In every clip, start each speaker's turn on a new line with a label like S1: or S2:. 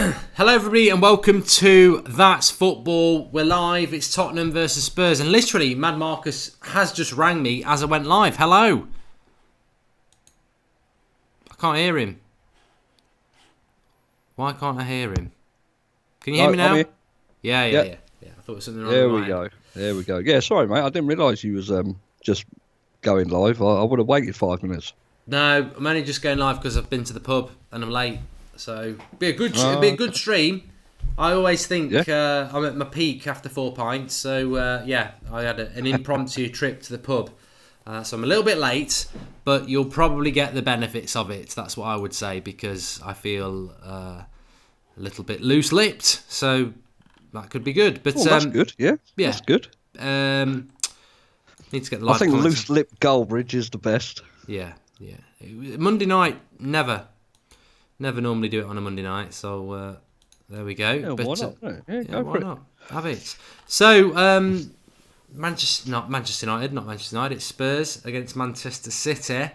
S1: Hello everybody and welcome to That's Football. We're live, it's Tottenham versus Spurs, and literally Mad Marcus has just rang me as I went live. Hello. I can't hear him. Why can't I hear him? Can you hear me now? Yeah. I thought it was something wrong with mine.
S2: There we go. Yeah, sorry mate, I didn't realise you was just going live. I would have waited 5 minutes.
S1: No, I'm only just going live because I've been to the pub and I'm late. So it'd be a good stream. I always think I'm at my peak after 4 pints. So I had an impromptu trip to the pub. So I'm a little bit late, but you'll probably get the benefits of it. That's what I would say, because I feel a little bit loose-lipped. So that could be good. But
S2: that's good. Yeah, that's good.
S1: Need to get the live.
S2: I think loose-lipped Goldbridge is the best.
S1: Yeah. Monday night, never normally do it on a Monday night, so there we go.
S2: Yeah, why not?
S1: Why not? Have it. So, Manchester United, it's Spurs against Manchester City.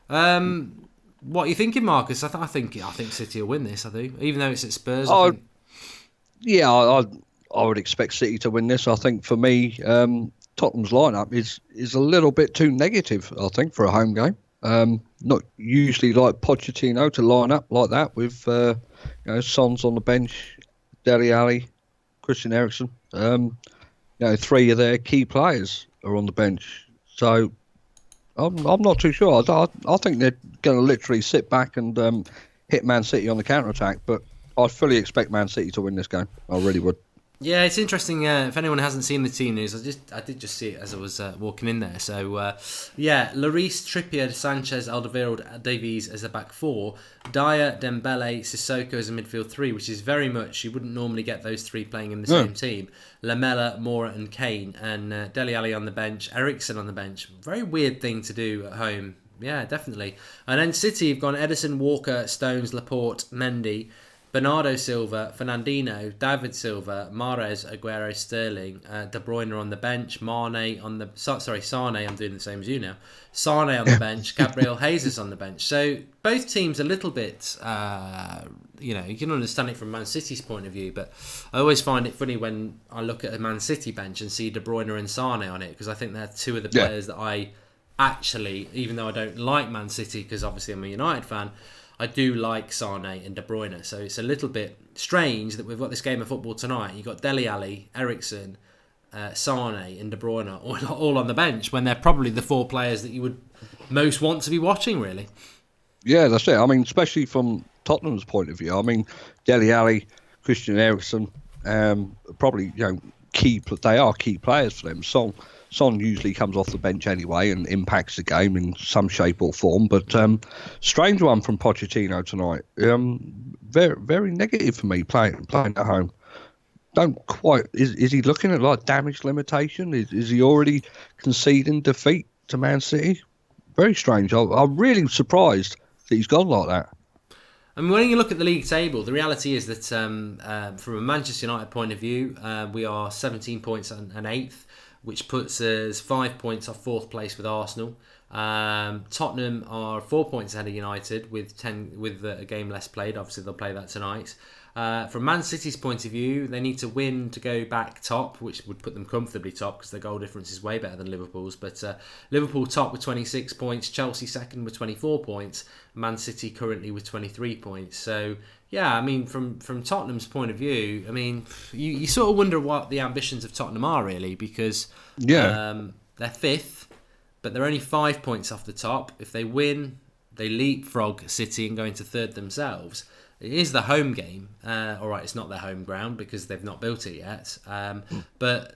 S1: What are you thinking, Marcus? I think City will win this, I do. Even though it's at Spurs.
S2: I would expect City to win this. I think for me, Tottenham's lineup is a little bit too negative, I think, for a home game. Not usually like Pochettino to line up like that with Son's on the bench, Dele Alli, Christian Eriksen. Three of their key players are on the bench. So I'm not too sure. I think they're going to literally sit back and hit Man City on the counter attack. But I fully expect Man City to win this game. I really would.
S1: Yeah, it's interesting. If anyone hasn't seen the team news, I did just see it as I was walking in there. So, Lloris, Trippier, Sanchez, Alderweireld, Davies as a back four, Dyer, Dembele, Sissoko as a midfield three, which is very much, you wouldn't normally get those three playing in the same team. Lamela, Moura and Kane, and Dele Alli on the bench, Eriksen on the bench. Very weird thing to do at home. Yeah, definitely. And then City have gone Edison, Walker, Stones, Laporte, Mendy, Bernardo Silva, Fernandinho, David Silva, Mahrez, Aguero, Sterling, De Bruyne on the bench, Sane, I'm doing the same as you now. Sane on the bench, Gabriel Jesus on the bench. So both teams a little bit, you can understand it from Man City's point of view, but I always find it funny when I look at a Man City bench and see De Bruyne and Sane on it, because I think they're two of the players that I actually, even though I don't like Man City, because obviously I'm a United fan, I do like Sane and De Bruyne, so it's a little bit strange that we've got this game of football tonight. You've got Dele Alli, Eriksen, Sane and De Bruyne all on the bench, when they're probably the four players that you would most want to be watching, really.
S2: Yeah, that's it. I mean, especially from Tottenham's point of view. I mean, Dele Alli, Christian Eriksen, probably they are key players for them. Son usually comes off the bench anyway and impacts the game in some shape or form. But strange one from Pochettino tonight. Very, very negative for me playing at home. Don't quite. Is he looking at like damage limitation? Is he already conceding defeat to Man City? Very strange. I'm really surprised that he's gone like that.
S1: I mean, when you look at the league table, the reality is that from a Manchester United point of view, we are 17 points and 8th. Which puts us 5 points off 4th place with Arsenal. Tottenham are 4 points ahead of United with a game less played. Obviously, they'll play that tonight. From Man City's point of view, they need to win to go back top, which would put them comfortably top because their goal difference is way better than Liverpool's. But Liverpool top with 26 points, Chelsea second with 24 points, Man City currently with 23 points. So, yeah, I mean, from Tottenham's point of view, I mean, you sort of wonder what the ambitions of Tottenham are, really, because they're 5th, but they're only 5 points off the top. If they win, they leapfrog City and go into 3rd themselves. It is the home game. All right, it's not their home ground because they've not built it yet. But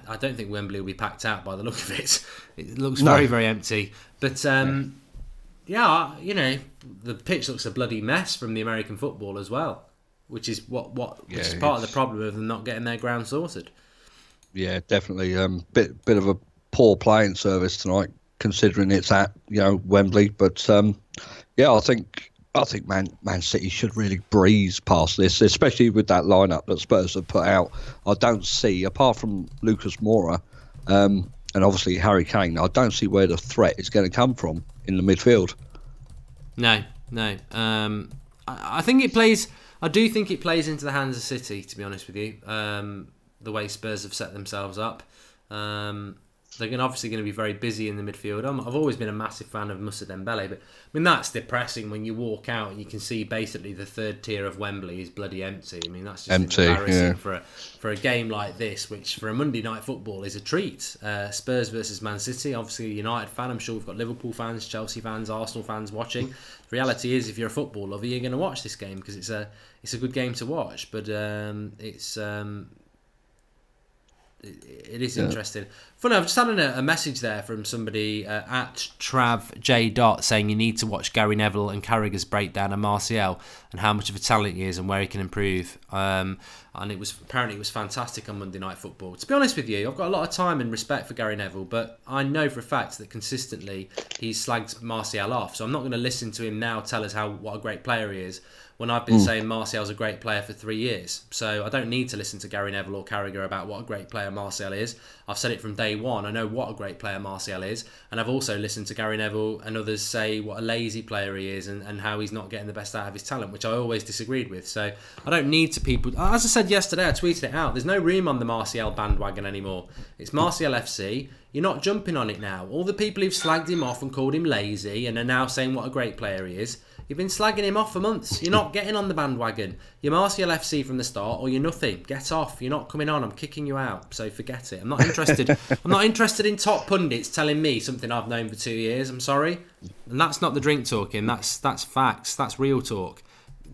S1: I don't think Wembley will be packed out by the look of it. It looks very, very empty. But the pitch looks a bloody mess from the American football as well, which is which is part of the problem of them not getting their ground sorted. Yeah,
S2: definitely. Bit of a poor playing service tonight, considering it's at Wembley. But I think Man City should really breeze past this, especially with that lineup that Spurs have put out. I don't see, apart from Lucas Moura and obviously Harry Kane, I don't see where the threat is going to come from in the midfield.
S1: No. I think it plays. I do think it plays into the hands of City, to be honest with you. The way Spurs have set themselves up. They're obviously going to be very busy in the midfield. I've always been a massive fan of Moussa Dembele, but I mean that's depressing when you walk out and you can see basically the third tier of Wembley is bloody empty. I mean that's just embarrassing for a game like this, which for a Monday night football is a treat. Spurs versus Man City. Obviously a United fan. I'm sure we've got Liverpool fans, Chelsea fans, Arsenal fans watching. The reality is, if you're a football lover, you're going to watch this game because it's a good game to watch. But it is interesting. Funny, I've just had a message there from somebody at TravJ. saying you need to watch Gary Neville and Carragher's breakdown of Martial and how much of a talent he is and where he can improve. And it was fantastic on Monday Night Football. To be honest with you, I've got a lot of time and respect for Gary Neville, but I know for a fact that consistently he's slagged Martial off. So I'm not going to listen to him now tell us what a great player he is, when I've been saying Martial's a great player for 3 years. So I don't need to listen to Gary Neville or Carragher about what a great player Martial is. I've said it from day one. I know what a great player Martial is. And I've also listened to Gary Neville and others say what a lazy player he is and how he's not getting the best out of his talent, which I always disagreed with. So I don't need to people... As I said yesterday, I tweeted it out. There's no room on the Martial bandwagon anymore. It's Martial FC. You're not jumping on it now. All the people who've slagged him off and called him lazy and are now saying what a great player he is, you've been slagging him off for months. You're not getting on the bandwagon. You're Martial FC from the start or you're nothing. Get off. You're not coming on. I'm kicking you out. So forget it. I'm not interested. I'm not interested in top pundits telling me something I've known for 2 years. I'm sorry. And that's not the drink talking. That's facts. That's real talk.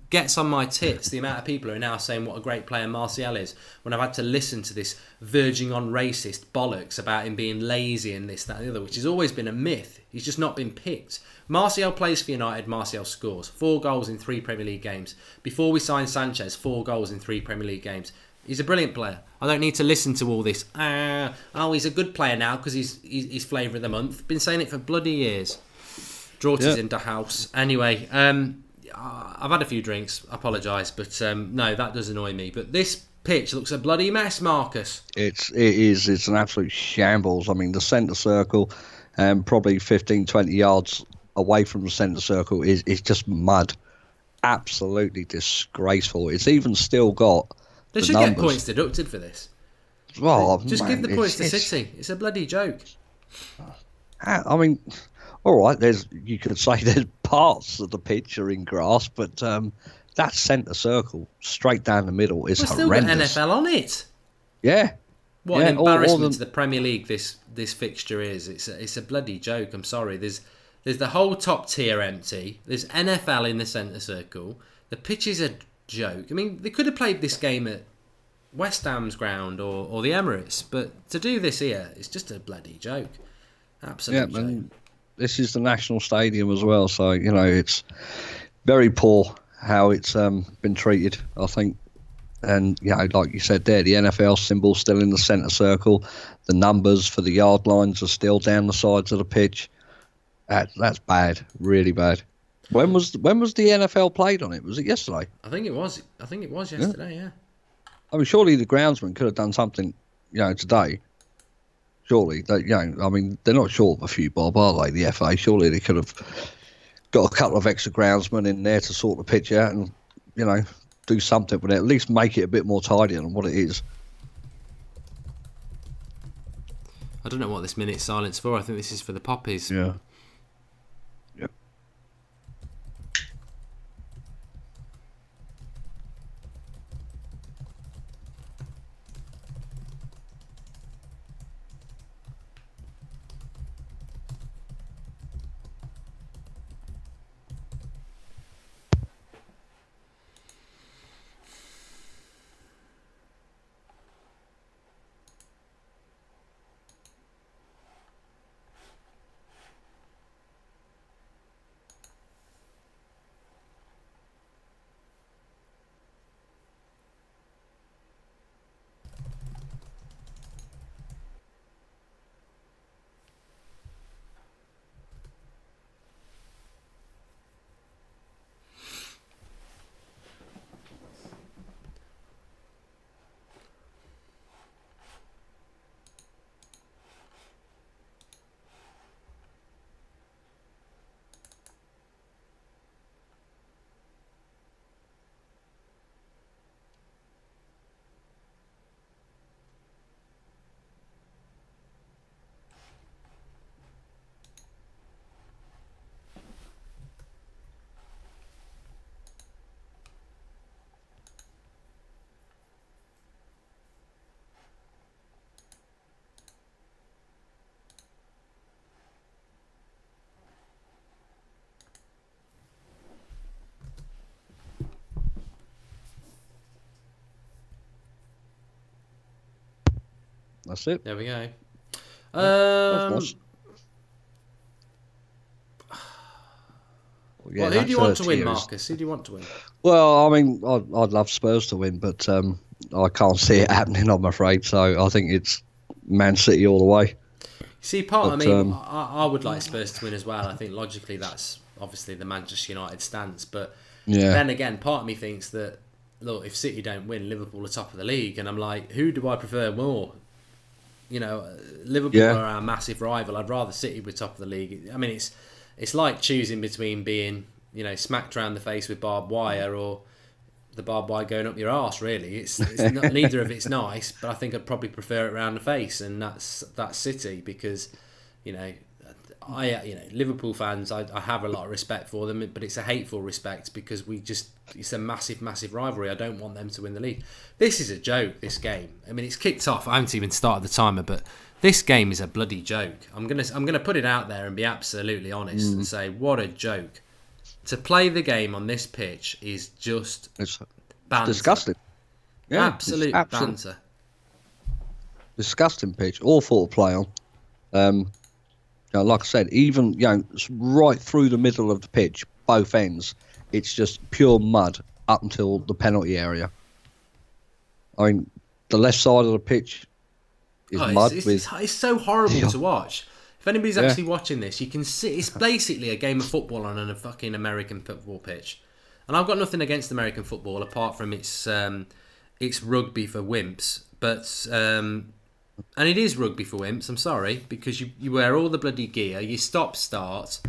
S1: Gets on my tits the amount of people who are now saying what a great player Martial is, when I've had to listen to this verging on racist bollocks about him being lazy and this, that and the other, which has always been a myth. He's just not been picked. Martial plays for United, Martial scores 4 goals in 3 Premier League games. Before we signed Sanchez, 4 goals in 3 Premier League games. He's a brilliant player. I don't need to listen to all this, he's a good player now because he's flavour of the month. Been saying it for bloody years. Draught's in the house. Anyway, I've had a few drinks, I apologise, but no, that does annoy me. But this pitch looks a bloody mess, Marcus.
S2: It's an absolute shambles. I mean, the centre circle, probably 15, 20 yards away from the centre circle is just mud. Absolutely disgraceful. It's even still got
S1: They
S2: the
S1: should
S2: numbers.
S1: get points deducted for this.
S2: Well,
S1: just give the points to City. It's a bloody joke.
S2: I mean, all right, you could say there's parts of the pitch are in grass, but that centre circle straight down the middle is horrendous.
S1: Still got NFL on it.
S2: Yeah.
S1: What an embarrassment to the Premier League this fixture is. It's a bloody joke. I'm sorry. There's the whole top tier empty. There's NFL in the centre circle. The pitch is a joke. I mean, they could have played this game at West Ham's ground or the Emirates, but to do this here, it's just a bloody joke. Absolute joke. And
S2: this is the National Stadium as well, so it's very poor how it's been treated, I think. And like you said there, the NFL symbol still in the centre circle. The numbers for the yard lines are still down the sides of the pitch. That's bad, really bad. When was the NFL played on it? Was it yesterday?
S1: I think it was yesterday. Yeah.
S2: I mean, surely the groundsman could have done something, today. Surely, I mean, they're not short of a few bob, are they? The FA. Surely they could have got a couple of extra groundsmen in there to sort the pitch out and, do something with it. At least make it a bit more tidy than what it is.
S1: I don't know what this minute's silence for. I think this is for the poppies.
S2: Yeah. That's it.
S1: There we go.
S2: That's nice.
S1: Well, who do you want to win, Marcus? Who do you want to win?
S2: Well, I mean, I'd love Spurs to win, but I can't see it happening, I'm afraid. So I think it's Man City all the way.
S1: See, I would like Spurs to win as well. I think logically that's obviously the Manchester United stance. But then again, part of me thinks that, look, if City don't win, Liverpool are top of the league. And I'm like, who do I prefer more? You know, Liverpool are our massive rival. I'd rather City were top of the league. I mean, it's like choosing between being, you know, smacked around the face with barbed wire or the barbed wire going up your arse. Really, it's not, neither of it's nice. But I think I'd probably prefer it around the face, and that's City, because, you know, Liverpool fans, I have a lot of respect for them, but it's a hateful respect because it's a massive rivalry. I don't want them to win the league. This is a joke, this game. I mean, it's kicked off. I haven't even started the timer, but this game is a bloody joke. I'm gonna put it out there and be absolutely honest and say, what a joke. To play the game on this pitch is just banter.
S2: Disgusting. Yeah,
S1: absolute banter.
S2: Disgusting pitch. Awful to play on. Like I said, even right through the middle of the pitch, both ends, it's just pure mud up until the penalty area. I mean, the left side of the pitch is mud.
S1: It's so horrible to watch. If anybody's actually watching this, you can see it's basically a game of football on a fucking American football pitch. And I've got nothing against American football apart from it's rugby for wimps, but. And it is rugby for wimps, I'm sorry, because you wear all the bloody gear, you stop-start.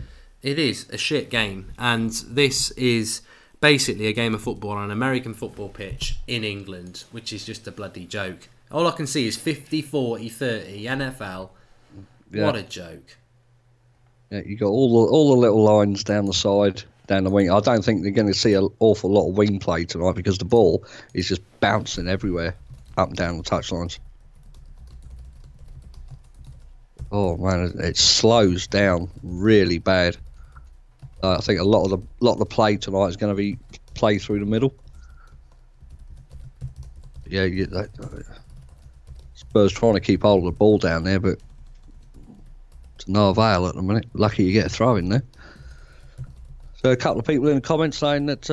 S1: It is a shit game. And this is basically a game of football on an American football pitch in England, which is just a bloody joke. All I can see is 50, 40, 30, NFL. Yeah. What a joke.
S2: Yeah, you got all the little lines down the side, down the wing. I don't think they're going to see an awful lot of wing play tonight because the ball is just bouncing everywhere up and down the touchlines. Oh man, it slows down really bad. I think a lot of the play tonight is going to be play through the middle. Yeah, Spurs trying to keep hold of the ball down there, but to no avail at the minute. Lucky you get a throw in there. So a couple of people in the comments saying that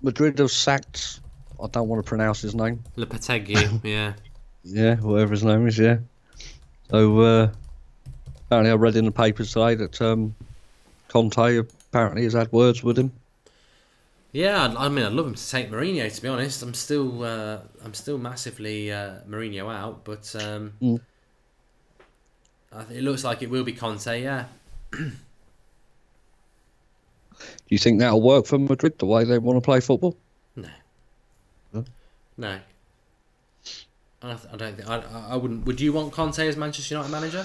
S2: Madrid have sacked. I don't want to pronounce his name.
S1: Lopetegui, yeah.
S2: Yeah, whatever his name is, yeah. So apparently I read in the papers today that Conte apparently has had words with him.
S1: Yeah, I mean, I'd love him to take Mourinho, to be honest. I'm still massively Mourinho out, but I think it looks like it will be Conte, yeah.
S2: Do you think that'll work for Madrid, the way they want to play football?
S1: No. Huh? No. I don't think I wouldn't. Would you want Conte as Manchester United manager?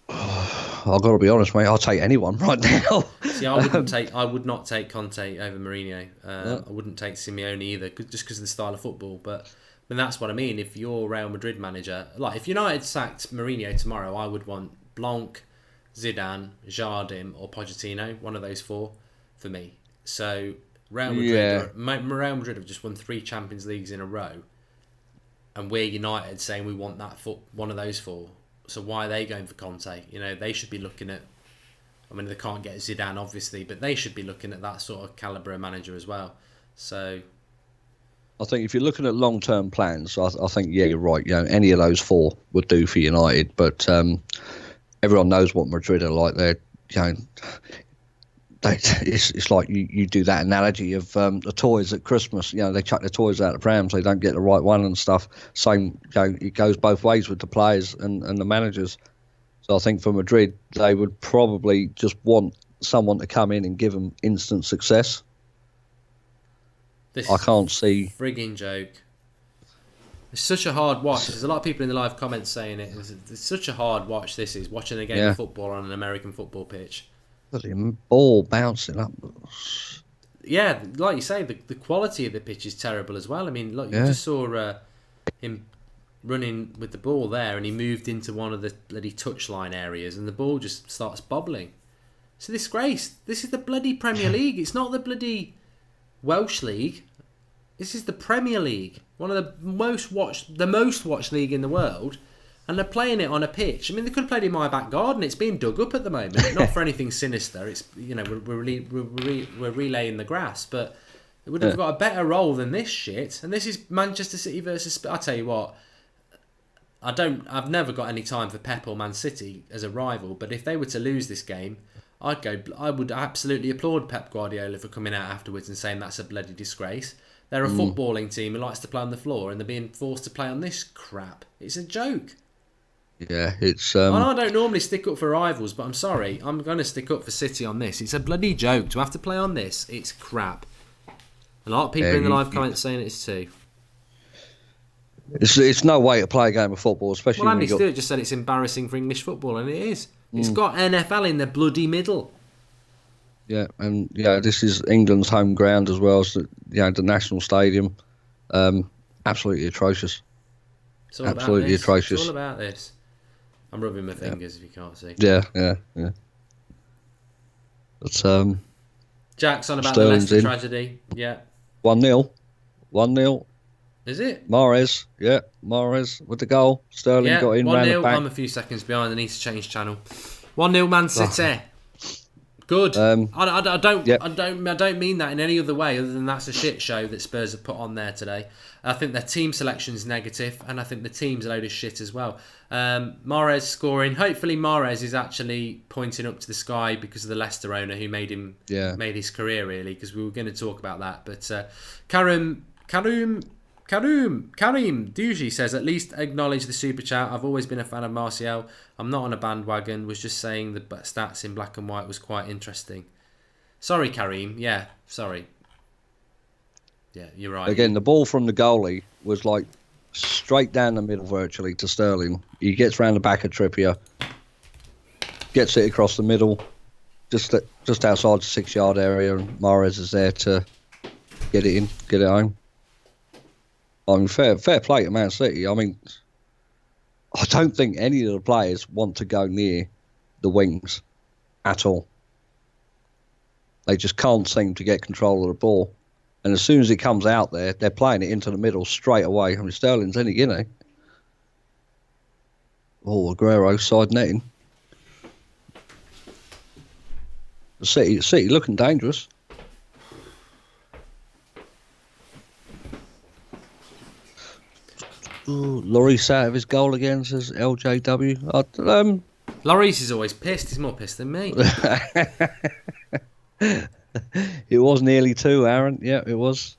S2: I've got to be honest, mate. I'll take anyone right now.
S1: See, I would not take Conte over Mourinho. I wouldn't take Simeone either, just because of the style of football. But that's what I mean. If you're Real Madrid manager, like if United sacked Mourinho tomorrow, I would want Blanc, Zidane, Jardim, or Pochettino. One of those four for me. So Real Madrid have just won 3 Champions Leagues in a row. And we're United saying we want one of those 4. So why are they going for Conte? You know, they should be looking at... I mean, they can't get Zidane, obviously, but they should be looking at that sort of calibre manager as well. So...
S2: I think if you're looking at long-term plans, I think, yeah, you're right. You know, any of those 4 would do for United. But everyone knows what Madrid are like. They're, you know... It's like you do that analogy of the toys at Christmas. You know, they chuck the toys out of the prams, they don't get the right one and stuff. Same, you know, it goes both ways with the players and the managers. So I think for Madrid, they would probably just want someone to come in and give them instant success. I can't see.
S1: Frigging joke. It's such a hard watch. There's a lot of people in the live comments saying it. It's such a hard watch. This is watching a game of football on an American football pitch.
S2: Ball bouncing up.
S1: Yeah, like you say, the quality of the pitch is terrible as well. I mean, look, you just saw him running with the ball there, and he moved into one of the bloody touchline areas, and the ball just starts bobbling. It's a disgrace. This is the bloody Premier League. It's not the bloody Welsh League. This is the Premier League, one of the most watched league in the world, and they're playing it on a pitch. I mean, they could have played in my back garden. It's being dug up at the moment, not for anything sinister. It's we're relaying the grass, but it would have got a better role than this shit. And this is Manchester City versus. I tell you what, I've never got any time for Pep or Man City as a rival, but if they were to lose this game, I would absolutely applaud Pep Guardiola for coming out afterwards and saying that's a bloody disgrace. They're a footballing team who likes to play on the floor, and they're being forced to play on this crap. It's a joke.
S2: Yeah, it's.
S1: I don't normally stick up for rivals, but I'm sorry, I'm going to stick up for City on this. It's a bloody joke to have to play on this. It's crap. And a lot of people in the live comments saying it's too.
S2: It's no way to play a game of football, especially.
S1: Well, Andy Stewart just said it's embarrassing for English football, and it is. It's got NFL in the bloody middle.
S2: Yeah, and this is England's home ground as well as the national stadium. Absolutely atrocious.
S1: It's all
S2: absolutely atrocious.
S1: It's all about this. I'm rubbing my fingers if you can't see.
S2: Yeah. But
S1: Jack's on about
S2: Sterling's
S1: the Leicester
S2: in.
S1: tragedy. Yeah.
S2: 1-0.
S1: Is it?
S2: Mahrez with the goal. Sterling got in, ran
S1: 1-0.
S2: the back.
S1: I'm a few seconds behind. I need to change channel. 1-0 Man City. Good. I don't mean that in any other way other than that's a shit show that Spurs have put on there today. I think their team selection's negative, and I think the team's a load of shit as well. Mahrez scoring. Hopefully Mahrez is actually pointing up to the sky because of the Leicester owner who made his career, really, because we were going to talk about that. But Karim Duji says, at least acknowledge the super chat. I've always been a fan of Martial. I'm not on a bandwagon. Was just saying the stats in black and white was quite interesting. Sorry, Karim. Yeah, sorry. Yeah, you're right.
S2: Again, the ball from the goalie was like straight down the middle virtually to Sterling. He gets round the back of Trippier, gets it across the middle, just outside the 6-yard area, and Mahrez is there to get it in, get it home. I mean, fair play to Man City. I mean, I don't think any of the players want to go near the wings at all. They just can't seem to get control of the ball. And as soon as it comes out there, they're playing it into the middle straight away. I mean, Sterling's in it, Oh, Aguero side netting. The City looking dangerous. Ooh, Lloris out of his goal again, says LJW.
S1: Lloris is always pissed. He's more pissed than me.
S2: It was nearly 2, Aaron. Yeah, it was.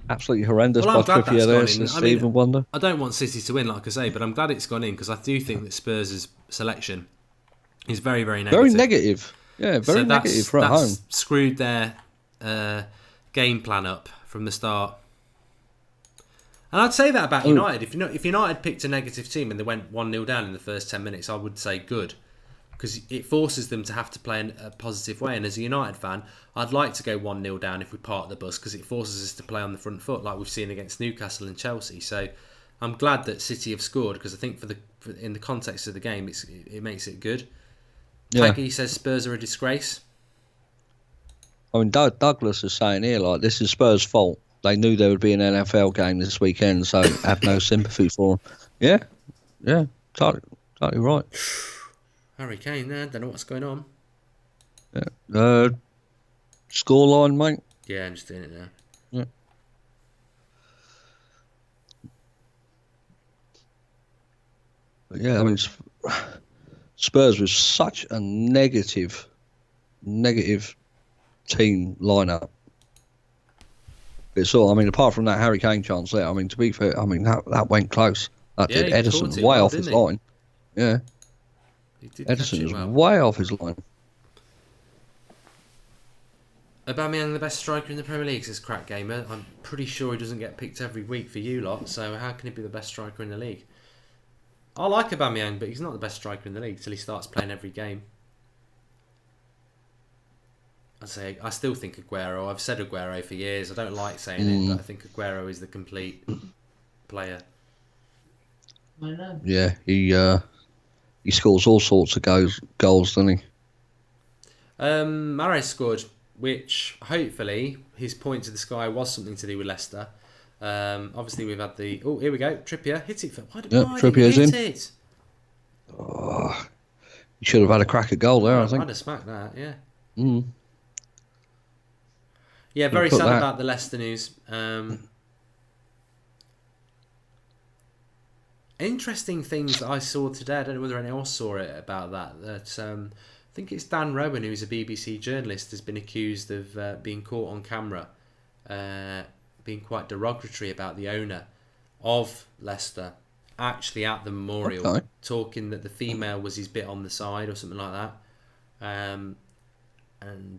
S2: Absolutely horrendous by Trippier there, says Stephen Wonder.
S1: I don't want City to win, like I say, but I'm glad it's gone in because I do think that Spurs' selection is very, very negative.
S2: Very negative. Yeah, very negative for at home.
S1: Screwed their game plan up from the start. And I'd say that about United. If United picked a negative team and they went 1-0 down in the first 10 minutes, I would say good. Because it forces them to have to play in a positive way. And as a United fan, I'd like to go 1-0 down if we park the bus, because it forces us to play on the front foot like we've seen against Newcastle and Chelsea. So I'm glad that City have scored, because I think in the context of the game, it makes it good. Yeah. Taggy says Spurs are a disgrace.
S2: I mean, Douglas is saying here, like, this is Spurs' fault. They knew there would be an NFL game this weekend, so have no sympathy for them. Yeah, totally right.
S1: Harry Kane there, don't know what's going on.
S2: Yeah. Scoreline, mate?
S1: Yeah, I'm just doing it now.
S2: Yeah. But yeah, I mean, Spurs was such a negative team lineup. It's all. I mean, apart from that Harry Kane chance there, I mean, to be fair, I mean that went close. That did. Edison was way off his line. Yeah. Edison was way off his line.
S1: Aubameyang, the best striker in the Premier League, says Crack Gamer. I'm pretty sure he doesn't get picked every week for you lot, so how can he be the best striker in the league? I like Aubameyang, but he's not the best striker in the league till he starts playing every game. I still think Aguero. I've said Aguero for years. I don't like saying it, but I think Aguero is the complete player.
S3: I know.
S2: Yeah, he scores all sorts of goals, doesn't he?
S1: Mahrez scored which hopefully his point to the sky was something to do with Leicester. Obviously, we've had the... Oh, here we go. Trippier hit it. Why didn't
S2: Trippier's
S1: he hit
S2: in.
S1: it?
S2: Oh, you should have had a crack at goal there, I think.
S1: I'd have smacked that, yeah.
S2: Mm.
S1: Yeah, very sad about the Leicester news. Interesting things that I saw today. I don't know whether anyone else saw it about that. I think it's Dan Rowan, who's a BBC journalist, has been accused of being caught on camera, being quite derogatory about the owner of Leicester, actually at the memorial, talking that the female was his bit on the side or something like that. And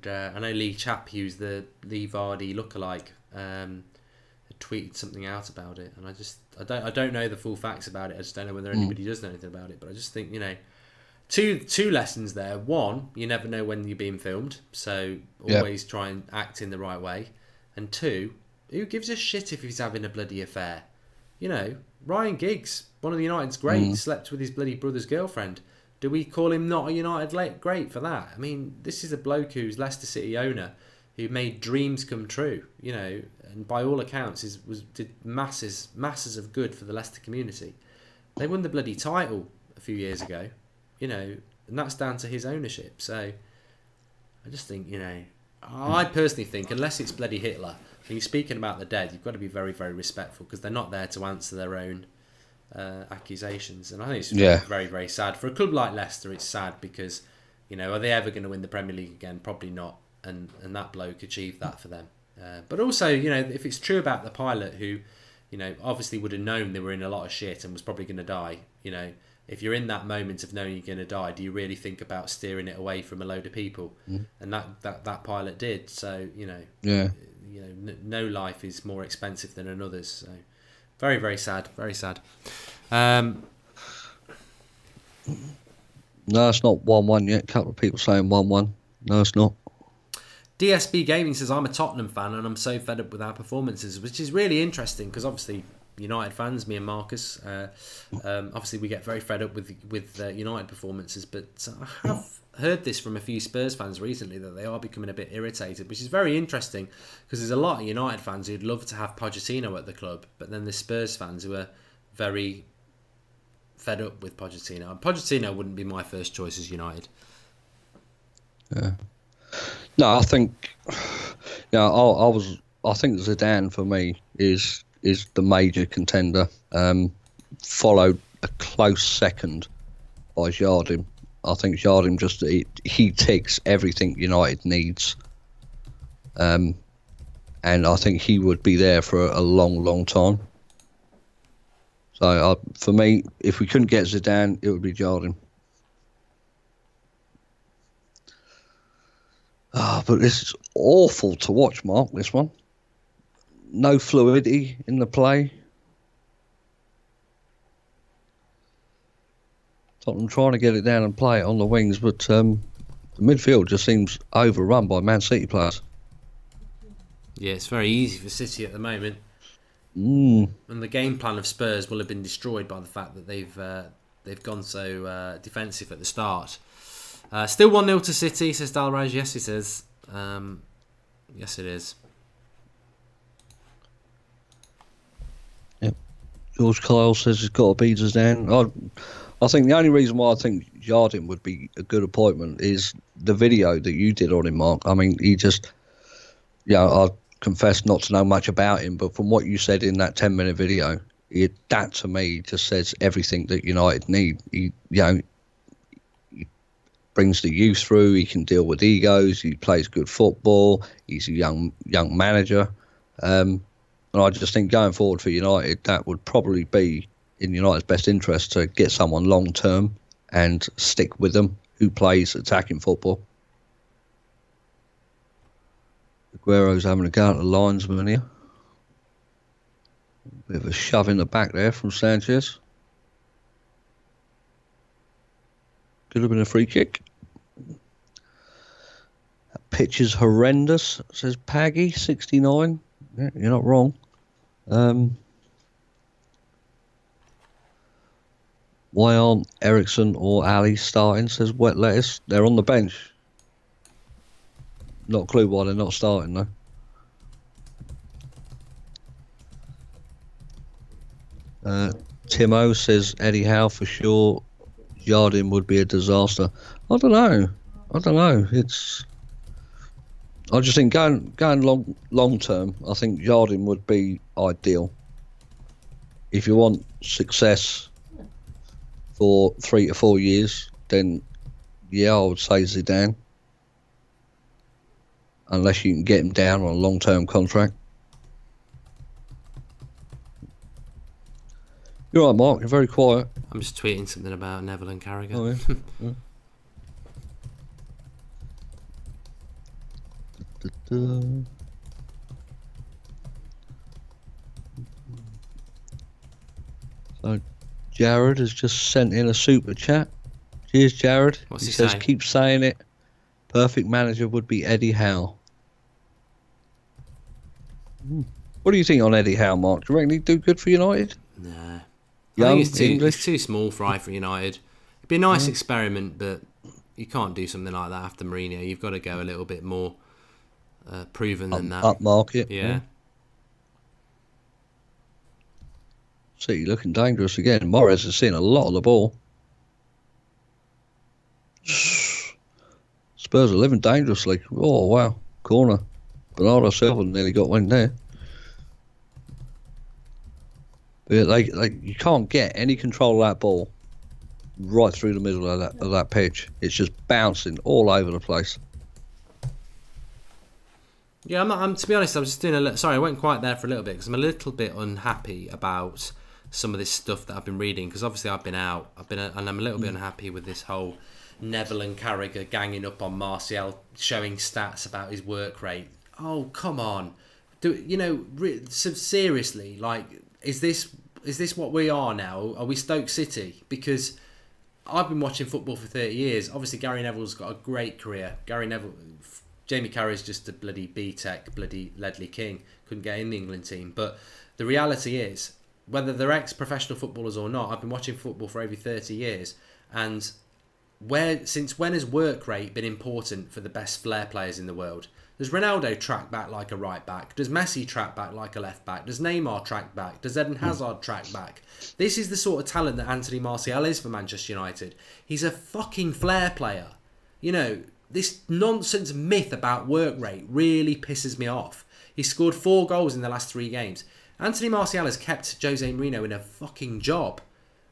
S1: I know Lee Chappie, who's the Lee Vardy lookalike, had tweeted something out about it, and I don't know the full facts about it. I just don't know whether anybody does know anything about it. But I just think, two lessons there. One, you never know when you're being filmed, so always try and act in the right way. And two, who gives a shit if he's having a bloody affair? Ryan Giggs, one of the United's greats, slept with his bloody brother's girlfriend. Do we call him not a United great for that? I mean, this is a bloke who's Leicester City owner, who made dreams come true, and by all accounts did masses of good for the Leicester community. They won the bloody title a few years ago, and that's down to his ownership. So I just think, I personally think, unless it's bloody Hitler, when you're speaking about the dead, you've got to be very, very respectful, because they're not there to answer their own accusations. And I think it's very, very sad. For a club like Leicester, it's sad because, are they ever going to win the Premier League again? Probably not. And that bloke achieved that for them. But also, if it's true about the pilot who, obviously would have known they were in a lot of shit and was probably going to die, if you're in that moment of knowing you're going to die, do you really think about steering it away from a load of people? And that pilot did. So, no life is more expensive than another's. So very, very sad. Very sad.
S2: No, it's not 1-1 yet. A couple of people saying 1-1. No, it's not.
S1: DSB Gaming says, I'm a Tottenham fan and I'm so fed up with our performances, which is really interesting because obviously United fans, me and Marcus, obviously we get very fed up with United performances, but I have heard this from a few Spurs fans recently that they are becoming a bit irritated, which is very interesting because there's a lot of United fans who'd love to have Pochettino at the club, but then there's Spurs fans who are very fed up with Pochettino. Pochettino wouldn't be my first choice as United.
S2: Yeah. No, I think, I think Zidane for me is the major contender, followed a close second by Jardim. I think Jardim he ticks everything United needs, and I think he would be there for a long, long time. So for me, if we couldn't get Zidane, it would be Jardim. But this is awful to watch, Mark, this one. No fluidity in the play. Tottenham trying to get it down and play it on the wings, but the midfield just seems overrun by Man City players.
S1: Yeah, it's very easy for City at the moment.
S2: And
S1: the game plan of Spurs will have been destroyed by the fact that they've gone so defensive at the start. Still 1-0 to City, says Dalraj. Yes, he says. Yes, it is. Yep.
S2: George Kyle says he's got to beat us down. I think the only reason why I think Jardim would be a good appointment is the video that you did on him, Mark. I mean, he just... I confess not to know much about him, but from what you said in that 10-minute video, that to me just says everything that United need. He brings the youth through. He can deal with egos. He plays good football. He's a young manager, and I just think going forward for United, that would probably be in United's best interest to get someone long term and stick with them who plays attacking football. Aguero's having a go at the linesman here. Bit of a shove in the back there from Sanchez. Could have been a free kick. That pitch is horrendous, says Paggy, 69. Yeah, you're not wrong. Why aren't Ericsson or Ali starting, says Wet Lettuce. They're on the bench. Not a clue why they're not starting though. Timo says Eddie Howe for sure. Yardim would be a disaster. I don't know. I just think going long term, I think Yardim would be ideal. If you want success for 3 to 4 years, then yeah, I would say Zidane. Unless you can get him down on a long term contract. You're right, Mark. You're very quiet.
S1: I'm just tweeting something about Neville and Carragher.
S2: Oh, yeah. So, Jared has just sent in a super chat. Cheers, Jared.
S1: What's he
S2: says,
S1: saying?
S2: keep saying it. Perfect manager would be Eddie Howe. What do you think on Eddie Howe, Mark? Do you reckon he'd do good for United?
S1: Nah.
S2: Young,
S1: I think
S2: English?
S1: he's too small for United. It'd be a nice experiment, but you can't do something like that after Mourinho. You've got to go a little bit more proven than that.
S2: Upmarket.
S1: Yeah.
S2: City looking dangerous again. Morris has seen a lot of the ball. Spurs are living dangerously. Oh, wow. Corner. Bernardo Silva nearly got one there. But you can't get any control of that ball right through the middle of that pitch. It's just bouncing all over the place.
S1: Yeah, I'm to be honest, I was just doing a little... Sorry, I went quiet there for a little bit because I'm a little bit unhappy about some of this stuff that I've been reading because obviously I've been out. And I'm a little bit unhappy with this whole Neville and Carragher ganging up on Martial, showing stats about his work rate. Oh, come on. Seriously, like, is this what we are now? Are we Stoke City? Because I've been watching football for 30 years. Obviously, Gary Neville's got a great career. Jamie Carragher's just a bloody B-Tech, bloody Ledley King. Couldn't get in the England team. But the reality is, whether they're ex-professional footballers or not, I've been watching football for over 30 years. And since when has work rate been important for the best flair players in the world? Does Ronaldo track back like a right back? Does Messi track back like a left back? Does Neymar track back? Does Eden Hazard track back? This is the sort of talent that Anthony Martial is for Manchester United. He's a fucking flair player. This nonsense myth about work rate really pisses me off. He scored 4 goals in the last 3 games. Anthony Martial has kept Jose Mourinho in a fucking job,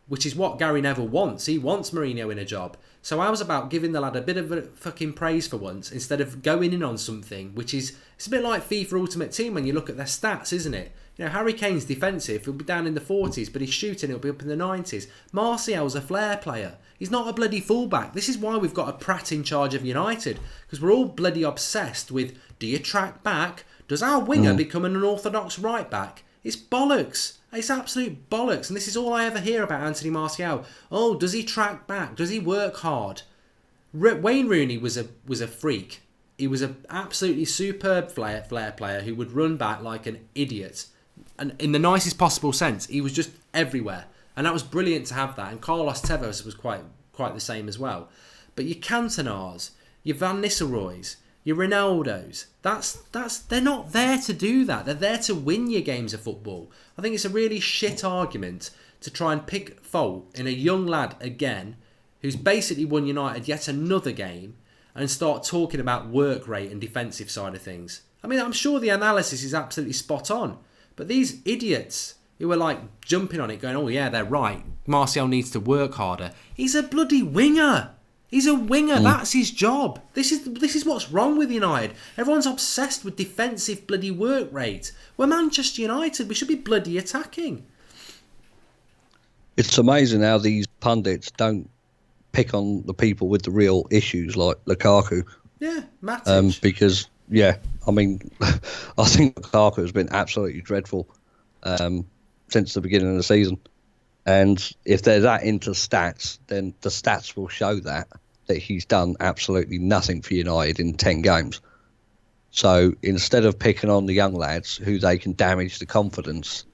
S1: which is what Gary Neville wants. He wants Mourinho in a job. So I was about giving the lad a bit of a fucking praise for once instead of going in on something, which is... It's a bit like FIFA Ultimate Team when you look at their stats, isn't it? Harry Kane's defensive. He'll be down in the 40s, but he's shooting. He'll be up in the 90s. Martial's a flair player. He's not a bloody fullback. This is why we've got a prat in charge of United, because we're all bloody obsessed with, do you track back? Does our winger become an unorthodox right back? It's bollocks. It's absolute bollocks. And this is all I ever hear about Anthony Martial. Oh, does he track back? Does he work hard? Wayne Rooney was a freak. He was an absolutely superb flair player who would run back like an idiot. And in the nicest possible sense, he was just everywhere. And that was brilliant to have that. And Carlos Tevez was quite the same as well. But your Cantonars, your Van Nistelrooys, your Ronaldos, they're not there to do that. They're there to win your games of football. I think it's a really shit argument to try and pick fault in a young lad again who's basically won United yet another game and start talking about work rate and defensive side of things. I mean, I'm sure the analysis is absolutely spot on, but these idiots who are like jumping on it going, oh yeah, they're right, Martial needs to work harder. He's a bloody winger. He's a winger. That's his job. This is what's wrong with United. Everyone's obsessed with defensive bloody work rate. We're Manchester United. We should be bloody attacking.
S2: It's amazing how these pundits don't pick on the people with the real issues like Lukaku.
S1: Yeah, Matic.
S2: Because, yeah, I mean, I think Lukaku has been absolutely dreadful since the beginning of the season. And if they're that into stats, then the stats will show that he's done absolutely nothing for United in 10 games. So instead of picking on the young lads who they can damage the confidence,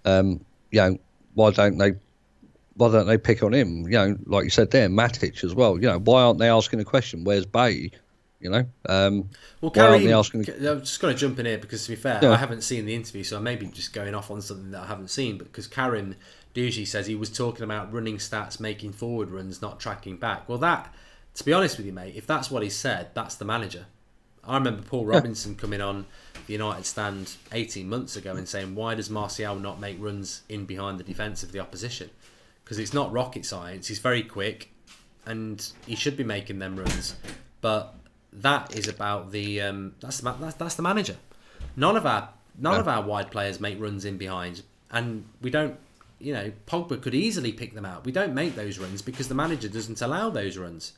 S2: why don't they pick on him? Like you said there, Matic as well. Why aren't they asking the question, where's Bailly? You know,
S1: Well,
S2: why aren't they
S1: Karim,
S2: asking?
S1: I'm just going to jump in here because, to be fair,
S2: Yeah.
S1: I haven't seen the interview, so I may be just going off on something that I haven't seen. But because Karim Duji says he was talking about running stats, making forward runs, not tracking back. Well, that, to be honest with you, mate, if that's what he said, that's the manager. I remember Paul Robinson coming on the United stand 18 months ago and saying, why does Martial not make runs in behind the defence of the opposition? Because it's not rocket science. He's very quick and he should be making them runs. But that is about the that's the manager. None of our wide players make runs in behind, and we don't. You know, Pogba could easily pick them out. We don't make those runs because the manager doesn't allow those runs.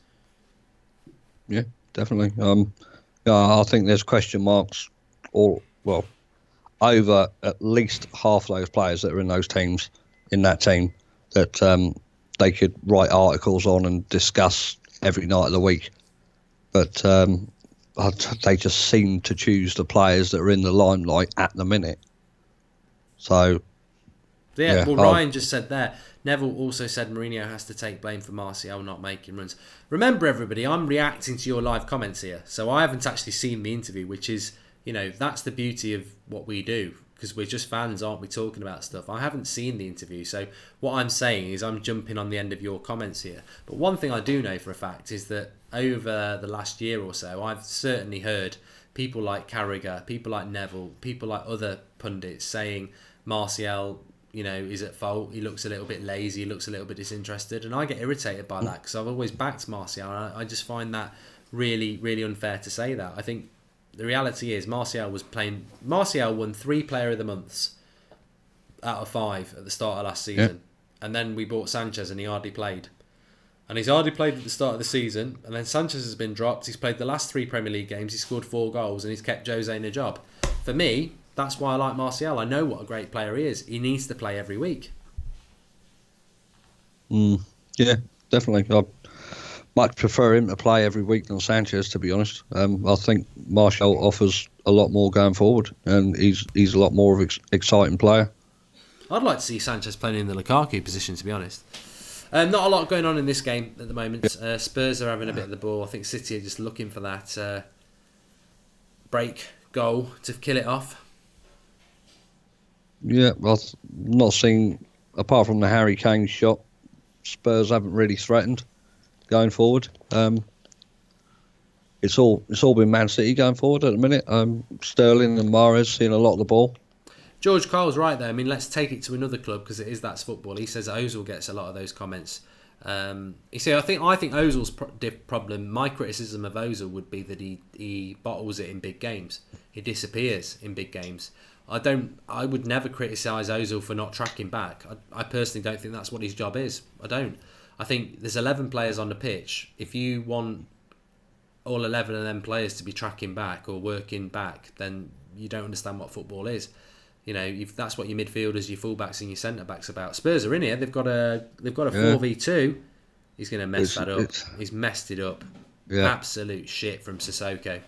S2: Yeah, definitely. I think there's question marks over at least half those players that are in those teams, in that team, that they could write articles on and discuss every night of the week. But they just seem to choose the players that are in the limelight at the minute. So,
S1: yeah. Well, Ryan just said there. Neville also said Mourinho has to take blame for Martial not making runs. Remember, everybody, I'm reacting to your live comments here, so I haven't actually seen the interview, which is, you know, that's the beauty of what we do, because we're just fans, aren't we, talking about stuff. I haven't seen the interview, so what I'm saying is I'm jumping on the end of your comments here. But one thing I do know for a fact is that over the last year or so, I've certainly heard people like Carragher, people like Neville, people like other pundits saying Martial, you know, is at fault. He looks a little bit lazy. He looks a little bit disinterested, and I get irritated by that because I've always backed Martial. And I just find that really, really unfair to say that. I think the reality is Martial won 3 Player of the Months out of 5 at the start of last season, and then we bought Sanchez, and he hardly played. And he's hardly played at the start of the season, and then Sanchez has been dropped. He's played the last 3 Premier League games. He scored 4 goals, and he's kept Jose in a job. For me, that's why I like Martial. I know what a great player he is. He needs to play every week.
S2: Yeah, definitely. I much prefer him to play every week than Sanchez, to be honest. I think Martial offers a lot more going forward, and he's a lot more of an exciting player.
S1: I'd like to see Sanchez playing in the Lukaku position, to be honest. Not a lot going on in this game at the moment. Spurs are having a bit of the ball. I think City are just looking for that break goal to kill it off.
S2: Yeah, well, not seeing, apart from the Harry Kane shot, Spurs haven't really threatened going forward. It's all been Man City going forward at the minute. Sterling and Mahrez seeing a lot of the ball.
S1: George Carl's right there. I mean, let's take it to another club because that's football. He says Ozil gets a lot of those comments. You see, I think Ozil's problem. My criticism of Ozil would be that he bottles it in big games. He disappears in big games. I would never criticise Ozil for not tracking back. I personally don't think that's what his job is. I don't. I think there's 11 players on the pitch. If you want all 11 of them players to be tracking back or working back, then you don't understand what football is. You know, if that's what your midfielders, your fullbacks, and your centre backs about. Spurs are in here. They've got a 4v2. He's going to mess that up. He's messed it up. Yeah. Absolute shit from Sissoko.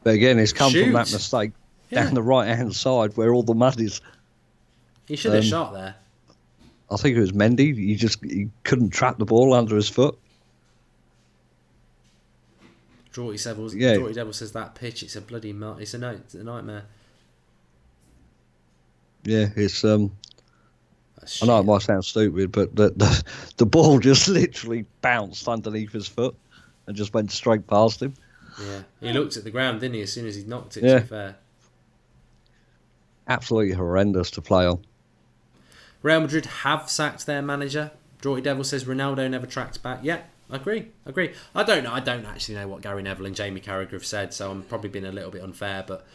S2: But again, it's come from that mistake down the right hand side where all the mud is.
S1: He should have shot there.
S2: I think it was Mendy. He couldn't trap the ball under his foot.
S1: Draughty Devil says that pitch. It's a bloody it's a nightmare.
S2: Yeah, it's I know it might sound stupid, but the ball just literally bounced underneath his foot and just went straight past him.
S1: Yeah, he looked at the ground, didn't he, as soon as he knocked it, to be fair.
S2: Absolutely horrendous to play on.
S1: Real Madrid have sacked their manager. Draughty Devil says Ronaldo never tracked back. Yeah, I agree. I don't know. I don't actually know what Gary Neville and Jamie Carragher have said, so I'm probably being a little bit unfair, but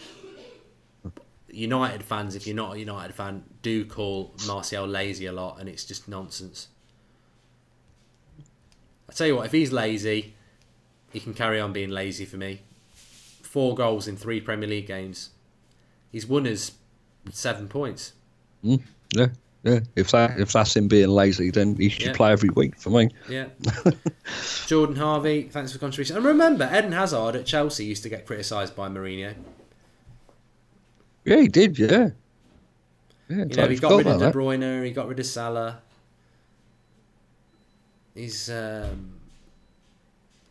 S1: United fans, if you're not a United fan, do call Martial lazy a lot, and it's just nonsense. I tell you what, if he's lazy, he can carry on being lazy for me. 4 goals in 3 Premier League games. He's won us 7 points.
S2: Yeah. If that's him being lazy, then he should play every week for me.
S1: Yeah. Jordan Harvey, thanks for the contribution. And remember, Eden Hazard at Chelsea used to get criticised by Mourinho.
S2: Yeah, he did. Yeah.
S1: You know, he got rid of De Bruyne. He got rid of Salah. He's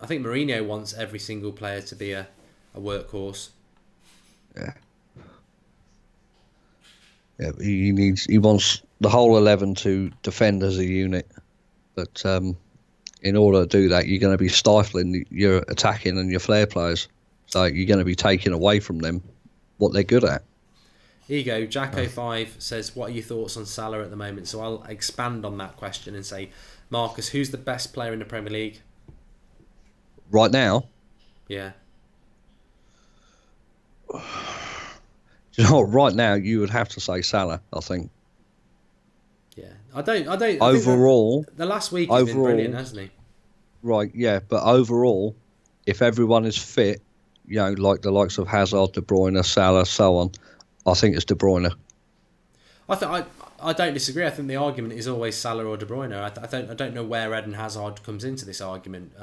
S1: I think Mourinho wants every single player to be a workhorse.
S2: Yeah. Yeah, he wants the whole 11 to defend as a unit, but in order to do that, you're going to be stifling your attacking and your flair players. So you're going to be taking away from them what they're good at.
S1: Here you go. Jacko5 says, what are your thoughts on Salah at the moment? So I'll expand on that question and say, Marcus, who's the best player in the Premier League?
S2: Right now?
S1: Yeah.
S2: You know, right now you would have to say Salah, I think.
S1: Yeah. I don't
S2: overall,
S1: the last week he's been brilliant, hasn't he?
S2: Right, yeah, but overall, if everyone is fit, you know, like the likes of Hazard, De Bruyne, Salah, so on, I think it's De Bruyne.
S1: I don't disagree. I think the argument is always Salah or De Bruyne. I don't know where Eden Hazard comes into this argument.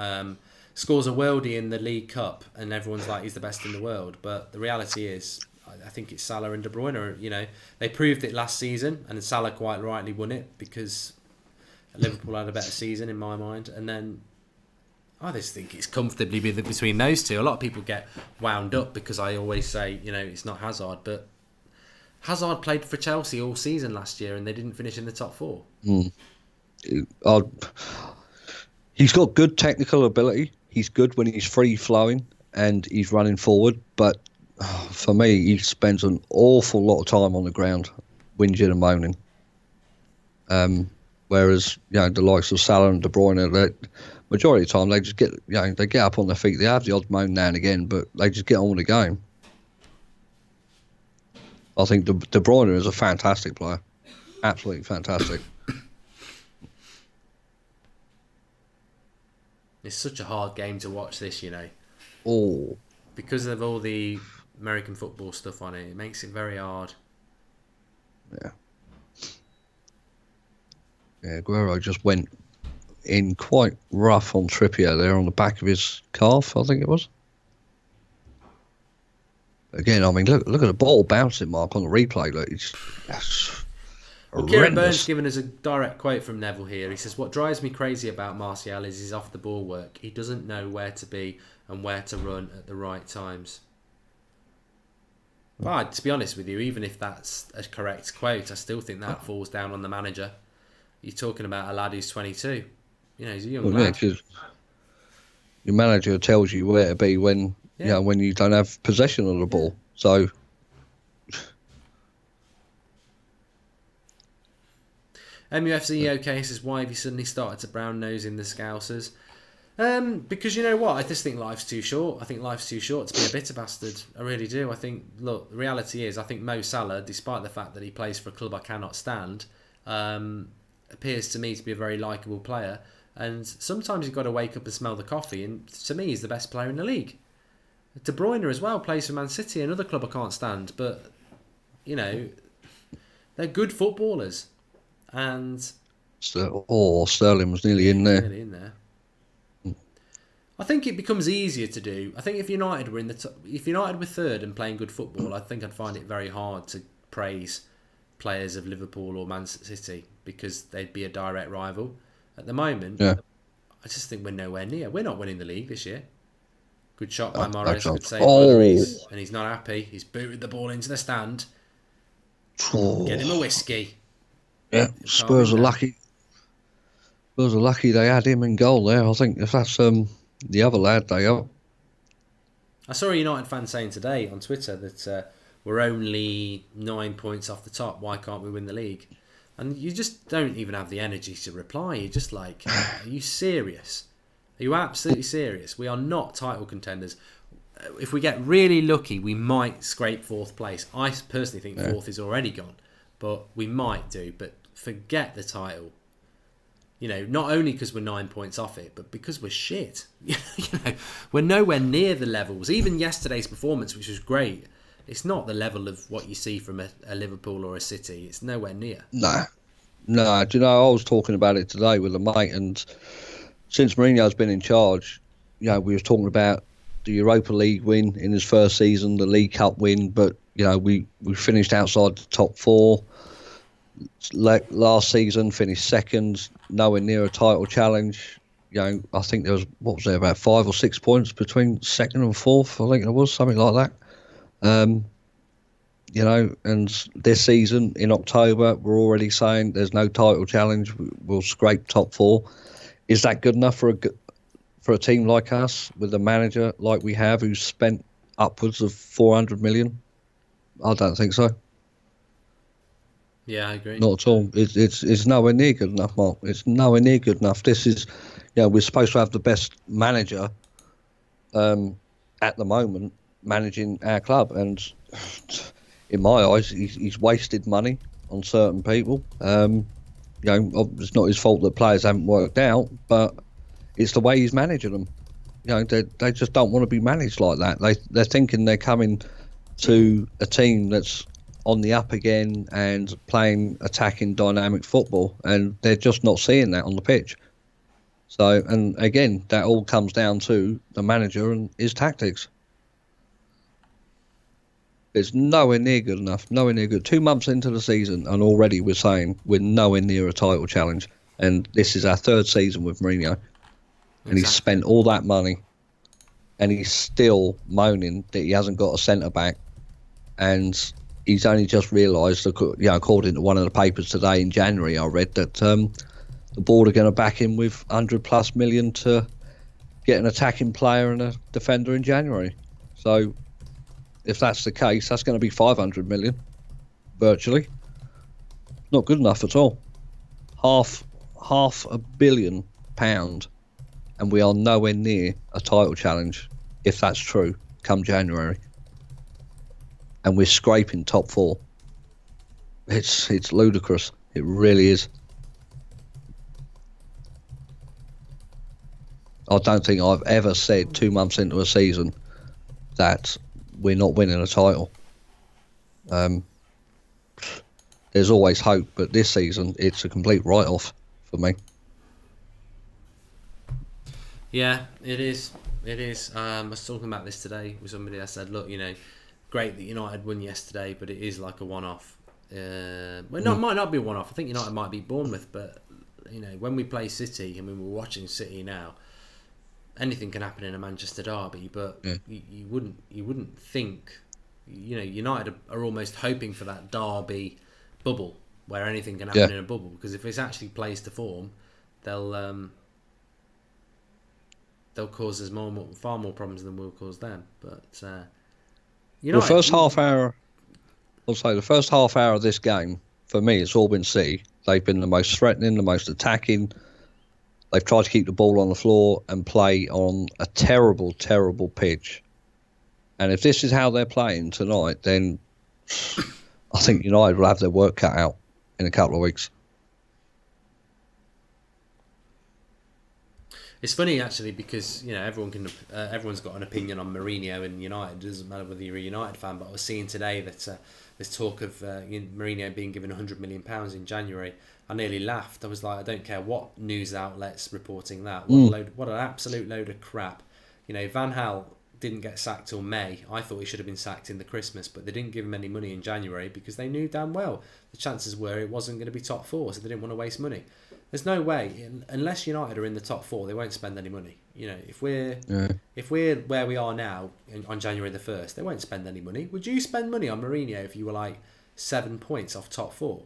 S1: Scores a worldie in the League Cup, and everyone's like he's the best in the world. But the reality is, I think it's Salah and De Bruyne. You know, they proved it last season, and Salah quite rightly won it because Liverpool had a better season in my mind. And then I just think it's comfortably between those two. A lot of people get wound up because I always say, you know, it's not Hazard, but Hazard played for Chelsea all season last year and they didn't finish in the top four.
S2: He's got good technical ability. He's good when he's free-flowing and he's running forward. But for me, he spends an awful lot of time on the ground, whinging and moaning. Whereas, you know, the likes of Salah and De Bruyne, that majority of the time they just get, you know, they get up on their feet. They have the odd moan now and again, but they just get on with the game. I think De Bruyne is a fantastic player, absolutely fantastic.
S1: It's such a hard game to watch this, you know.
S2: Oh,
S1: because of all the American football stuff on it, it makes it very hard.
S2: Yeah. Yeah, Aguero just went in quite rough on Trippier there on the back of his calf, I think it was. Again, I mean, look at the ball bouncing, Mark, on the replay. Look, it's
S1: well, Kieran Burns given us a direct quote from Neville here. He says, what drives me crazy about Martial is his off-the-ball work. He doesn't know where to be and where to run at the right times. But to be honest with you, even if that's a correct quote, I still think that falls down on the manager. You're talking about a lad who's 22. You know, he's a young lad. Yeah, because
S2: your manager tells you where to be when you know, when you don't have possession of the ball. So
S1: MUFC OK says, why have you suddenly started to brown nose in the Scousers? Because you know what? I just think life's too short. I think life's too short to be a bitter bastard. I really do. I think, look, the reality is, I think Mo Salah, despite the fact that he plays for a club I cannot stand, appears to me to be a very likeable player. And sometimes you've got to wake up and smell the coffee. And to me, he's the best player in the league. De Bruyne as well plays for Man City, another club I can't stand. But, you know, they're good footballers. And
S2: Sterling was nearly in there.
S1: Nearly in there. I think it becomes easier to do. I think if United were in the if United were third and playing good football, I think I'd find it very hard to praise players of Liverpool or Man City because they'd be a direct rival. At the moment, I just think we're nowhere near. We're not winning the league this year. Good shot by Morris, good save by Lloris, and he's not happy. He's booted the ball into the stand. Get him a whiskey.
S2: Yeah, Spurs are lucky. Spurs are lucky they had him in goal there. I think if that's the other lad, they are.
S1: I saw a United fan saying today on Twitter that we're only 9 points off the top. Why can't we win the league? And you just don't even have the energy to reply. You're just like, are you serious? Are you absolutely serious? We are not title contenders. If we get really lucky, we might scrape fourth place. I personally think fourth is already gone, but we might do. But forget the title. You know, not only because we're 9 points off it, but because we're shit. You know, we're nowhere near the levels. Even yesterday's performance, which was great, it's not the level of what you see from a Liverpool or a City. It's nowhere near.
S2: No. Do you know, I was talking about it today with a mate, and since Mourinho's been in charge, you know, we were talking about the Europa League win in his first season, the League Cup win, but, you know, we finished outside the top four. Last season, finished second, nowhere near a title challenge. I think there was, what was there, about 5 or 6 points between second and fourth. I think there was something like that. And this season in October, we're already saying there's no title challenge. We'll scrape top 4. Is that good enough for a team like us with a manager like we have who's spent upwards of 400 million? I don't think so.
S1: Yeah, I agree.
S2: Not at all. It's nowhere near good enough, Mark. It's nowhere near good enough. This is, we're supposed to have the best manager at the moment managing our club, and in my eyes, he's wasted money on certain people. It's not his fault that players haven't worked out, but it's the way he's managing them. They just don't want to be managed like that. They're thinking they're coming to a team that's on the up again and playing attacking dynamic football, and they're just not seeing that on the pitch. So, and again, that all comes down to the manager and his tactics. It's nowhere near good enough, nowhere near good. 2 months into the season, and already we're saying we're nowhere near a title challenge. And this is our 3rd season with Mourinho. And he's spent all that money, and he's still moaning that he hasn't got a centre-back. And he's only just realised, according to one of the papers today in January, I read that the board are going to back him with 100+ million to get an attacking player and a defender in January. So if that's the case, that's going to be 500 million, virtually. Not good enough at all. Half £1 billion, and we are nowhere near a title challenge, if that's true, come January. And we're scraping top 4. It's ludicrous. It really is. I don't think I've ever said 2 months into a season that we're not winning a title. There's always hope, but this season it's a complete write-off for me.
S1: Yeah, it is. It is. I was talking about this today with somebody. I said, look, great that United won yesterday, but it is like a one-off. It might not be a one-off. I think United might be Bournemouth, but when we play City, we're watching City now, anything can happen in a Manchester derby. But you wouldn't think, United are almost hoping for that derby bubble where anything can happen in a bubble, because if it's actually plays to form, they'll cause us far more problems than we'll cause them. But
S2: the first half hour of this game, for me, it's all been City. They've been the most threatening, the most attacking. They've tried to keep the ball on the floor and play on a terrible, terrible pitch. And if this is how they're playing tonight, then I think United will have their work cut out in a couple of weeks.
S1: It's funny actually, because everyone's got an opinion on Mourinho and United. It doesn't matter whether you're a United fan, but I was seeing today that there's talk of Mourinho being given £100 million in January. I nearly laughed. I was like, I don't care what news outlets reporting that. What an absolute load of crap. Van Gaal didn't get sacked till May. I thought he should have been sacked in the Christmas, but they didn't give him any money in January because they knew damn well the chances were it wasn't going to be top 4, so they didn't want to waste money. There's no way, unless United are in the top 4, they won't spend any money. If we're where we are now on January the 1st, they won't spend any money. Would you spend money on Mourinho if you were like 7 points off top 4?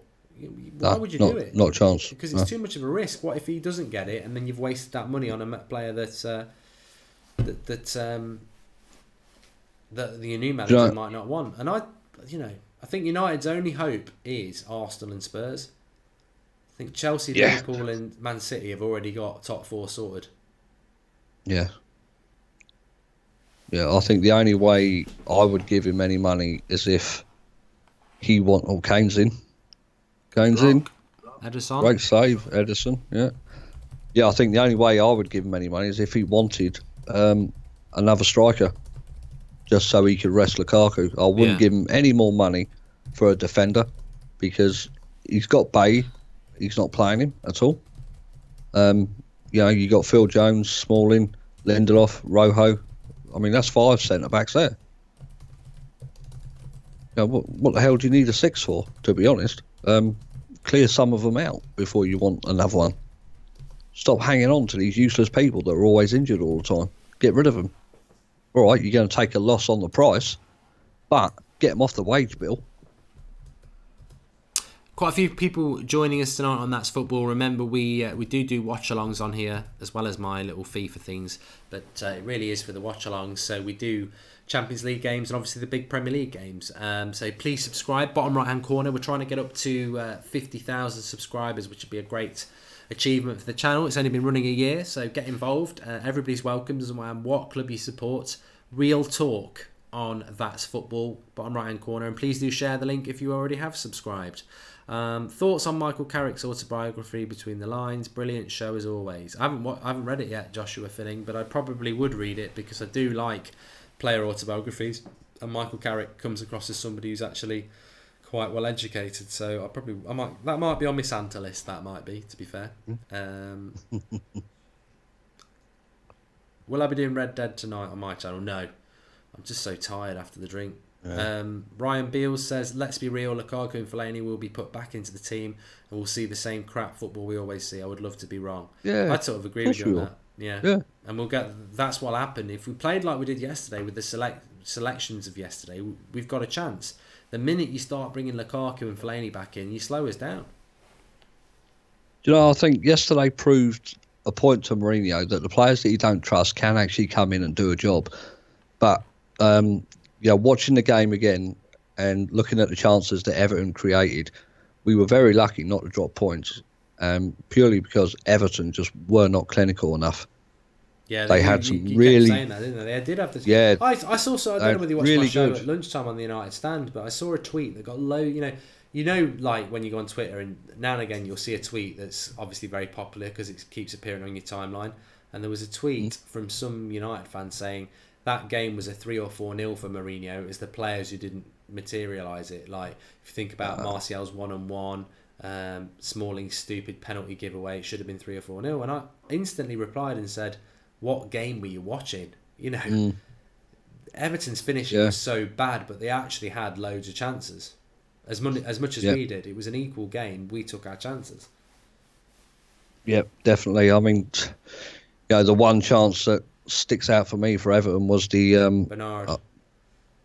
S1: Why would you do it?
S2: Not a chance.
S1: Because it's too much of a risk. What if he doesn't get it, and then you've wasted that money on a player that the new manager might not want? And I think United's only hope is Arsenal and Spurs. I think Chelsea, Liverpool and Man City have already got top 4 sorted.
S2: Yeah. I think the only way I would give him any money is if he Kane's in.
S1: Ederson.
S2: Great save, Ederson. Yeah, I think the only way I would give him any money is if he wanted another striker, just so he could rest Lukaku. I wouldn't give him any more money for a defender, because he's got Bay. He's not playing him at all. You got Phil Jones, Smalling, Lindelof, Rojo. I mean, that's 5 centre-backs there. What the hell do you need a 6 for, to be honest? Clear some of them out before you want another one. Stop hanging on to these useless people that are always injured all the time. Get rid of them. All right, you're going to take a loss on the price, but get them off the wage bill.
S1: Quite a few people joining us tonight on That's Football. Remember, we do watch-alongs on here, as well as my little FIFA things, but it really is for the watch-alongs. So we do Champions League games and obviously the big Premier League games. So please subscribe. Bottom right-hand corner, we're trying to get up to 50,000 subscribers, which would be a great achievement for the channel. It's only been running a year, so get involved. Everybody's welcome, doesn't matter what club you support. Real talk on That's Football, bottom right-hand corner, and please do share the link if you already have subscribed. Thoughts on Michael Carrick's autobiography, Between the Lines? Brilliant show as always. I haven't read it yet, Joshua Finning, but I probably would read it because I do like player autobiographies, and Michael Carrick comes across as somebody who's actually quite well educated. So that might be on my Santa list. That might be, to be fair. Will I be doing Red Dead tonight on my channel? No, I'm just so tired after the drink. Yeah. Ryan Beals says, let's be real, Lukaku and Fellaini will be put back into the team and we'll see the same crap football we always see. I would love to be wrong.
S2: Yeah,
S1: I'd sort of agree with you on that. Yeah. And that's what'll happen. If we played like we did yesterday with the selections of yesterday, we've got a chance. The minute you start bringing Lukaku and Fellaini back in, you slow us down.
S2: You know, I think yesterday proved a point to Mourinho that the players that you don't trust can actually come in and do a job. But watching the game again and looking at the chances that Everton created, we were very lucky not to drop points, purely because Everton just were not clinical enough.
S1: Yeah,
S2: they had some
S1: you
S2: really.
S1: Kept saying that, didn't they? They did have this.
S2: Yeah,
S1: I saw. So I don't know whether you watched
S2: really
S1: my show
S2: good.
S1: at lunchtime on the United Stand, but I saw a tweet that got low. You know, like when you go on Twitter and now and again you'll see a tweet that's obviously very popular because it keeps appearing on your timeline. And there was a tweet from some United fan saying that game was a 3 or 4-0 for Mourinho. It was the players who didn't materialise it. Like if you think about Martial's 1-on-1, Smalling's stupid penalty giveaway, it should have been 3 or 4-0. And I instantly replied and said, "What game were you watching?" Everton's finishing was so bad, but they actually had loads of chances. As much as we did, it was an equal game. We took our chances.
S2: Yep, definitely. I mean, the one chance that sticks out for me for Everton was the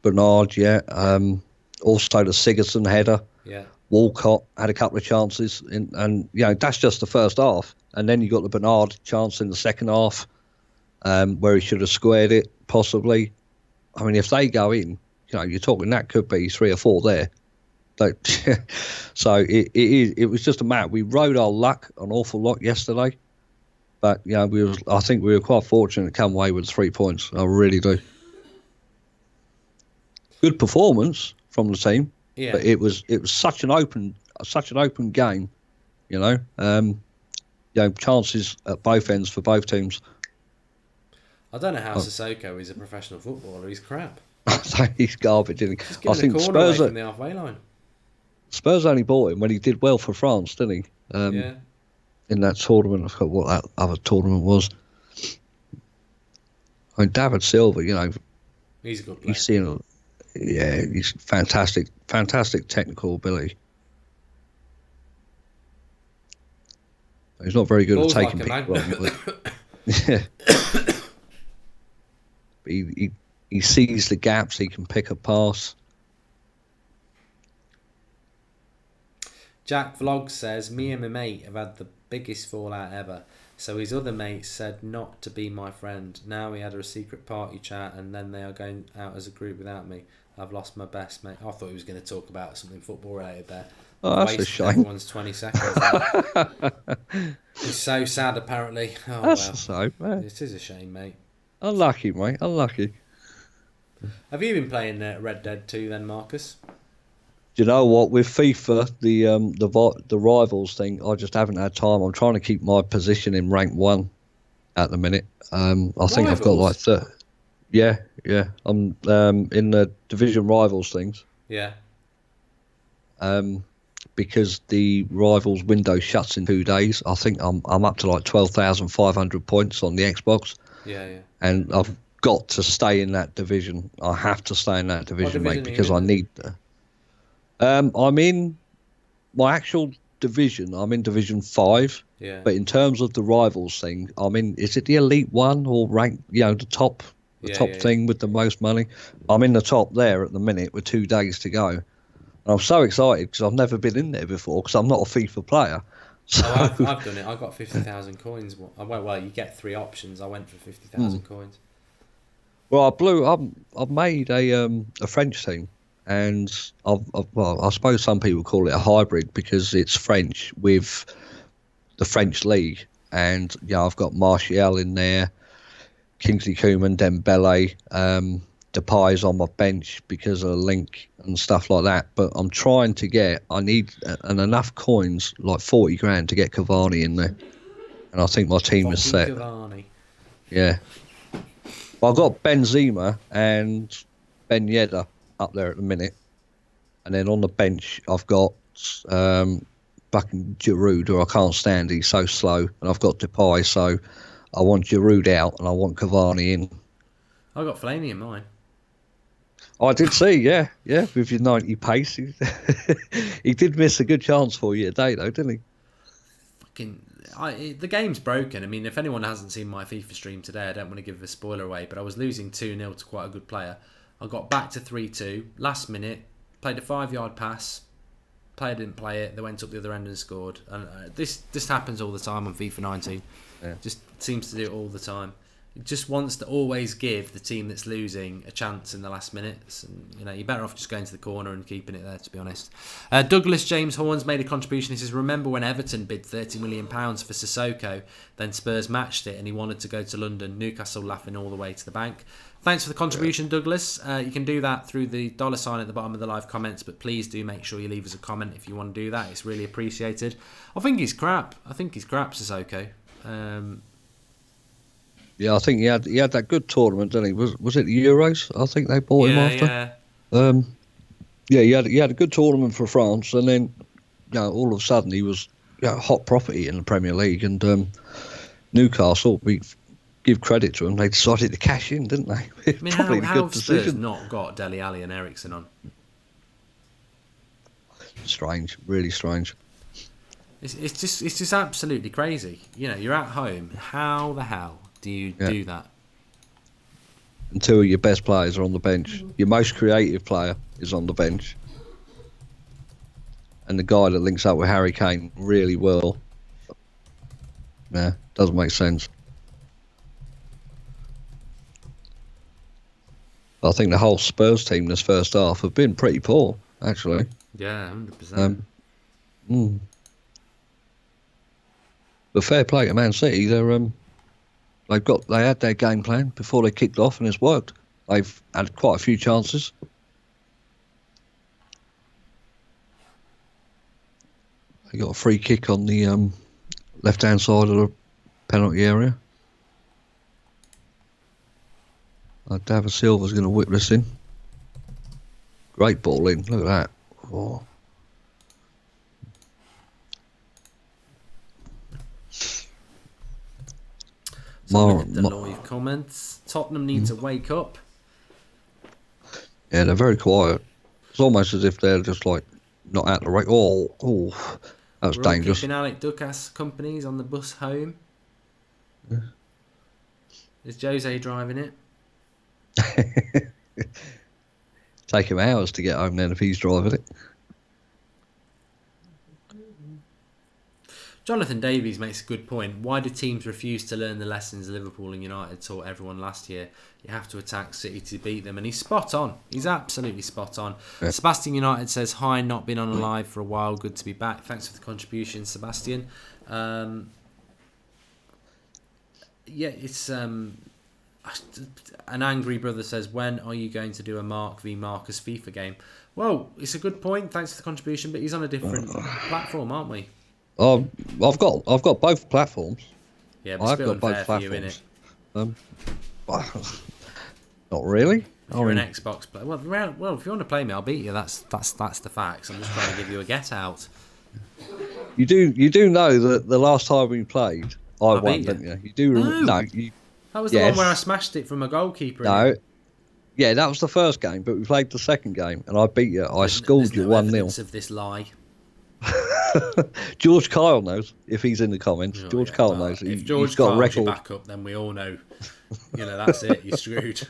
S2: Bernard, yeah. Also the Sigurdsson header.
S1: Yeah.
S2: Walcott had a couple of chances, and that's just the first half. And then you got the Bernard chance in the second half, where he should have squared it possibly. I mean, if they go in, you're talking that could be 3 or 4 there. So it was just a matter. We rode our luck an awful lot yesterday, but I think we were quite fortunate to come away with 3 points. I really do. Good performance from the team, but it was such an open game. Chances at both ends for both teams.
S1: I don't know how Sissoko is a professional footballer. He's crap.
S2: He's garbage, isn't he? I think
S1: Spurs from the halfway line.
S2: Spurs only bought him when he did well for France, didn't he? In that tournament, I forgot what that other tournament was. I mean, David Silva,
S1: he's a good player.
S2: He's fantastic technical ability. He's not very good at taking people on, but he sees the gaps. He can pick a pass.
S1: Jack Vlog says, me and my mate have had the biggest fallout ever. So his other mate said not to be my friend. Now we had a secret party chat and then they are going out as a group without me. I've lost my best mate. I thought he was going to talk about something football related there.
S2: Oh, that's a shame.
S1: Everyone's 20 seconds. He's so sad apparently. Oh,
S2: that's a shame, man.
S1: It is a shame, mate.
S2: Unlucky, mate. Unlucky.
S1: Have you been playing Red Dead 2 then, Marcus?
S2: Do you know what? With FIFA, the rivals thing, I just haven't had time. I'm trying to keep my position in rank 1 at the minute. I think I've got like 30. Yeah. I'm in the division rivals things.
S1: Yeah.
S2: Because the rivals window shuts in 2 days. I think I'm up to like 12,500 points on the Xbox.
S1: Yeah.
S2: And I've got to stay in that division. I have to stay in that division, mate, because I need. I'm in my actual division. I'm in Division 5.
S1: Yeah.
S2: But in terms of the rivals thing, I mean, is it the Elite One or rank? The top, thing with the most money. I'm in the top there at the minute with 2 days to go. And I'm so excited because I've never been in there before because I'm not a FIFA player. So,
S1: I've done it. I got 50,000 coins. Well, you get 3 options. I went for 50,000 coins.
S2: Well, I've made a French team, and I suppose some people call it a hybrid because it's French with the French league, and I've got Martial in there, Kingsley Coman, Dembele, Depay's on my bench because of the link and stuff like that. But I'm trying to I need enough coins, like 40 grand, to get Cavani in there, and I think my team is set.
S1: Cavani.
S2: Yeah. Well, I've got Benzema and Ben Yedder up there at the minute. And then on the bench, I've got fucking Giroud, who I can't stand. He's so slow. And I've got Depay, so I want Giroud out and I want Cavani in.
S1: I got Fellaini in mine.
S2: I did see, yeah, with your 90 pace. He did miss a good chance for you today, though, didn't he?
S1: The game's broken. I mean, if anyone hasn't seen my FIFA stream today, I don't want to give a spoiler away, but I was losing 2-0 to quite a good player. I got back to 3-2, last minute, played a 5-yard pass, player didn't play it, they went up the other end and scored. And this happens all the time on FIFA 19.
S2: Yeah.
S1: Just seems to do it all the time. It just wants to always give the team that's losing a chance in the last minutes, and you're better off just going to the corner and keeping it there, to be honest. Douglas James Horns made a contribution. He says, remember when Everton bid £30 million for Sissoko, then Spurs matched it and he wanted to go to London, Newcastle laughing all the way to the bank. Thanks for the contribution, Douglas. You can do that through the $sign at the bottom of the live comments, but please do make sure you leave us a comment if you want to do that. It's really appreciated. I think he's crap, Sissoko.
S2: Yeah, I think he had that good tournament, didn't he? Was it the Euros? I think they bought him after.
S1: Yeah.
S2: He had a good tournament for France, and then all of a sudden he was hot property in the Premier League, and Newcastle, we give credit to them, they decided to cash in, didn't they?
S1: I mean,
S2: Probably
S1: how
S2: a good
S1: have Spurs
S2: decision.
S1: not got Dele Alli and Eriksen on?
S2: Strange, really strange.
S1: It's just absolutely crazy. You're at home. How the hell do you do that?
S2: And 2 of your best players are on the bench. Your most creative player is on the bench. And the guy that links up with Harry Kane really well. Yeah, doesn't make sense. I think the whole Spurs team this first half have been pretty poor, actually.
S1: Yeah, 100%.
S2: But fair play to Man City. They had their game plan before they kicked off, and it's worked. They've had quite a few chances. They got a free kick on the left-hand side of the penalty area. David Silva's going to whip this in. Great ball in. Look at that. Oh.
S1: The live comments. Tottenham need to wake up.
S2: Yeah, they're very quiet. It's almost as if they're just like not at the rate. Oh, that was dangerous.
S1: Keeping Alec Dukas companies on the bus home. Yeah. Is Jose driving it?
S2: Take him hours to get home then if he's driving it.
S1: Jonathan Davies makes a good point. Why do teams refuse to learn the lessons Liverpool and United taught everyone last year? You have to attack City to beat them. And he's spot on. He's absolutely spot on. Yeah. Sebastian United says, hi, not been on a live for a while. Good to be back. Thanks for the contribution, Sebastian. It's... an angry brother says, when are you going to do a Mark v Marcus FIFA game? Well, it's a good point. Thanks for the contribution. But he's on a different platform, aren't we?
S2: I've got both platforms.
S1: Yeah, but it's a bit unfair for you, innit?
S2: Not really.
S1: You're an Xbox player. Well, if you want to play me, I'll beat you. That's the facts. I'm just trying to give you a get out.
S2: You do know that the last time we played, I won, didn't you? You do.
S1: No. That was the one where I smashed it from a goalkeeper.
S2: No. Yeah, that was the first game, but we played the second game, and I beat you. I schooled you 1-0.
S1: Of this lie.
S2: George Kyle knows if he's in the comments.
S1: Oh,
S2: George
S1: yeah,
S2: Kyle
S1: well,
S2: knows.
S1: if
S2: He's
S1: George
S2: got a
S1: Kyle's your
S2: record.
S1: backup, then we all know, that's it. You're screwed.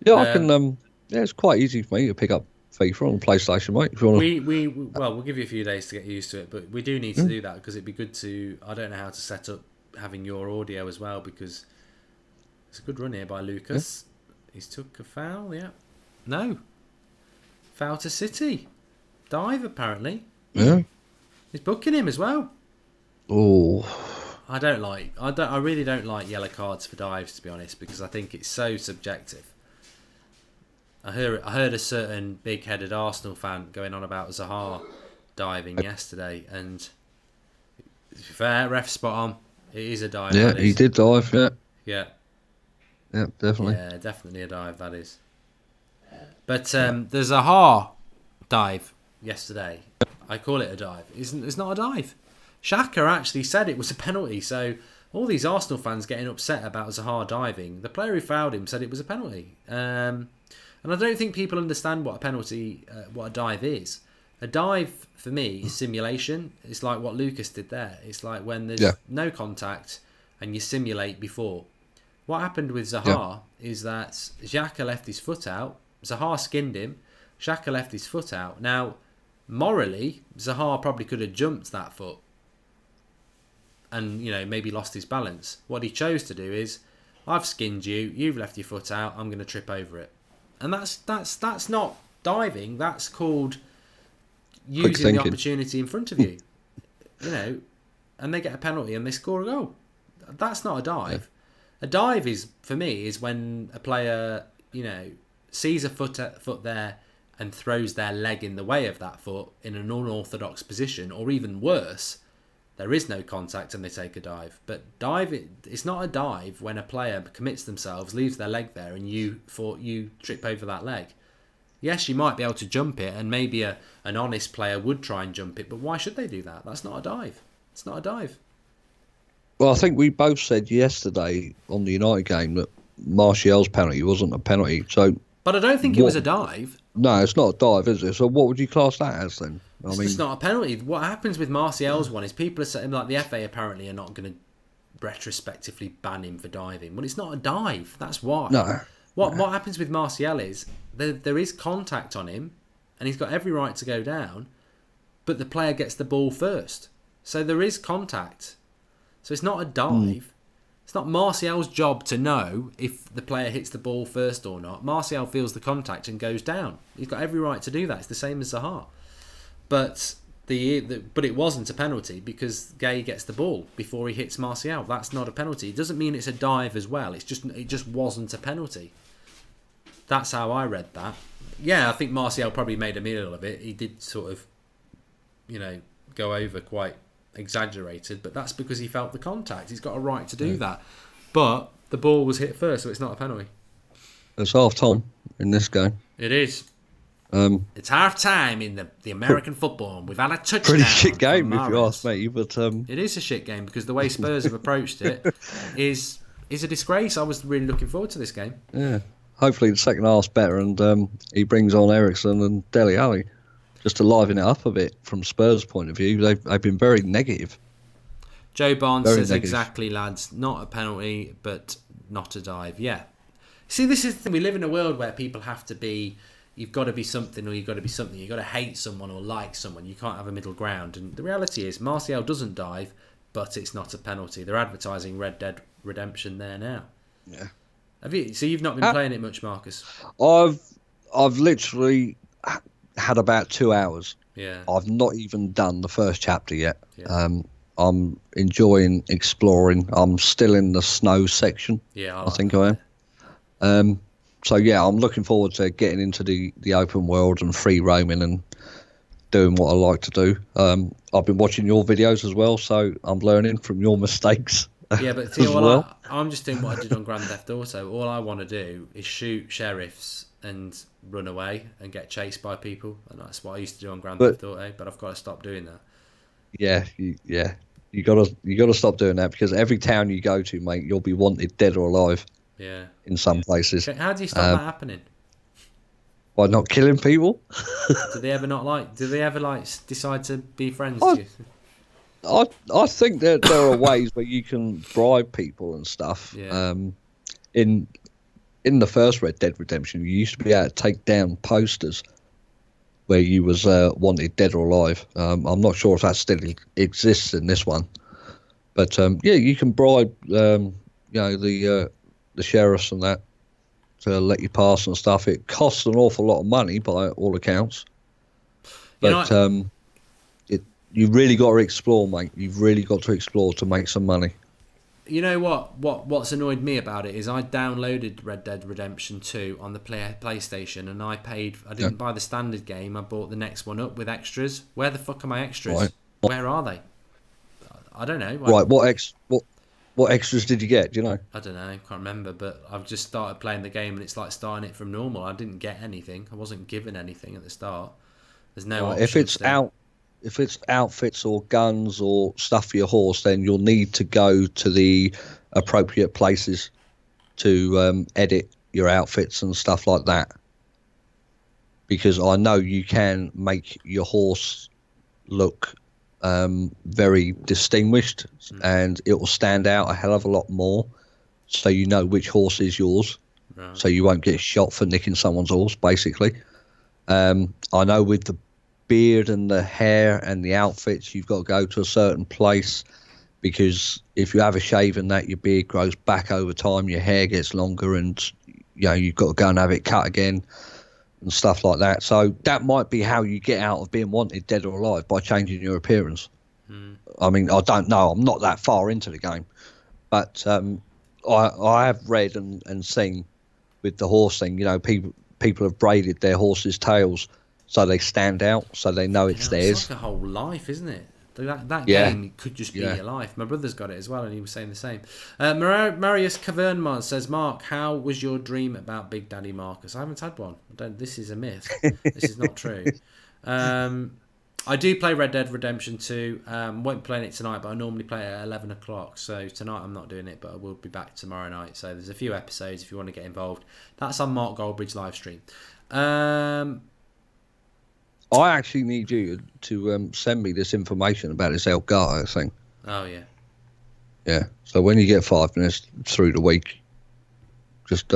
S2: Yeah, I
S1: Um,
S2: can. Yeah, it's quite easy for me to pick up FIFA on PlayStation, mate. If you want
S1: we'll give you a few days to get used to it, but we do need to do that because it'd be good to. I don't know how to set up having your audio as well because it's a good run here by Lucas. He's took a foul. Yeah, no foul to City. Dive apparently.
S2: Yeah.
S1: He's booking him as well.
S2: Oh.
S1: I really don't like yellow cards for dives, to be honest, because I think it's so subjective. I heard a certain big-headed Arsenal fan going on about Zaha diving yesterday, and to be fair, ref spot on. It is a dive.
S2: Yeah, he did dive. Yeah.
S1: Yeah.
S2: Yeah, definitely.
S1: Yeah, definitely a dive. That is. But the Zaha dive yesterday, I call it a dive. It's not a dive. Xhaka actually said it was a penalty, so all these Arsenal fans getting upset about Zaha diving. The player who fouled him said it was a penalty, and I don't think people understand what a penalty, what a dive is. A dive for me is simulation. It's like what Lucas did there. It's like when there's no contact and you simulate before. What happened with Zaha is that Xhaka left his foot out. Zaha skinned him. Xhaka left his foot out. Now, morally, Zaha probably could have jumped that foot and maybe lost his balance. What he chose to do is, I've skinned you, you've left your foot out, I'm going to trip over it. And that's not diving, that's called using the opportunity in front of you. And they get a penalty and they score a goal. That's not a dive. A dive is, for me, is when a player, sees a foot there and throws their leg in the way of that foot in an unorthodox position, or even worse, there is no contact and they take a dive. But it's not a dive when a player commits themselves, leaves their leg there, and you trip over that leg. Yes, you might be able to jump it, and maybe an honest player would try and jump it, but why should they do that? That's not a dive. It's not a dive.
S2: Well, I think we both said yesterday on the United game that Martial's penalty wasn't a penalty.
S1: But I don't think it was a dive.
S2: No, it's not a dive, is it? So what would you class that as then?
S1: It's just not a penalty. What happens with Martial's one is people are saying, like the FA apparently are not going to retrospectively ban him for diving. Well, it's not a dive. That's why.
S2: No.
S1: What happens with Martial is there is contact on him, and he's got every right to go down, but the player gets the ball first. So there is contact. So it's not a dive. It's not Martial's job to know if the player hits the ball first or not. Martial feels the contact and goes down. He's got every right to do that. It's the same as Zaha. But but it wasn't a penalty because Gay gets the ball before he hits Martial. That's not a penalty. It doesn't mean it's a dive as well. It just wasn't a penalty. That's how I read that. Yeah, I think Martial probably made a meal of it. He did sort of, go over quite exaggerated, but that's because he felt the contact. He's got a right to do that. But the ball was hit first, so it's not a penalty.
S2: It's half time in this game.
S1: It is. It's half time in the American football, and we've had a touchdown.
S2: Pretty shit game, if you ask me. But
S1: it is a shit game because the way Spurs have approached it is a disgrace. I was really looking forward to this game.
S2: Yeah, hopefully the second half's better, and he brings on Ericsson and Dele Alli just to liven it up a bit. From Spurs' point of view, they've been very negative.
S1: Joe Barnes says exactly, lads. Not a penalty, but not a dive. Yeah. See, this is the thing. We live in a world where people have to be. You've got to be something or you've got to be something. You've got to hate someone or like someone. You can't have a middle ground. And the reality is, Martial doesn't dive, but it's not a penalty. They're advertising Red Dead Redemption there now.
S2: Yeah.
S1: So you've not been playing it much, Marcus?
S2: I've literally had about 2 hours.
S1: Yeah.
S2: I've not even done the first chapter yet.
S1: Yeah.
S2: I'm enjoying exploring. I'm still in the snow section.
S1: Yeah,
S2: I think I am. So yeah, I'm looking forward to getting into the open world and free roaming and doing what I like to do. I've been watching your videos as well, so I'm learning from your mistakes.
S1: Yeah, but see, I'm just doing what I did on Grand Theft Auto. All I want to do is shoot sheriffs and run away and get chased by people, and that's what I used to do on Grand Theft Auto. But I've got to stop doing that.
S2: Yeah, you gotta stop doing that because every town you go to, mate, you'll be wanted dead or alive.
S1: Yeah.
S2: In some places.
S1: How do you stop that happening?
S2: By not killing people.
S1: Do they ever decide to be friends
S2: I,
S1: to you?
S2: I think that there are ways where you can bribe people and stuff.
S1: Yeah.
S2: In the first Red Dead Redemption, you used to be able to take down posters where you was wanted dead or alive. I'm not sure if that still exists in this one, but yeah, you can bribe the sheriffs and that to let you pass and stuff. It costs an awful lot of money by all accounts,
S1: You
S2: but
S1: know,
S2: you really got to explore, mate. You've really got to explore to make some money.
S1: You know what's annoyed me about it is I downloaded Red Dead Redemption 2 on the PlayStation, and I didn't buy the standard game, I bought the next one up with extras. Where the fuck are my extras?
S2: Right.
S1: Where are they? I don't know.
S2: Right, what extras did you get? Do you know?
S1: I don't know, I can't remember, but I've just started playing the game and it's like starting it from normal. I didn't get anything. I wasn't given anything at the start. There's no
S2: Right,
S1: option still.
S2: if it's outfits or guns or stuff for your horse, then you'll need to go to the appropriate places to edit your outfits and stuff like that. Because I know you can make your horse look very distinguished, and it will stand out a hell of a lot more, so you know which horse is yours.
S1: Right.
S2: So you won't get shot for nicking someone's horse, basically. I know with the beard and the hair and the outfits, you've got to go to a certain place, because if you have a shave and that, your beard grows back over time, your hair gets longer, and you've got to go and have it cut again and stuff like that. So that might be how you get out of being wanted dead or alive, by changing your appearance. I mean, I don't know, I'm not that far into the game, but I have read and seen with the horse thing, people have braided their horses' tails so they stand out, so they know it's theirs.
S1: It's like a whole life, isn't it? That
S2: Yeah.
S1: game could just be your life. My brother's got it as well, and he was saying the same. Marius Cavernmont says, Mark, how was your dream about Big Daddy Marcus? I haven't had one. This is a myth. This is not true. I do play Red Dead Redemption 2. Won't be playing it tonight, but I normally play it at 11 o'clock. So tonight I'm not doing it, but I will be back tomorrow night. So there's a few episodes if you want to get involved. That's on Mark Goldbridge live stream.
S2: I actually need you to send me this information about this Elgato thing.
S1: Oh, yeah.
S2: Yeah. So when you get 5 minutes through the week, just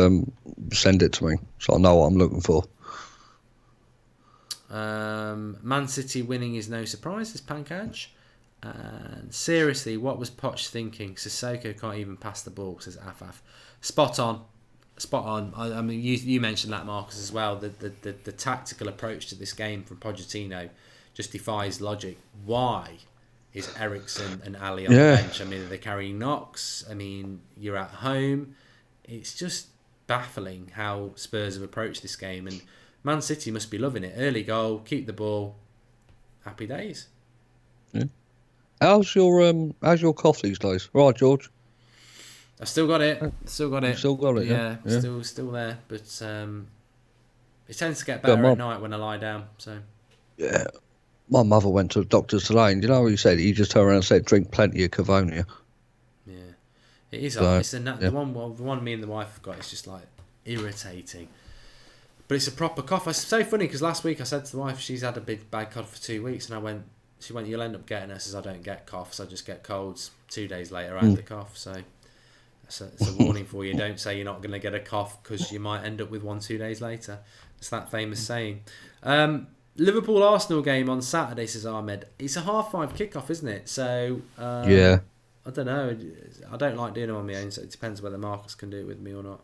S2: send it to me so I know what I'm looking for.
S1: Man City winning is no surprise, says Pankaj. And seriously, what was Poch thinking? Sissoko can't even pass the ball, says Afaf. Spot on. I mean, you mentioned that, Marcus, as well. The tactical approach to this game from Pochettino just defies logic. Why is Eriksen and Ali on the bench? I mean, they're carrying knocks. I mean, you're at home. It's just baffling how Spurs have approached this game. And Man City must be loving it. Early goal, keep the ball. Happy days.
S2: Yeah. How's your cough these days? Right, George?
S1: I've still got it. Still got it. Yeah. Still there. But it tends to get better at night when I lie down. So.
S2: Yeah. My mother went to the doctor's today, and you know what he said? He just turned around and said, drink plenty of Cavonia.
S1: Yeah. It is. The one me and the wife have got is just like irritating. But it's a proper cough. It's so funny because last week I said to the wife, she's had a bad cough for 2 weeks, and she went, you'll end up getting it. I says, I don't get coughs, I just get colds. 2 days later I had the cough. So it's a warning for you. Don't say you're not going to get a cough, because you might end up with one 2 days later. It's that famous saying. Liverpool-Arsenal game on Saturday, says Ahmed. It's a 5:30 kickoff, isn't it? So
S2: yeah.
S1: I don't know. I don't like doing them on my own, so it depends whether Marcus can do it with me or not.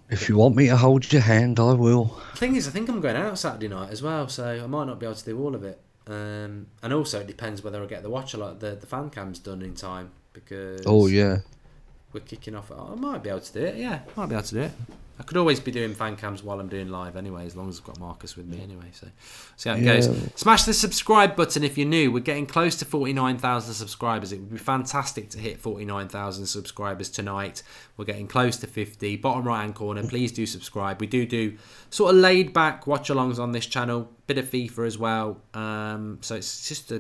S2: If you want me to hold your hand, I will.
S1: The thing is, I think I'm going out Saturday night as well, so I might not be able to do all of it. And also, it depends whether I get the the fan cams done in time, because we're kicking off. I might be able to do it. Yeah, might be able to do it. I could always be doing fan cams while I'm doing live anyway, as long as I've got Marcus with me anyway. So see how it goes. Smash the subscribe button if you're new. We're getting close to 49,000 subscribers. It would be fantastic to hit 49,000 subscribers tonight. We're getting close to 50. Bottom right hand corner, please do subscribe. We do sort of laid back watch-alongs on this channel. Bit of FIFA as well. So it's just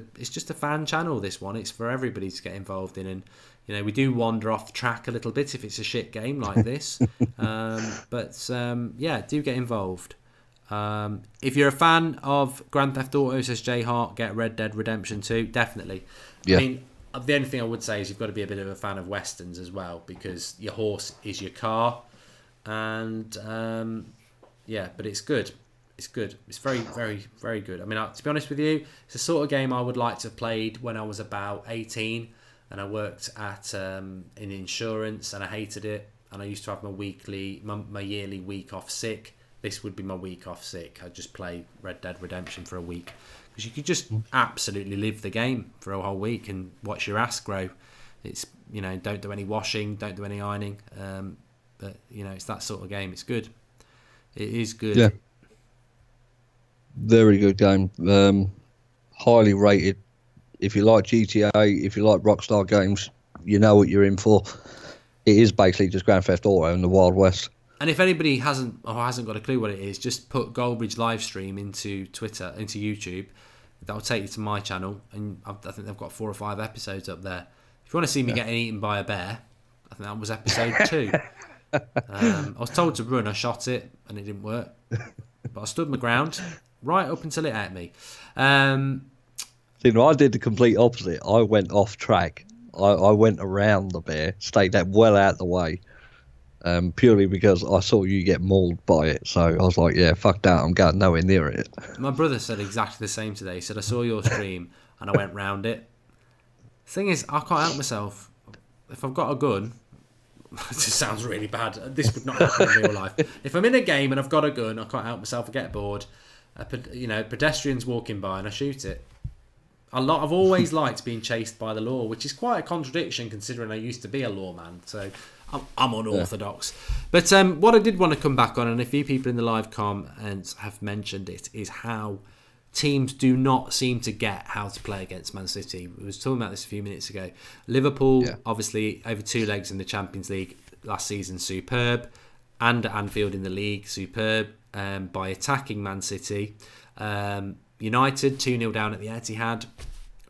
S1: a fan channel, this one. It's for everybody to get involved in, and we do wander off the track a little bit if it's a shit game like this. But yeah, do get involved. If you're a fan of Grand Theft Auto, says Jay Hart, get Red Dead Redemption 2. Definitely.
S2: Yeah.
S1: I mean, the only thing I would say is you've got to be a bit of a fan of westerns as well, because your horse is your car. And yeah, but it's good. It's good. It's very, very, very good. I mean, to be honest with you, it's the sort of game I would like to have played when I was about 18 and I worked at in insurance and I hated it. And I used to have my yearly week off sick. This would be my week off sick. I'd just play Red Dead Redemption for a week. Because you could just absolutely live the game for a whole week and watch your ass grow. It's, don't do any washing, don't do any ironing. But, it's that sort of game. It's good. It is good.
S2: Yeah. Very good game. Highly rated. If you like GTA, if you like Rockstar games, you know what you're in for. It is basically just Grand Theft Auto in the Wild West.
S1: And if anybody hasn't got a clue what it is, just put Goldbridge Livestream into YouTube. That'll take you to my channel, and I think they've got 4 or 5 episodes up there. If you want to see me getting eaten by a bear, I think that was episode 2. I was told to run, I shot it, and it didn't work. But I stood my ground right up until it ate me.
S2: See, no, I did the complete opposite. I went off track. I went around the bear, stayed that well out of the way, purely because I saw you get mauled by it. So I was like, yeah, fuck that. I'm going nowhere near it.
S1: My brother said exactly the same today. He said, I saw your stream and I went round it. Thing is, I can't help myself. If I've got a gun, this sounds really bad. This would not happen in real life. If I'm in a game and I've got a gun, I can't help myself. I get bored. Pedestrians walking by and I shoot it. I've always liked being chased by the law, which is quite a contradiction considering I used to be a lawman. So I'm unorthodox. Yeah. But what I did want to come back on, and a few people in the live comments have mentioned it, is how teams do not seem to get how to play against Man City. We was talking about this a few minutes ago. Liverpool, obviously, over 2 legs in the Champions League last season, superb. And at Anfield in the league, superb, by attacking Man City. United, 2-0 down at the Etihad,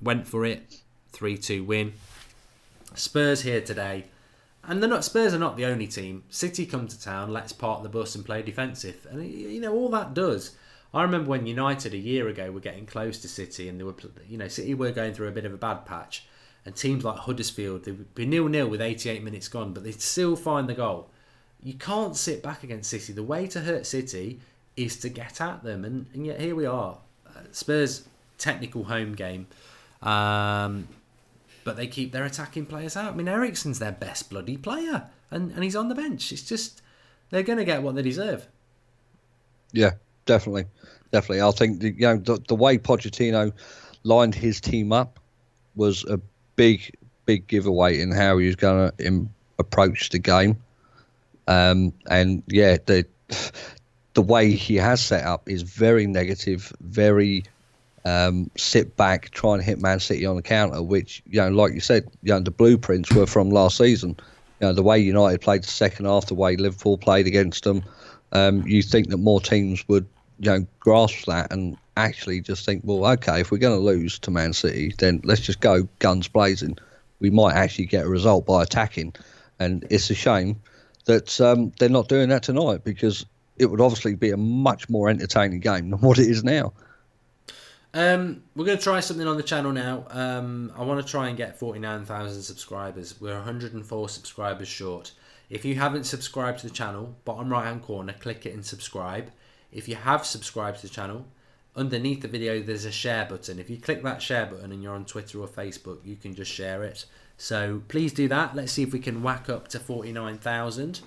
S1: went for it, 3-2 win. Spurs here today, and Spurs are not the only team. City come to town, let's park the bus and play defensive, and all that does. I remember when United a year ago were getting close to City, and they were, City were going through a bit of a bad patch, and teams like Huddersfield, they would be 0-0 with 88 minutes gone, but they'd still find the goal. You can't sit back against City. The way to hurt City is to get at them, and yet here we are. Spurs technical home game, but they keep their attacking players out. I mean, Eriksen's their best bloody player, and he's on the bench. It's just they're going to get what they deserve.
S2: Yeah, definitely. I think the way Pochettino lined his team up was a big giveaway in how he was going to approach the game. And yeah, the way he has set up is very negative, very sit back, try and hit Man City on the counter, which, like you said, the blueprints were from last season. The way United played the second half, the way Liverpool played against them, you think that more teams would, grasp that and actually just think, well, okay, if we're going to lose to Man City, then let's just go guns blazing. We might actually get a result by attacking. And it's a shame that they're not doing that tonight, because it would obviously be a much more entertaining game than what it is now.
S1: We're going to try something on the channel now. I want to try and get 49,000 subscribers. We're 104 subscribers short. If you haven't subscribed to the channel, bottom right hand corner, click it and subscribe. If you have subscribed to the channel, underneath the video there's a share button. If you click that share button and you're on Twitter or Facebook, you can just share it. So please do that. Let's see if we can whack up to 49,000.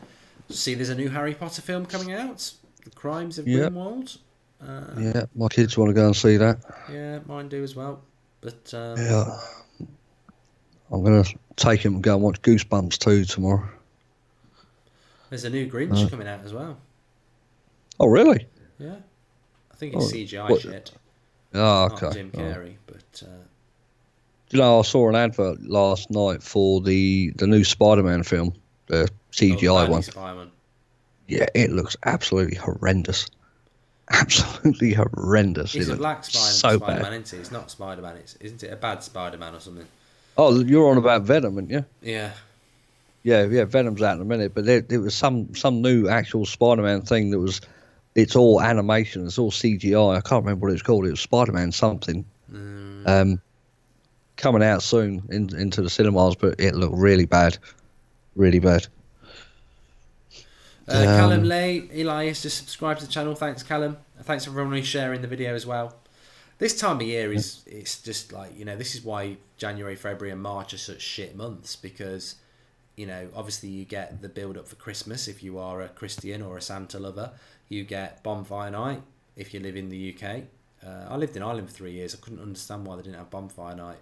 S1: See, there's a new Harry Potter film coming out, The Crimes of Grindelwald.
S2: Yeah, my kids want to go and see that.
S1: Yeah, mine do as well. But
S2: yeah, I'm going to take him and go and watch Goosebumps 2 tomorrow.
S1: There's a new Grinch coming out as well.
S2: Oh, really?
S1: Yeah. I think it's CGI shit.
S2: Oh,
S1: it's
S2: okay.
S1: not Jim Carrey, but...
S2: I saw an advert last night for the new Spider-Man film, the CGI one.
S1: Spider-Man.
S2: Yeah, it looks absolutely horrendous. Absolutely horrendous.
S1: It's a black Spider-Man,
S2: bad.
S1: isn't it? It's not Spider-Man. Isn't it a bad Spider-Man or something?
S2: Oh, you're on about Venom, aren't you?
S1: Yeah.
S2: Yeah, Venom's out in a minute, but there was some new actual Spider-Man thing that was. It's all animation. It's all CGI. I can't remember what it's called. It was Spider-Man something. Coming out soon into the cinemas, but it looked really bad, really bad.
S1: Callum Lay, Elias just subscribed to the channel. Thanks, Callum. Thanks everyone who's sharing the video as well. This time of year it's just like, this is why January, February and March are such shit months, because obviously you get the build up for Christmas if you are a Christian or a Santa lover. You get bonfire night if you live in the UK. I lived in Ireland for 3 years. I couldn't understand why they didn't have bonfire night,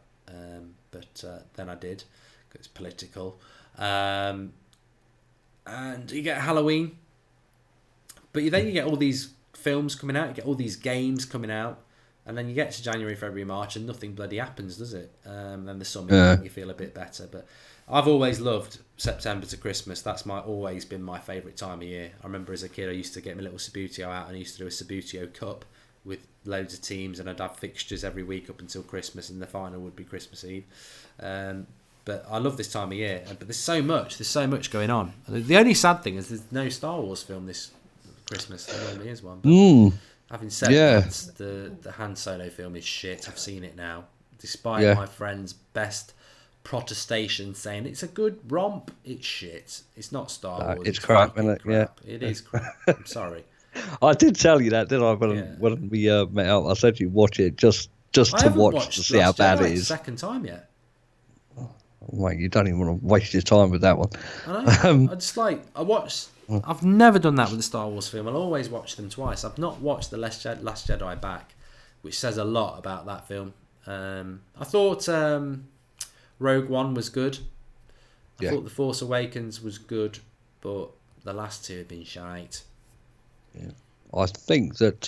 S1: but then I did, because it's political. And you get Halloween, but then you get all these films coming out, you get all these games coming out, and then you get to January, February, March, and nothing bloody happens, does it? Then the summer, you feel a bit better. But I've always loved September to Christmas. That's always been my favourite time of year. I remember as a kid I used to get my little Subbuteo out, and I used to do a Subbuteo Cup with loads of teams, and I'd have fixtures every week up until Christmas, and the final would be Christmas Eve. But I love this time of year. But there's so much going on. The only sad thing is there's no Star Wars film this Christmas. There normally is one. But having said that, the Han Solo film is shit. I've seen it now. Despite my friend's best protestation saying it's a good romp, it's shit. It's not Star Wars.
S2: It's crap, isn't it?
S1: Crap. Yeah. It is crap. I'm sorry.
S2: I did tell you that, didn't I? When we met up, I said you watch it just to watch to see how bad it is.
S1: Second time yet.
S2: Mate, you don't even want to waste your time with that one.
S1: I know. I've never done that with a Star Wars film. I'll always watch them twice. I've not watched The Last Jedi back, which says a lot about that film. I thought Rogue One was good. I thought The Force Awakens was good, but the last two have been shite.
S2: Yeah. I think that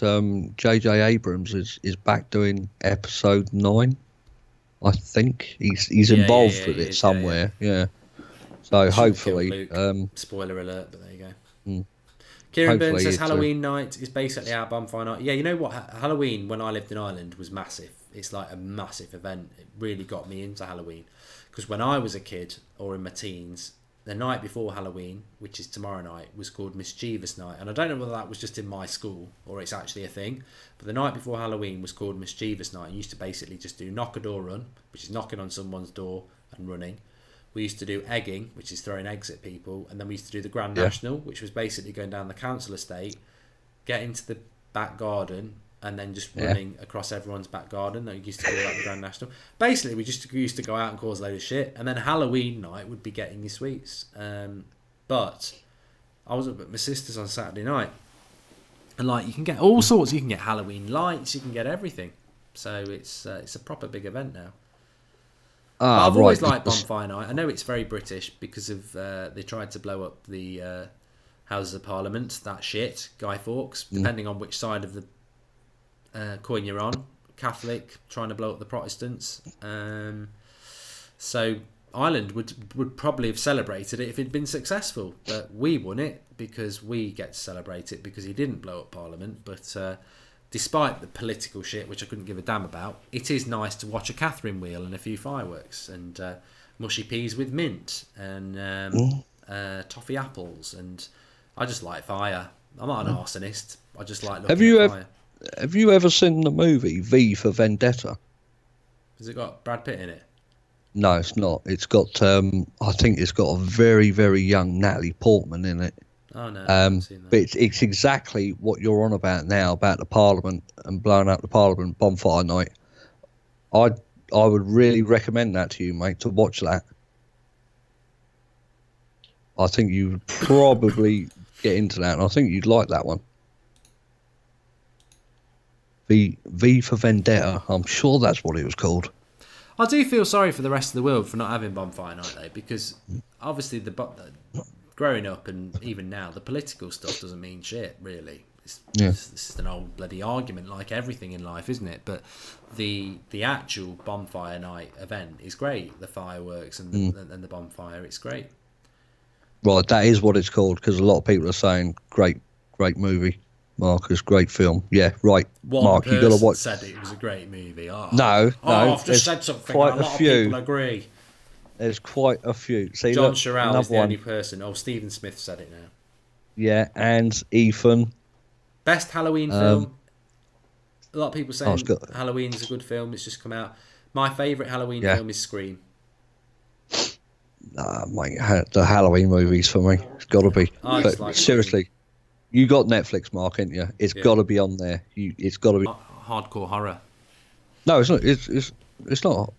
S2: J.J. Abrams is back doing episode 9. I think he's involved with it somewhere. Yeah. So hopefully,
S1: spoiler alert, but there you go. Kieran Burns says Halloween night is basically our bonfire night. Yeah, you know what? Halloween when I lived in Ireland was massive. It's like a massive event. It really got me into Halloween, because when I was a kid or in my teens, the night before Halloween, which is tomorrow night, was called Mischievous Night. And I don't know whether that was just in my school or it's actually a thing, but the night before Halloween was called Mischievous Night. You used to basically just do knock a door run, which is knocking on someone's door and running. We used to do egging, which is throwing eggs at people. And then we used to do the Grand National, which was basically going down the council estate, get into the back garden, and then just running across everyone's back garden. That used to call that the Grand National. Basically, we just used to go out and cause a load of shit. And then Halloween night would be getting your sweets. But I was up at my sister's on Saturday night, and you can get all sorts. You can get Halloween lights. You can get everything. So it's a proper big event now. I've always liked bonfire night. I know it's very British because of they tried to blow up the Houses of Parliament. That shit, Guy Fawkes. Depending on which side of the coin you're on, Catholic trying to blow up the Protestants. So Ireland would probably have celebrated it if it'd been successful, but we won it because we get to celebrate it because he didn't blow up Parliament. But despite the political shit, which I couldn't give a damn about, it is nice to watch a Catherine wheel and a few fireworks and mushy peas with mint and toffee apples, and I just like fire. I'm not an arsonist. I just like looking at fire.
S2: Have you ever seen the movie V for Vendetta?
S1: Has it got Brad Pitt in it?
S2: No, it's not. It's got I think it's got a very, very young Natalie Portman in it.
S1: Oh no, I haven't seen that.
S2: But it's exactly what you're on about now, about the Parliament and blowing up the Parliament bonfire night. I would really recommend that to you, mate, to watch that. I think you would probably get into that, and I think you'd like that one. V for Vendetta. I'm sure that's what it was called.
S1: I do feel sorry for the rest of the world for not having bonfire night though, because obviously growing up and even now, the political stuff doesn't mean shit really. It's just an old bloody argument, like everything in life, isn't it? But the actual bonfire night event is great. The fireworks and the bonfire, it's great.
S2: Right, that is what it's called, because a lot of people are saying great movie. Marcus, great film. Yeah, right. Mark, you got to watch.
S1: Said it was a great movie.
S2: No.
S1: I've just said something. A lot of people agree.
S2: There's quite a few. See,
S1: John
S2: look,
S1: Sherrill is
S2: another
S1: the
S2: one.
S1: only person. Oh, Stephen Smith said it now.
S2: Yeah, and Ethan.
S1: Best Halloween film. A lot of people
S2: Oh, it's
S1: saying
S2: got,
S1: Halloween's a good film. It's just come out. My favourite Halloween
S2: yeah.
S1: film is Scream.
S2: Mate, the Halloween movies for me. It's got to be.
S1: I just
S2: But
S1: like
S2: seriously, you got Netflix, Mark, ain't you? It's got to be on there. It's got to be.
S1: Hardcore horror.
S2: No, it's not. It's not.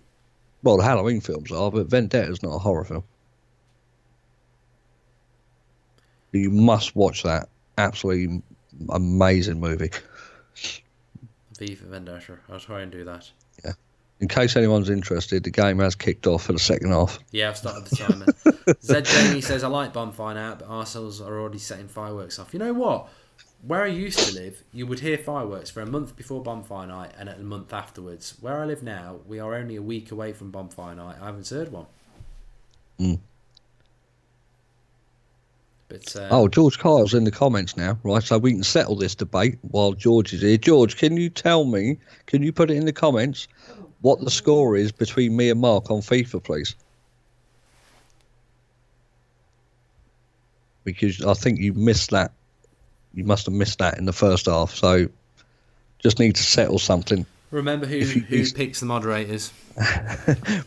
S2: Well, the Halloween films are, but Vendetta's not a horror film. You must watch that. Absolutely amazing movie.
S1: V for Vendetta. I'll try and do that.
S2: Yeah. In case anyone's interested, the game has kicked off for the second half.
S1: Yeah, I've started the timer. Zed Jamie says, I like bonfire night, but arseholes are already setting fireworks off. You know what? Where I used to live, you would hear fireworks for a month before bonfire night and a month afterwards. Where I live now, we are only a week away from bonfire night. I haven't heard one. But
S2: George Carter's in the comments now, right? So we can settle this debate while George is here. George, can you put it in the comments what the score is between me and Mark on FIFA, please? Because I think you missed that. You must have missed that in the first half. So just need to settle something.
S1: remember who picks the moderators.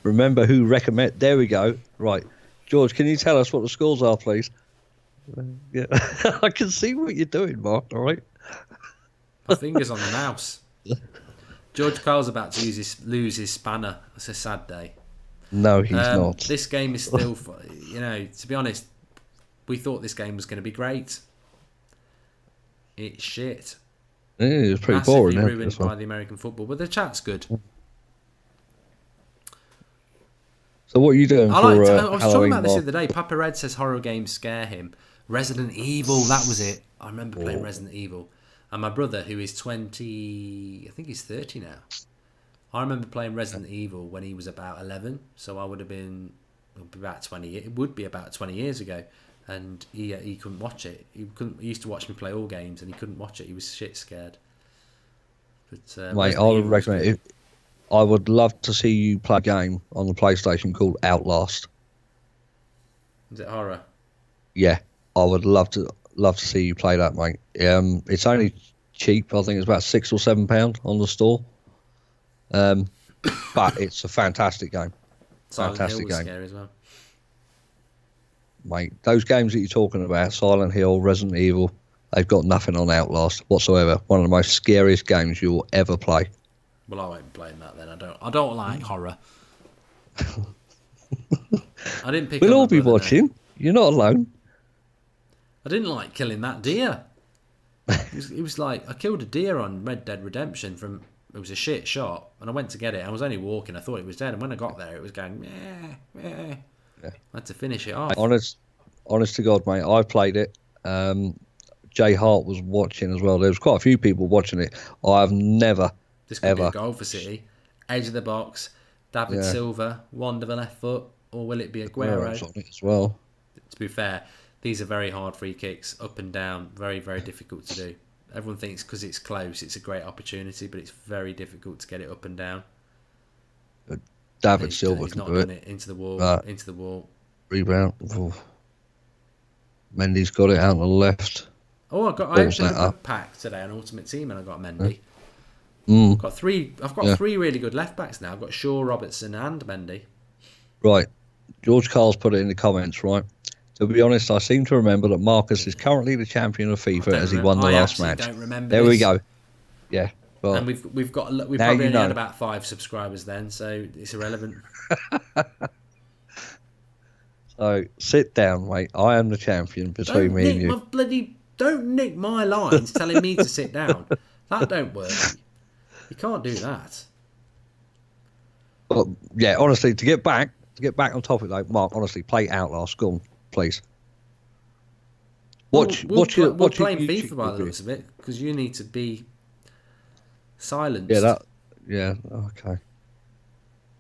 S2: Remember who recommend. There we go. Right. George, can you tell us what the scores are, please? Yeah, I can see what you're doing, Mark. All right.
S1: My finger's on the mouse. George Carl's about to lose his spanner. It's a sad day.
S2: No, he's not.
S1: This game is still, to be honest, we thought this game was going to be great. It's shit.
S2: Yeah, it was pretty
S1: Massively
S2: boring.
S1: ruined by the American football, but the chat's good.
S2: So what are you doing
S1: I was
S2: Halloween,
S1: talking about this the
S2: Mark?
S1: other day. Papa Red says horror games scare him. Resident Evil, that was it. I remember playing Resident Evil. And my brother, who is 20, I think he's 30 now. I remember playing Resident Evil when he was about 11. So I would have been about 20. It would be about 20 years ago. And he couldn't watch it. He used to watch me play all games, and he couldn't watch it. He was shit scared. But
S2: Mate, I would recommend it. I would love to see you play a game on the PlayStation called Outlast.
S1: Is it horror?
S2: Yeah, I would love to see you play that, mate. It's only cheap. I think it's about £6 or £7 on the store. But it's a fantastic game.
S1: Silent Hill
S2: Fantastic
S1: was
S2: game,
S1: scary as well.
S2: mate. Those games that you're talking about, Silent Hill, Resident Evil, they've got nothing on Outlast whatsoever. One of the most scariest games you will ever play.
S1: Well, I won't be playing that then. I don't like horror. I didn't pick.
S2: We'll
S1: on
S2: all
S1: my
S2: be
S1: brother,
S2: watching.
S1: no.
S2: You're not alone.
S1: I didn't like killing that deer. It was like I killed a deer on Red Dead Redemption from. It was a shit shot, and I went to get it. I was only walking. I thought it was dead, and when I got there, it was going. Meh, meh.
S2: Yeah.
S1: I had to finish it off.
S2: Honest to God, mate, I played it. Jay Hart was watching as well. There was quite a few people watching it. I've never,
S1: This could be
S2: ever.
S1: a goal for City. Edge of the box. David Silva, Wander the left foot, or will it be Aguero?
S2: On it as well.
S1: To be fair, these are very hard free kicks, up and down, very, very difficult to do. Everyone thinks because it's close, it's a great opportunity, but it's very difficult to get it up and down.
S2: David Silva
S1: He's
S2: can
S1: not
S2: do
S1: done
S2: it.
S1: it into the wall, into the wall.
S2: Rebound. Ooh. Mendy's got it out on the left.
S1: Oh, I opened up a pack today on Ultimate Team, and I got Mendy. I've got three really good left backs now. I've got Shaw, Robertson, and Mendy.
S2: Right. George Carl's put it in the comments, right? To be honest, I seem to remember that Marcus is currently the champion of FIFA as he won the last match.
S1: I don't remember
S2: there
S1: this.
S2: we go. Yeah. Well,
S1: and we've probably only had about 5 subscribers then, so it's irrelevant.
S2: So sit down, mate. I am the champion between me and you.
S1: Don't nick my lines telling me to sit down. That don't work. You can't do that.
S2: But yeah, honestly, to get back on topic, though, Mark, honestly, play Outlast. Go on, please.
S1: We're playing
S2: YouTube
S1: FIFA by the looks of it, because you need to be silenced.
S2: Yeah, okay.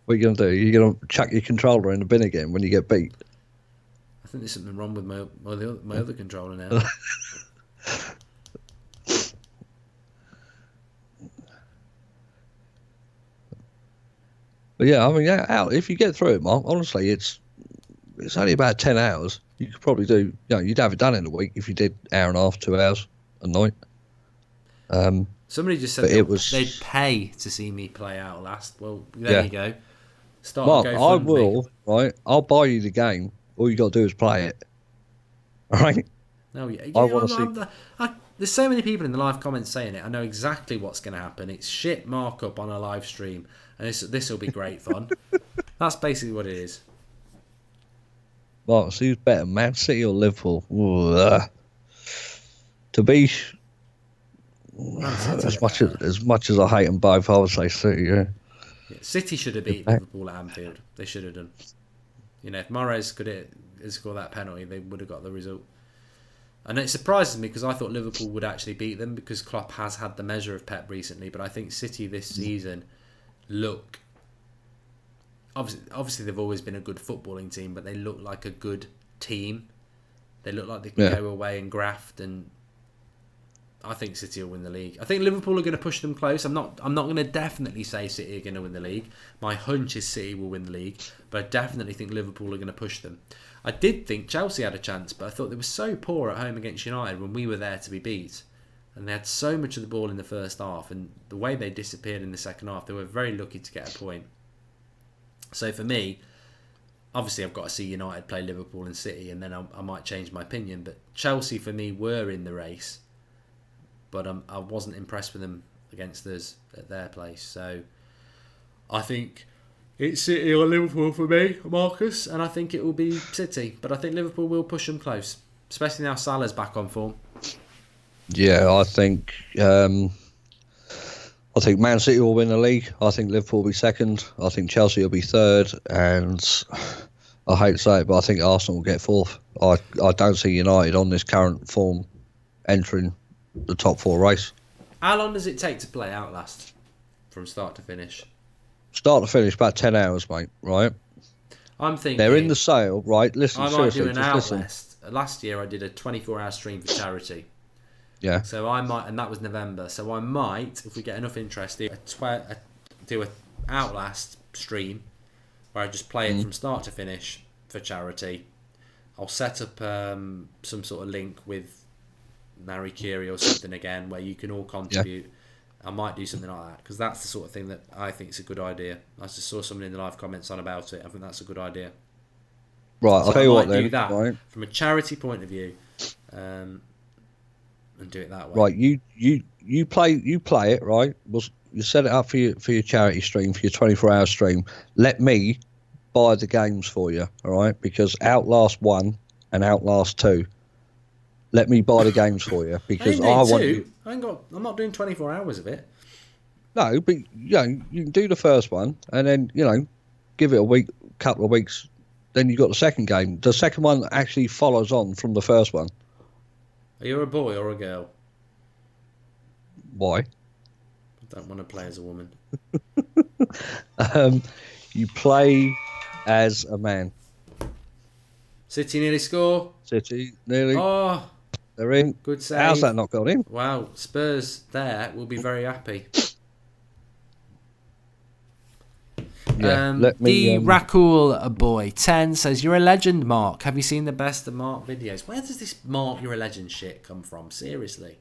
S2: What are you going to do? You're going to chuck your controller in the bin again when you get beat?
S1: I think there's something wrong with my other controller now.
S2: But yeah, I mean, if you get through it, Mark, honestly, it's it's only about 10 hours. You could probably do, you'd have it done in a week if you did hour and a half, 2 hours a night.
S1: Somebody just said they'd pay to see me play Outlast. Well, there you go. Start
S2: Mark,
S1: a GoFundMe.
S2: I will, right? I'll buy you the game. All you got to do is play it. All right?
S1: No, yeah,
S2: I want to see.
S1: There's so many people in the live comments saying it. I know exactly what's going to happen. It's shit markup on a live stream, and this will be great fun. That's basically what it is.
S2: Mark, so who's better, Man City or Liverpool? Ooh, to be as much as I hate them both, I would say City. Yeah.
S1: City should have beat Liverpool at Anfield. They should have done. If Mahrez could score that penalty, they would have got the result. And it surprises me because I thought Liverpool would actually beat them because Klopp has had the measure of Pep recently. But I think City this season look... Obviously, they've always been a good footballing team, but they look like a good team. They look like they can go away and graft, and I think City will win the league. I think Liverpool are going to push them close. I'm not going to definitely say City are going to win the league. My hunch is City will win the league, but I definitely think Liverpool are going to push them. I did think Chelsea had a chance, but I thought they were so poor at home against United when we were there to be beat. And they had so much of the ball in the first half, and the way they disappeared in the second half, they were very lucky to get a point. So for me, obviously I've got to see United play Liverpool and City, and then I might change my opinion. But Chelsea for me were in the race, but I wasn't impressed with them against us at their place. So I think it's City or Liverpool for me, Marcus, and I think it will be City. But I think Liverpool will push them close, especially now Salah's back on form.
S2: Yeah, I think Man City will win the league. I think Liverpool will be second. I think Chelsea will be third, and I hate to say it, but I think Arsenal will get fourth. I don't see United on this current form entering the top four race.
S1: How long does it take to play Outlast from start to finish?
S2: Start to finish, about 10 hours, mate, right?
S1: I'm thinking...
S2: They're in the sale, right? Listen,
S1: I might
S2: seriously,
S1: do an
S2: just
S1: Outlast.
S2: listen.
S1: Last year I did a 24-hour stream for charity.
S2: Yeah.
S1: So I might, and that was November. So I might, if we get enough interest, do a Outlast stream where I just play it from start to finish for charity. I'll set up some sort of link with Mary Curie or something again where you can all contribute. I might do something like that because that's the sort of thing that I think is a good idea. I just saw someone in the live comments on about it. I think that's a good idea.
S2: Right,
S1: So
S2: I'll tell you what then.
S1: do that
S2: right?
S1: from a charity point of view, and do it that way.
S2: Right, you play it, right? You set it up for your charity stream, for your 24-hour stream. Let me buy the games for you, all right? Because Outlast 1 and Outlast 2. Let me buy the games for you because I want you.
S1: I'm not doing 24 hours of it.
S2: No, but you can do the first one and then give it a week, couple of weeks. Then you got the second game. The second one actually follows on from the first one.
S1: Are you a boy or a girl?
S2: Why?
S1: I don't want to play as a woman.
S2: You play as a man.
S1: City nearly score.
S2: City nearly.
S1: Oh,
S2: they're in.
S1: good save.
S2: How's that not gone in?
S1: Wow, Spurs there will be very happy.
S2: Yeah,
S1: the Rakul boy 10 says, "You're a legend, Mark. Have you seen the best of Mark videos?" Where does this Mark, you're a legend shit come from? Seriously,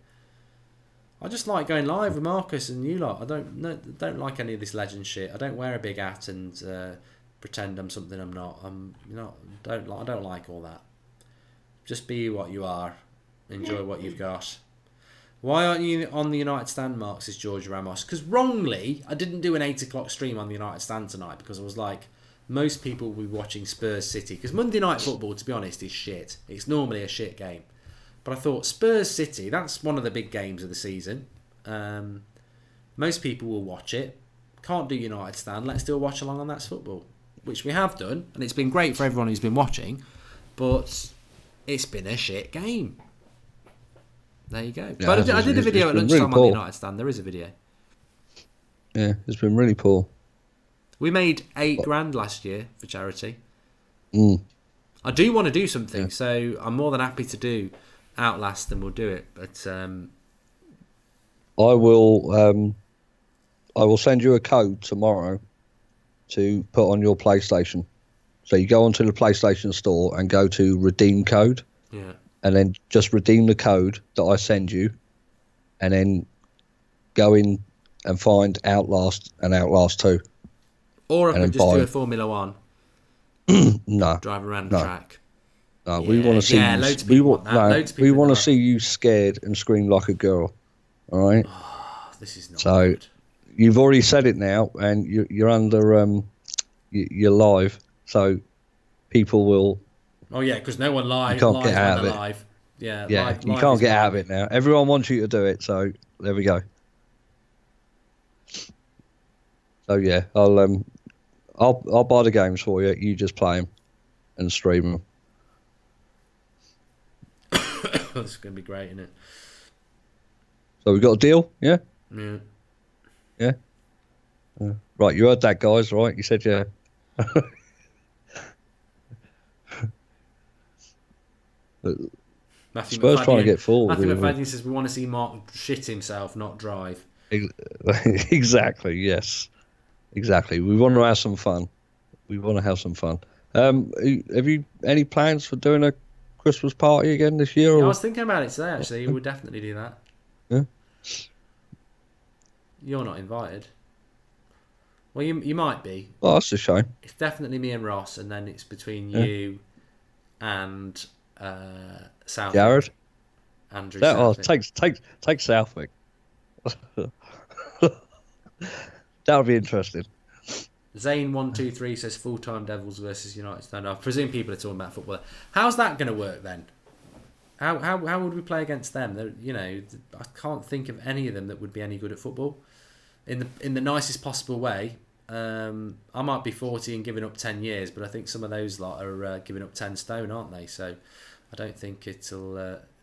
S1: I just like going live with Marcus and you lot. I don't like any of this legend shit. I don't wear a big hat and pretend I'm something I'm not. I don't like all that. Just be what you are. Enjoy what you've got. Why aren't you on the United Stand, Mark, says George Ramos? Because wrongly, I didn't do an 8 o'clock stream on the United Stand tonight because I was like, most people will be watching Spurs City. Because Monday Night Football, to be honest, is shit. It's normally a shit game. But I thought Spurs City, that's one of the big games of the season. Most people will watch it. Can't do United Stand. Let's do a watch along on That's Football. Which we have done. And it's been great for everyone who's been watching. But it's been a shit game. There you go.
S2: Yeah,
S1: but I did a video at lunchtime on the United Stand. There is a video.
S2: Yeah, it's been really poor.
S1: We made $8,000 last year for charity.
S2: I
S1: do want to do something, so I'm more than happy to do Outlast and we'll do it. But
S2: I will send you a code tomorrow to put on your PlayStation. So you go onto the PlayStation Store and go to redeem code,
S1: Yeah.
S2: and then just redeem the code that I send you, and then go in and find Outlast and Outlast 2.
S1: Or I
S2: And then
S1: could just do
S2: buy.
S1: a Formula One,
S2: No,
S1: drive around the
S2: no,
S1: track.
S2: no.
S1: Yeah,
S2: We want to see
S1: yeah,
S2: you.
S1: loads of people want that.
S2: No,
S1: Loads of
S2: we
S1: people
S2: want
S1: in
S2: to
S1: the
S2: see you scared and scream like a girl. All right.
S1: Oh, this is not
S2: So
S1: good.
S2: you've already said it now, and you're under you're live, so people will.
S1: Oh yeah, because no one
S2: You can't get
S1: lies when
S2: out
S1: they're
S2: of it.
S1: live. Yeah,
S2: Yeah, you
S1: live
S2: can't
S1: is
S2: get out of
S1: blimey.
S2: it now. Everyone wants you to do it, so there we go. So yeah, I'll buy the games for you. You just play them and stream them.
S1: This is going to be great, isn't it?
S2: So we got a deal, yeah,
S1: Yeah.
S2: yeah. Right, you heard that, guys. Right, you said yeah.
S1: Matthew
S2: Spurs trying to
S1: McFadden.
S2: get forward.
S1: Matthew McFadden says we want to see Mark shit himself, not drive.
S2: Exactly. Yes. Exactly. We want to have some fun. We want to have some fun. Have you any plans for doing a Christmas party again this year?
S1: Yeah, I
S2: Or?
S1: was thinking about it today. Actually, you would definitely do that.
S2: Yeah.
S1: You're not invited. Well, you might be.
S2: Oh, that's a shame.
S1: It's definitely me and Ross, and then it's between
S2: Yeah.
S1: you and Southwick.
S2: Jared.
S1: Andrew
S2: Oh,
S1: Southwick.
S2: take Southwick. That would be interesting.
S1: Zane123 says full-time Devils versus United stand. I presume people are talking about football. How's that going to work then? How would we play against them? I can't think of any of them that would be any good at football. In the nicest possible way. I might be 40 and giving up 10 years, but I think some of those lot are giving up 10 stone, aren't they? So I don't think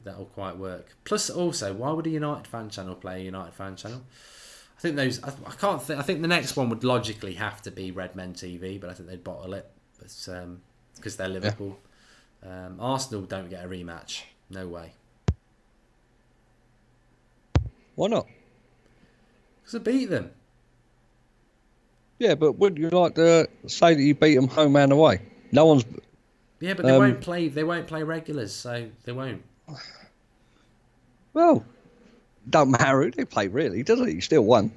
S1: that'll quite work. Plus, also, why would a United fan channel play a United fan channel? I think those. I can't think. I think the next one would logically have to be Red Men TV, but I think they'd bottle it. Because they're Liverpool. Yeah. Arsenal don't get a rematch. No way.
S2: Why not?
S1: Because I beat them.
S2: Yeah, but would you like to say that you beat them home and away? No one's.
S1: Yeah, but they won't play. They won't play regulars, so they won't.
S2: Well, don't matter who they play, really, does it? You still won.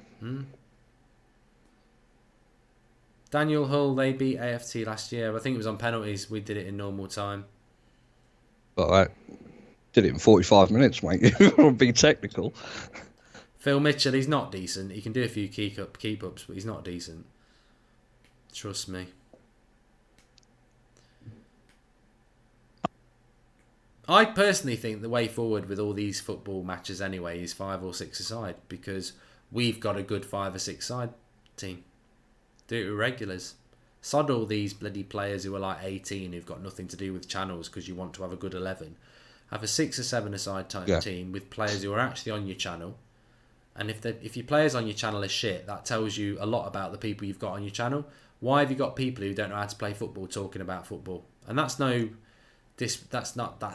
S1: Daniel Hull, they beat AFT last year. I think it was on penalties. We did it in normal time.
S2: But I did it in 45 minutes, mate. It would be technical.
S1: Phil Mitchell, he's not decent. He can do a few keep ups, but he's not decent. Trust me. I personally think the way forward with all these football matches anyway is 5 or 6 aside, because we've got a good 5 or 6 side team. Do it with regulars. Sod all these bloody players who are like 18 who've got nothing to do with channels because you want to have a good 11. Have a 6 or 7 aside type team with players who are actually on your channel. And if your players on your channel are shit, that tells you a lot about the people you've got on your channel. Why have you got people who don't know how to play football talking about football? And that's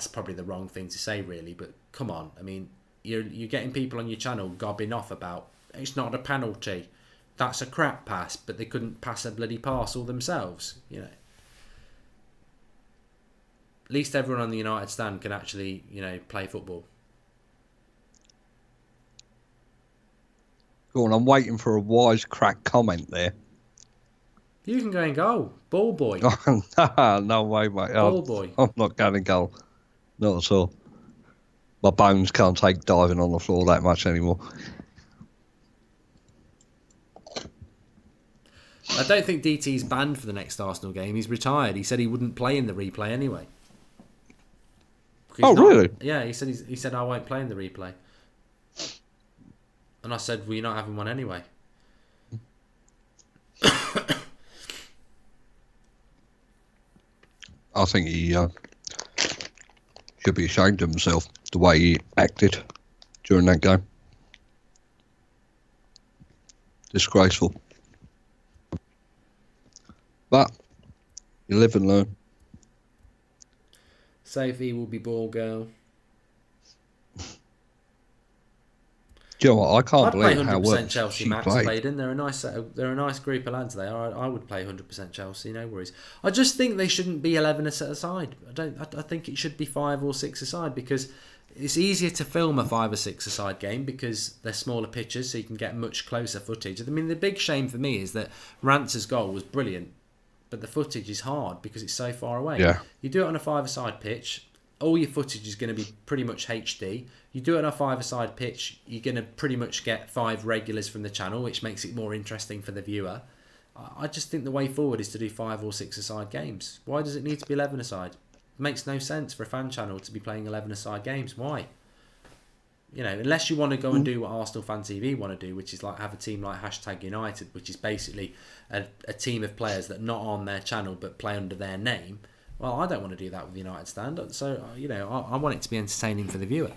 S1: probably the wrong thing to say, really. But come on, I mean, you're getting people on your channel gobbing off about it's not a penalty, that's a crap pass, but they couldn't pass a bloody parcel themselves. At least everyone on the United stand can actually play football.
S2: Go on, I'm waiting for a wisecrack comment there.
S1: You can go in goal, ball boy.
S2: No way, mate.
S1: Ball boy.
S2: I'm not going in goal. Not at all. My bones can't take diving on the floor that much anymore.
S1: I don't think DT's banned for the next Arsenal game. He's retired. He said he wouldn't play in the replay anyway.
S2: Really?
S1: Yeah, he said I won't play in the replay. And I said, well, you're not having one anyway.
S2: I think he should be ashamed of himself, the way he acted during that game. Disgraceful. But you live and learn.
S1: Sophie will be ball girl.
S2: Do you know what? I can't
S1: I'd play
S2: believe how
S1: 100%
S2: well
S1: Chelsea.
S2: she
S1: Max
S2: played.
S1: played in. They're a nice group of lads. They are. I would play 100% Chelsea. No worries. I just think they shouldn't be 11 a set aside. I think it should be 5 or 6 aside because it's easier to film a 5 or 6 aside game because they're smaller pitches, so you can get much closer footage. I mean, the big shame for me is that Rantzer's goal was brilliant, but the footage is hard because it's so far away.
S2: Yeah.
S1: You do it on a 5-a-side pitch, all your footage is going to be pretty much HD. You do it on a 5-a-side pitch, you're going to pretty much get 5 regulars from the channel, which makes it more interesting for the viewer. I just think the way forward is to do 5 or 6-a-side games. Why does it need to be 11-a-side? It makes no sense for a fan channel to be playing 11-a-side games. Why? You know, unless you want to go and do what Arsenal Fan TV want to do, which is like have a team like #United, which is basically a team of players that are not on their channel but play under their name. Well, I don't want to do that with United Stand. So, you know, I want it to be entertaining for the viewer.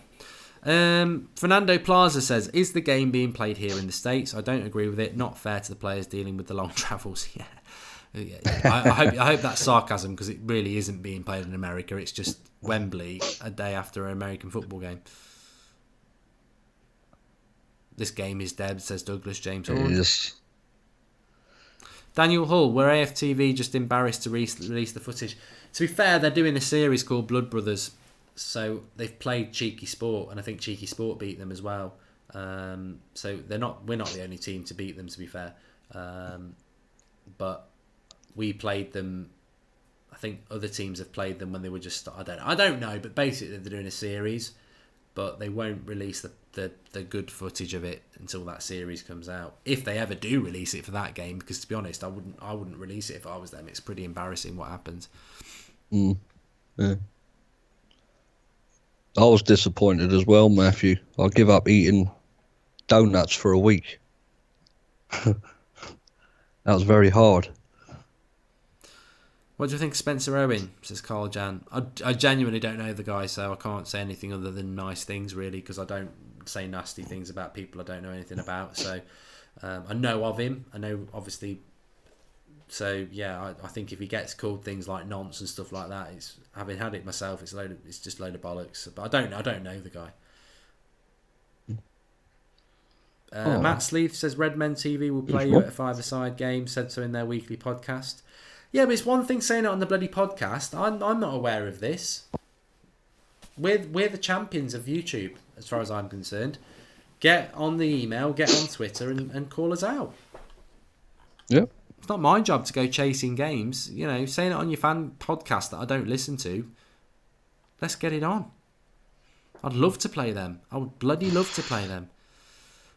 S1: Fernando Plaza says, is the game being played here in the States? I don't agree with it. Not fair to the players dealing with the long travels. Yeah. I hope that's sarcasm because it really isn't being played in America. It's just Wembley a day after an American football game. This game is dead, says Douglas James Horn.
S2: Yes.
S1: Daniel Hull, were AFTV just embarrassed to release the footage? To be fair, they're doing a series called Blood Brothers, so they've played Cheeky Sport, and I think Cheeky Sport beat them as well. So we're not the only team to beat them, to be fair. But we played them. I think other teams have played them when they were just. I don't know, but basically they're doing a series, but they won't release the good footage of it until that series comes out. If they ever do release it for that game, because to be honest, I wouldn't release it if I was them. It's pretty embarrassing what happens.
S2: Yeah. I was disappointed as well, Matthew. I give up eating donuts for a week. That was very hard.
S1: What do you think of Spencer Owen? Says Carl Jan. I genuinely don't know the guy, so I can't say anything other than nice things, really, because I don't say nasty things about people I don't know anything about. So I know of him. I know, obviously. So yeah, I think if he gets called things like nonce and stuff like that, it's having had it myself. It's just a load of bollocks. But I don't know the guy. Matt Sleeth says Redmen TV will play you at a 5-a-side game. Said so in their weekly podcast. Yeah, but it's one thing saying it on the bloody podcast. I'm not aware of this. We're the champions of YouTube, as far as I'm concerned. Get on the email, get on Twitter, and call us out.
S2: Yeah.
S1: It's not my job to go chasing games. You know, saying it on your fan podcast that I don't listen to. Let's get it on. I'd love to play them. I would bloody love to play them.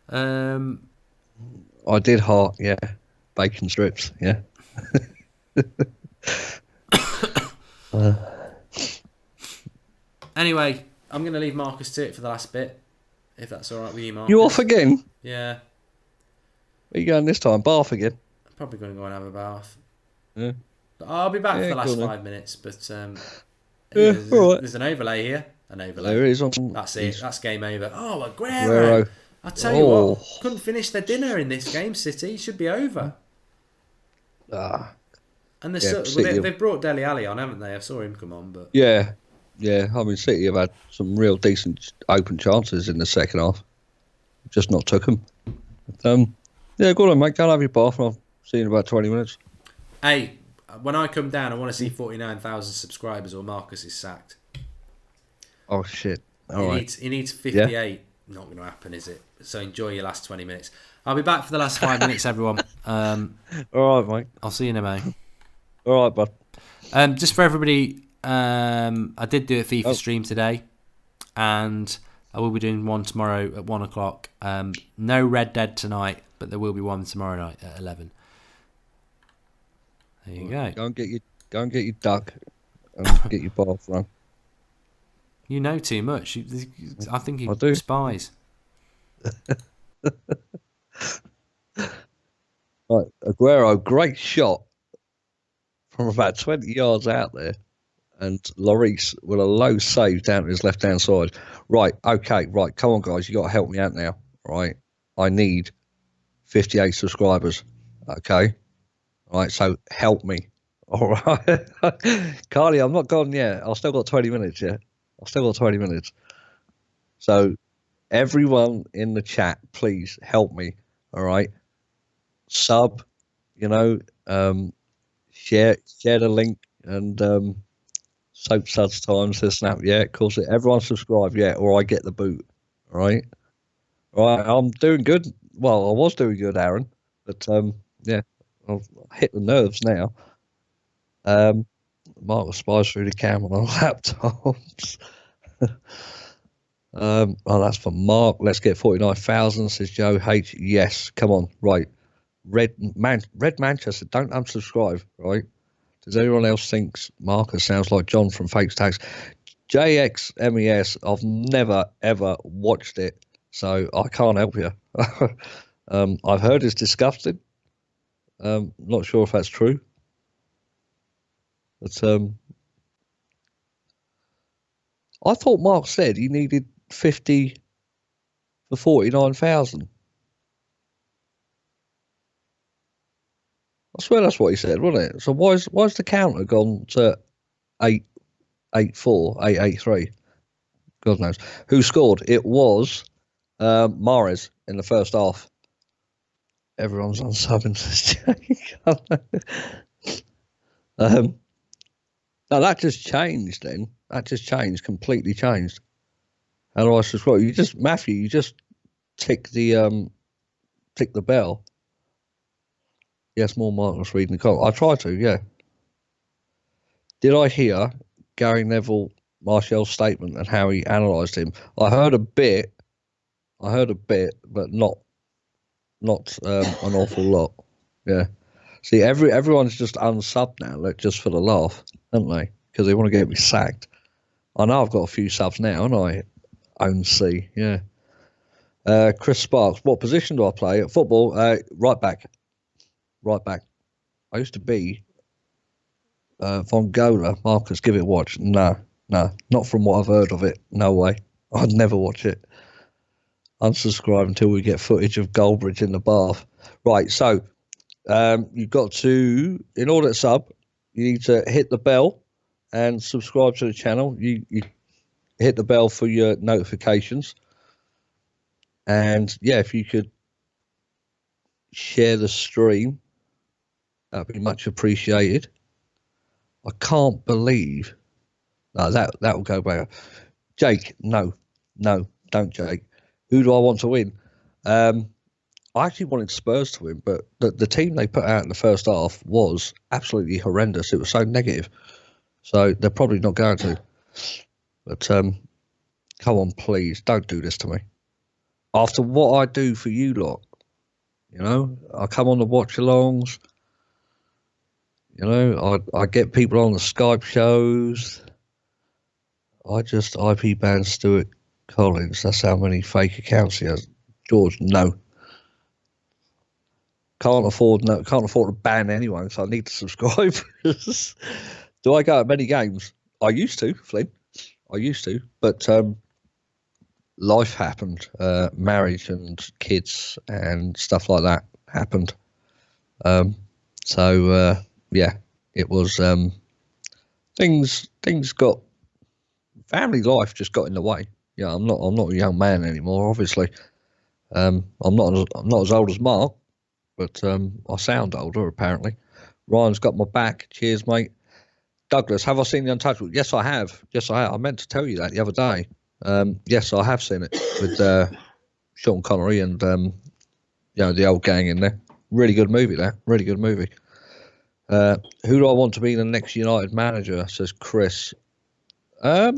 S2: I did heart, yeah. Bacon strips, yeah.
S1: Anyway, I'm going to leave Marcus to it for the last bit, if that's all right with you, Marcus.
S2: You off again?
S1: Yeah.
S2: Where you going this time? Bath again?
S1: I'm probably going to go and have a bath.
S2: Yeah.
S1: I'll be back for the last
S2: cool,
S1: 5 minutes, but
S2: right.
S1: There's an overlay here. An overlay.
S2: There is.
S1: That's it. That's game over. Oh, Aguero. I tell you what, couldn't finish their dinner in this game, City. It should be over. And they've brought Dele Alli on, haven't they? I saw him come on, but
S2: yeah. I mean, City have had some real decent open chances in the second half. Just not took them. Yeah, go on, mate. Go and have your bath. I'll see you in about 20 minutes.
S1: Hey, when I come down, I want to see 49,000 subscribers or Marcus is sacked.
S2: Oh, shit.
S1: He needs 58. Yeah. Not going to happen, is it? So enjoy your last 20 minutes. I'll be back for the last 5 minutes, everyone.
S2: All right, mate.
S1: I'll see you in a moment.
S2: All right, bud.
S1: Just for everybody, I did do a FIFA stream today, and I will be doing one tomorrow at 1 o'clock. No Red Dead tonight, but there will be one tomorrow night at 11. There you go.
S2: Go and get your duck and get your bath run.
S1: You know too much. I think you spies.
S2: Right, Aguero, great shot from about 20 yards out there, and Lloris with a low save down to his left-hand side. Right, okay, right, come on, guys, you got to help me out now, right? I need 58 subscribers, okay? Right, so help me, all right? Carly, I'm not gone yet. I've still got 20 minutes, yeah? I've still got 20 minutes. So everyone in the chat, please help me. All right, sub, you know, share the link, and soap suds times says snap. Yeah, of course. Everyone subscribe. Yeah, or I get the boot. All right. All right. I'm doing good. Well, I was doing good, Aaron, but yeah, I've hit the nerves now. Mark spies through the camera on laptops. Oh, that's for Mark. Let's get 49,000, says Joe H. Yes, come on, right. Red Manchester, don't unsubscribe, right? Does anyone else thinks Marcus sounds like John from Fakes Tags? JXMES, I've never ever watched it, so I can't help you. I've heard it's disgusting. Not sure if that's true, but I thought Mark said he needed 50 for 49,000. I swear that's what he said, wasn't it? So why's the counter gone to 884, 883? God knows. Who scored? It was Mahrez in the first half. Everyone's on subbing. No, that just changed then. That just changed, completely changed. How do I subscribe? You just, Matthew, you just tick the bell. Yes, more Marcus reading the comment. I try to, yeah. Did I hear Gary Neville Martial's statement and how he analysed him? I heard a bit, but not an awful lot. Yeah. See, everyone's just unsubbed now, like, just for the laugh, aren't they? Because they want to get me sacked. I know I've got a few subs now, and I own C. Yeah. Chris Sparks, what position do I play at football? Right back. Right back. I used to be Von Gola. Marcus, give it a watch. No, not from what I've heard of it. No way. I'd never watch it. Unsubscribe until we get footage of Goldbridge in the bath. Right, so you've got to, in order to sub, you need to hit the bell and subscribe to the channel. You hit the bell for your notifications. And yeah, if you could share the stream, that'd be much appreciated. I can't believe that will go better. Jake, no, don't, Jake. Who do I want to win? I actually wanted Spurs to win, but the team they put out in the first half was absolutely horrendous. It was so negative. So they're probably not going to. But come on, please, don't do this to me. After what I do for you lot, you know, I come on the watch-alongs. You know, I get people on the Skype shows. I just IP ban Stuart Collins. That's how many fake accounts he has. George, no. Can't afford to ban anyone, so I need to subscribe. Do I go to many games? I used to, Flynn. I used to, but life happened. Marriage and kids and stuff like that happened. So yeah, it was things got family life just got in the way. Yeah, I'm not a young man anymore. Obviously, I'm not as old as Mark, but I sound older apparently. Ryan's got my back. Cheers, mate. Douglas, have I seen The Untouchable? Yes, I have. I meant to tell you that the other day. Yes, I have seen it with Sean Connery and the old gang in there. Really good movie, that. Really good movie. Who do I want to be the next United manager? Says Chris. I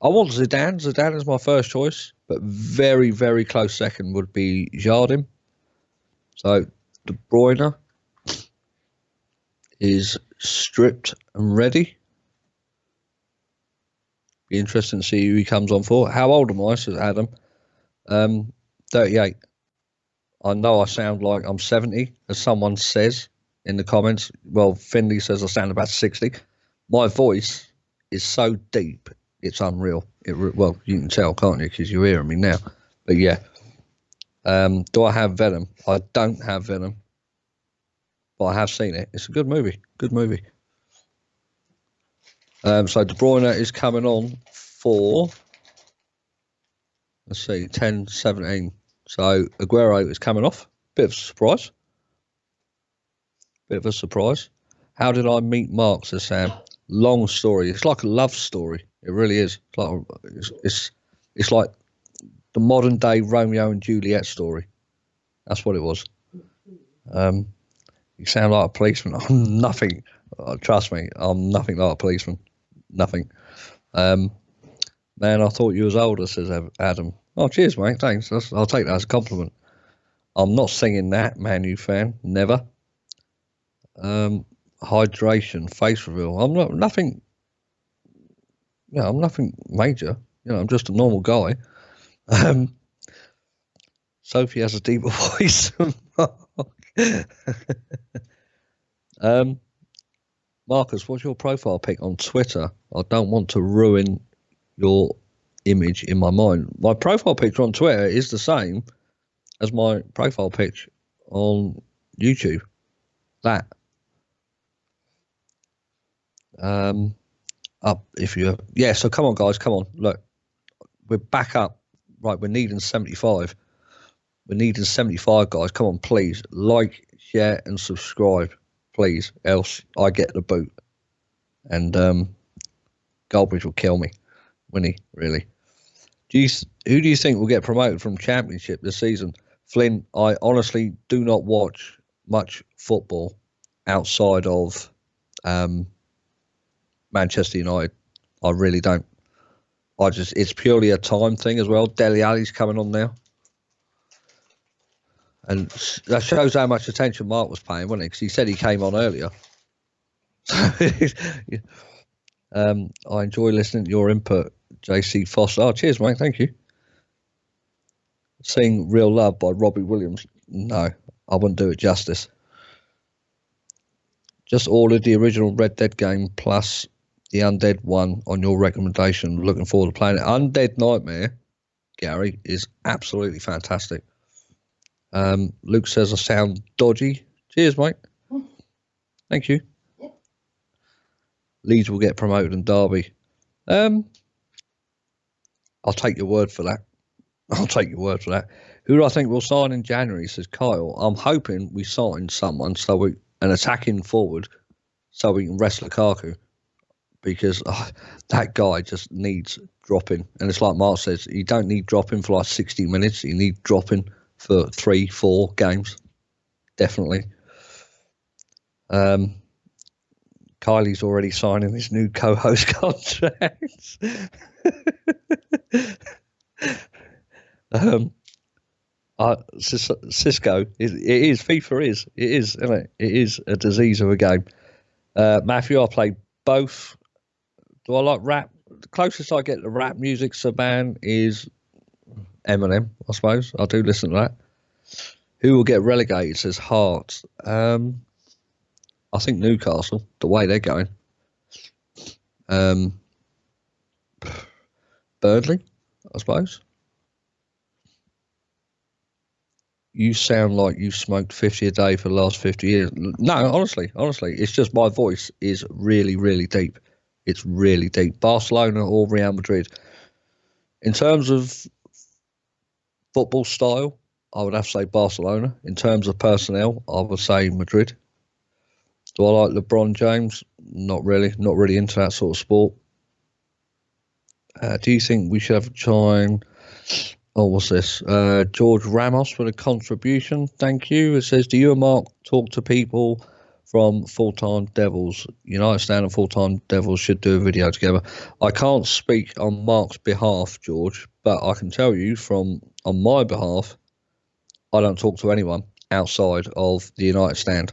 S2: want Zidane. Zidane is my first choice, but very, very close second would be Jardim. So De Bruyne is stripped and ready. Be interesting to see who he comes on for. How old am I? Says Adam. 38. I know I sound like I'm 70, as someone says in the comments. Well, Finley says I sound about 60. My voice is so deep, it's unreal. Well, you can tell, can't you? Because you're hearing me now. But yeah. Do I have Venom? I don't have Venom, but I have seen it. It's a good movie. Good movie. So De Bruyne is coming on for. Let's see, 10-17. So Aguero is coming off. Bit of a surprise. How did I meet Mark, says Sam? Long story. It's like a love story. It really is. It's like the modern day Romeo and Juliet story. That's what it was. You sound like a policeman. I'm nothing. Trust me, I'm nothing like a policeman. Nothing. Man, I thought you was older, says Adam. Oh, cheers, mate. Thanks. I'll take that as a compliment. I'm not singing that, Man U fan. Never. Hydration, face reveal. I'm not nothing. Yeah, I'm nothing major. I'm just a normal guy. Sophie has a deeper voice. Marcus, what's your profile pic on Twitter? I don't want to ruin your image in my mind. My profile picture on Twitter is the same as my profile picture on YouTube. That. Up if you so come on guys, come on. Look, we're back up. Right, we're needing 75. We're needing 75 guys. Come on, please. Like, share and subscribe, please. Else I get the boot. And Goldbridge will kill me. Wouldn't he, really? Who do you think will get promoted from Championship this season? Flynn, I honestly do not watch much football outside of Manchester United. I really don't. It's purely a time thing as well. Dele Alli's coming on now. And that shows how much attention Mark was paying, wasn't it? Because he said he came on earlier. I enjoy listening to your input, JC Foster. Oh, cheers, mate. Thank you. Sing Real Love by Robbie Williams. No, I wouldn't do it justice. Just ordered the original Red Dead game plus the Undead one on your recommendation. Looking forward to playing it. Undead Nightmare, Gary, is absolutely fantastic. Luke says I sound dodgy. Cheers, mate. Thank you. Leeds will get promoted in Derby. I'll take your word for that. Who do I think will sign in January, says Kyle. I'm hoping we sign someone an attacking forward so we can rest Lukaku, because that guy just needs dropping. And it's like Mark says, you don't need dropping for like 60 minutes. You need dropping for 3-4 games. Definitely. Kylie's already signing his new co-host contract. Cisco, it is FIFA is it is, isn't it? It is a disease of a game. Matthew, I play both. Do I like rap? The closest I get to rap music, Saban, is Eminem, I suppose. I do listen to that. Who will get relegated, says Hart. I think Newcastle, the way they're going. Burnley, I suppose. You sound like you smoked 50 a day for the last 50 years. No, honestly, it's just my voice is really, really deep. It's really deep. Barcelona or Real Madrid. In terms of football style, I would have to say Barcelona. In terms of personnel, I would say Madrid. Do I like LeBron James? Not really. Not really into that sort of sport. Do you think we should have a join? Oh, what's this? George Ramos for the contribution. Thank you. It says, do you and Mark talk to people from Full-Time Devils? United Stand and Full-Time Devils should do a video together. I can't speak on Mark's behalf, George, but I can tell you on my behalf, I don't talk to anyone outside of the United Stand.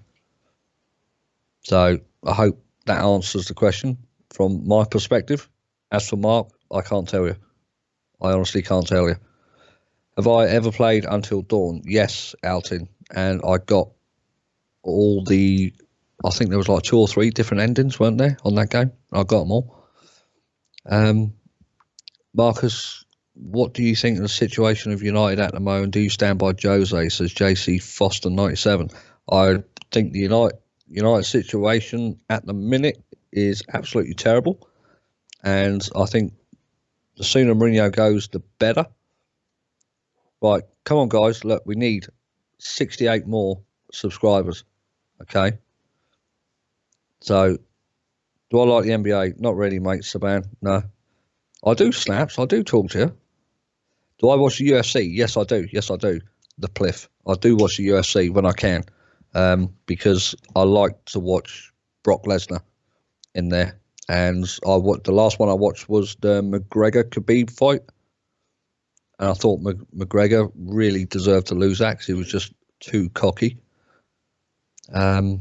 S2: So I hope that answers the question from my perspective. As for Mark, I can't tell you. I honestly can't tell you. Have I ever played Until Dawn? Yes, Altin. And I got I think there was like 2 or 3 different endings, weren't there, on that game? I got them all. Marcus, what do you think of the situation of United at the moment? Do you stand by Jose, says JC Foster 97? I think the United situation at the minute is absolutely terrible. And I think the sooner Mourinho goes, the better. Right, come on, guys. Look, we need 68 more subscribers. Okay. So, do I like the NBA? Not really, mate, Saban. No. I do snaps. I do talk to you. Do I watch the UFC? Yes, I do. Yes, I do. The Pliff. I do watch the UFC when I can, because I like to watch Brock Lesnar in there. And the last one I watched was the McGregor Khabib fight, and I thought McGregor really deserved to lose that because he was just too cocky. Jay,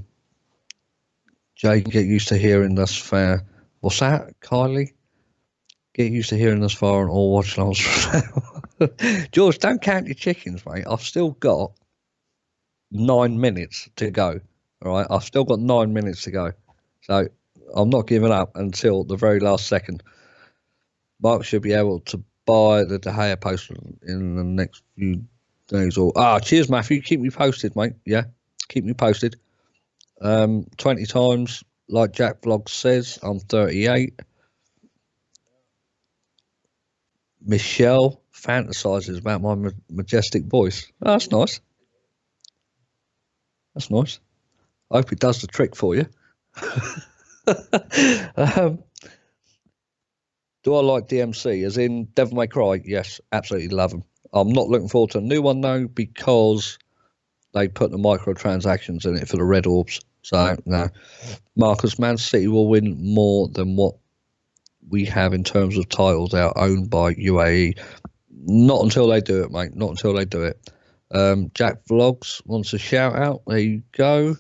S2: get used to hearing thus far. What's that, Kylie? Get used to hearing thus far on all watchalongs. George, don't count your chickens, mate. I've still got 9 minutes to go. All right, I've still got 9 minutes to go. So I'm not giving up until the very last second. Mark should be able to buy the De Gea poster in the next few days. Cheers, Matthew. Keep me posted, mate. Yeah, keep me posted. 20 times, like Jack Vlog says, I'm 38. Michelle fantasizes about my majestic voice. Oh, that's nice. That's nice. I hope it does the trick for you. Do I like DMC? As in Devil May Cry? Yes, absolutely love them. I'm not looking forward to a new one though because they put the microtransactions in it for the red orbs. So no. Marcus, Man City will win more than what we have in terms of titles out owned by UAE. Not until they do it, mate. Not until they do it. Jack Vlogs wants a shout out. There you go.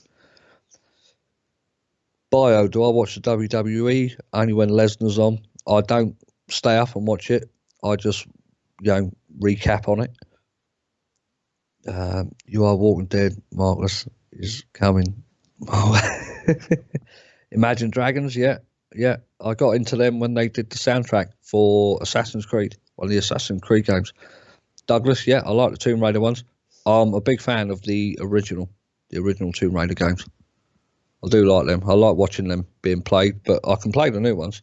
S2: Bio, do I watch the WWE? Only when Lesnar's on. I don't stay up and watch it. I just, recap on it. You Are Walking Dead, Marcus, is coming. Imagine Dragons, yeah. I got into them when they did the soundtrack for Assassin's Creed, one of the Assassin's Creed games. Douglas, yeah, I like the Tomb Raider ones. I'm a big fan of the original Tomb Raider games. I do like them. I like watching them being played, but I can play the new ones.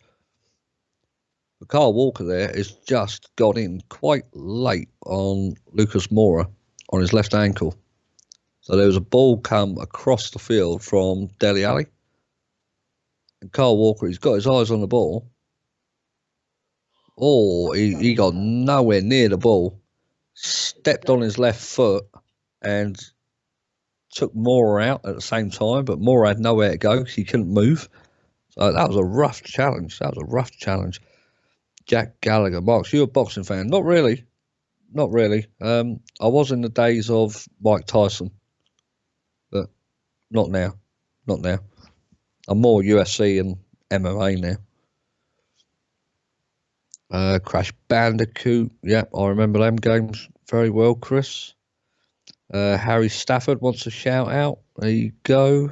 S2: But Carl Walker there has just got in quite late on Lucas Moura on his left ankle. So there was a ball come across the field from Dele Alli. And Carl Walker, he's got his eyes on the ball. Oh, he got nowhere near the ball. Stepped on his left foot and took Moura out at the same time, but Moura had nowhere to go because he couldn't move. So that was a rough challenge. Jack Gallagher. Marks, you a boxing fan? Not really. I was in the days of Mike Tyson, but not now. I'm more UFC and MMA now. Crash Bandicoot. Yep, I remember them games very well, Chris. Harry Stafford wants a shout out. There you go.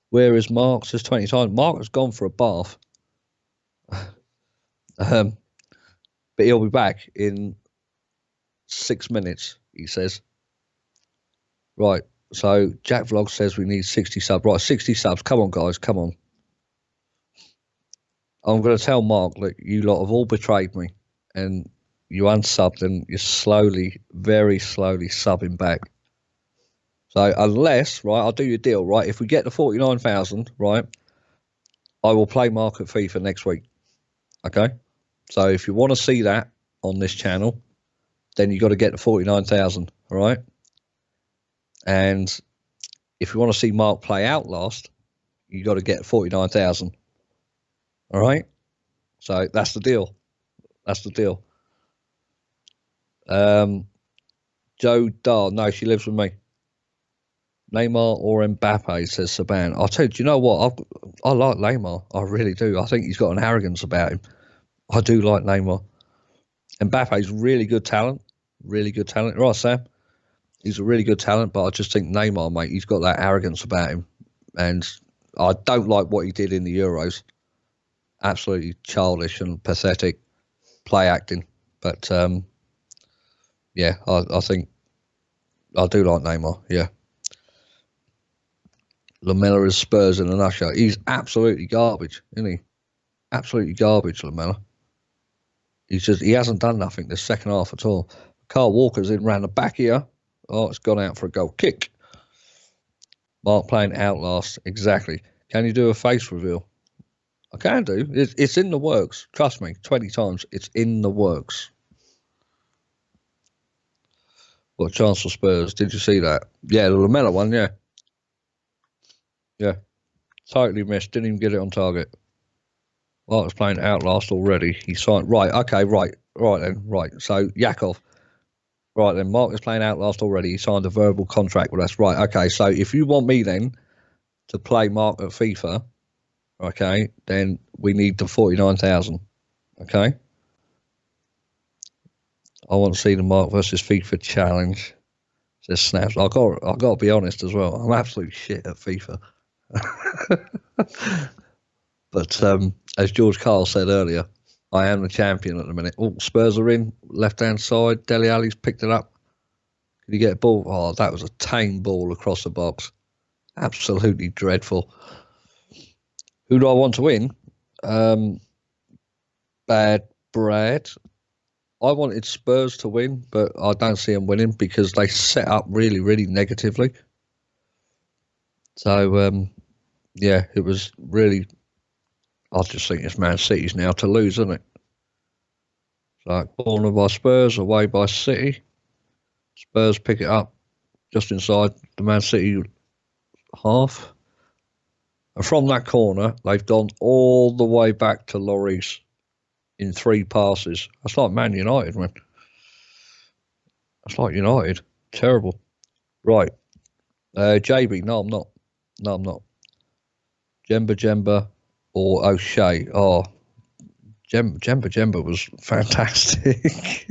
S2: Where is Mark? Says 20 times. Mark has gone for a bath. But he'll be back in 6 minutes, he says. Right. So Jack Vlog says we need 60 subs. Right, 60 subs. Come on, guys. Come on. I'm going to tell Mark that you lot have all betrayed me and you unsubbed and you're very slowly subbing back. So unless, right, I'll do your deal, right? If we get to 49,000, right, I will play Mark at FIFA next week. Okay? So if you want to see that on this channel, then you got to get to 49,000, all right? And if you want to see Mark play Outlast, you got to get 49,000. All right? So that's the deal. Joe Dahl, no, she lives with me. Neymar or Mbappe, says Saban. I'll tell you, do you know what? I like Neymar. I really do. I think he's got an arrogance about him. I do like Neymar. Mbappe's really good talent. Right, Sam? He's a really good talent, but I just think Neymar, mate, he's got that arrogance about him. And I don't like what he did in the Euros. Absolutely childish and pathetic play acting. But, yeah, I think I do like Neymar, yeah. Lamella is Spurs in a nutshell. He's absolutely garbage, isn't he? Absolutely garbage, Lamella. He hasn't done nothing this second half at all. Carl Walker's in round the back here. Oh, it's gone out for a goal kick. Mark playing Outlast. Exactly. Can you do a face reveal? I can do. It's in the works. Trust me, 20 times. It's in the works. What chance for Spurs? Did you see that? Yeah, the Lamella one, yeah. Yeah. Totally missed. Didn't even get it on target. Mark was playing Outlast already. He signed. Right, okay, right then. So, Yakov. Right then, Mark is playing Outlast already. He signed a verbal contract with us. Right, okay. So, if you want me then to play Mark at FIFA, okay, then we need the 49,000. Okay. I want to see the Mark versus FIFA challenge. Just snaps. I got to be honest as well. I'm absolute shit at FIFA. But as George Carl said earlier, I am the champion at the minute. Oh, Spurs are in left hand side. Dele Alli's picked it up. Did he get a ball? Oh, that was a tame ball across the box. Absolutely dreadful. Who do I want to win? Bad Brad. I wanted Spurs to win, but I don't see them winning because they set up really, really negatively. So, yeah, it was really. I just think it's Man City's now to lose, isn't it? So, corner by Spurs, away by City. Spurs pick it up just inside the Man City half. And from that corner, they've gone all the way back to Lloris in 3 passes. That's like Man United, man. That's like United. Terrible. Right. JB, no, I'm not. No, I'm not. Jemba or O'Shea. Oh, Jemba was fantastic.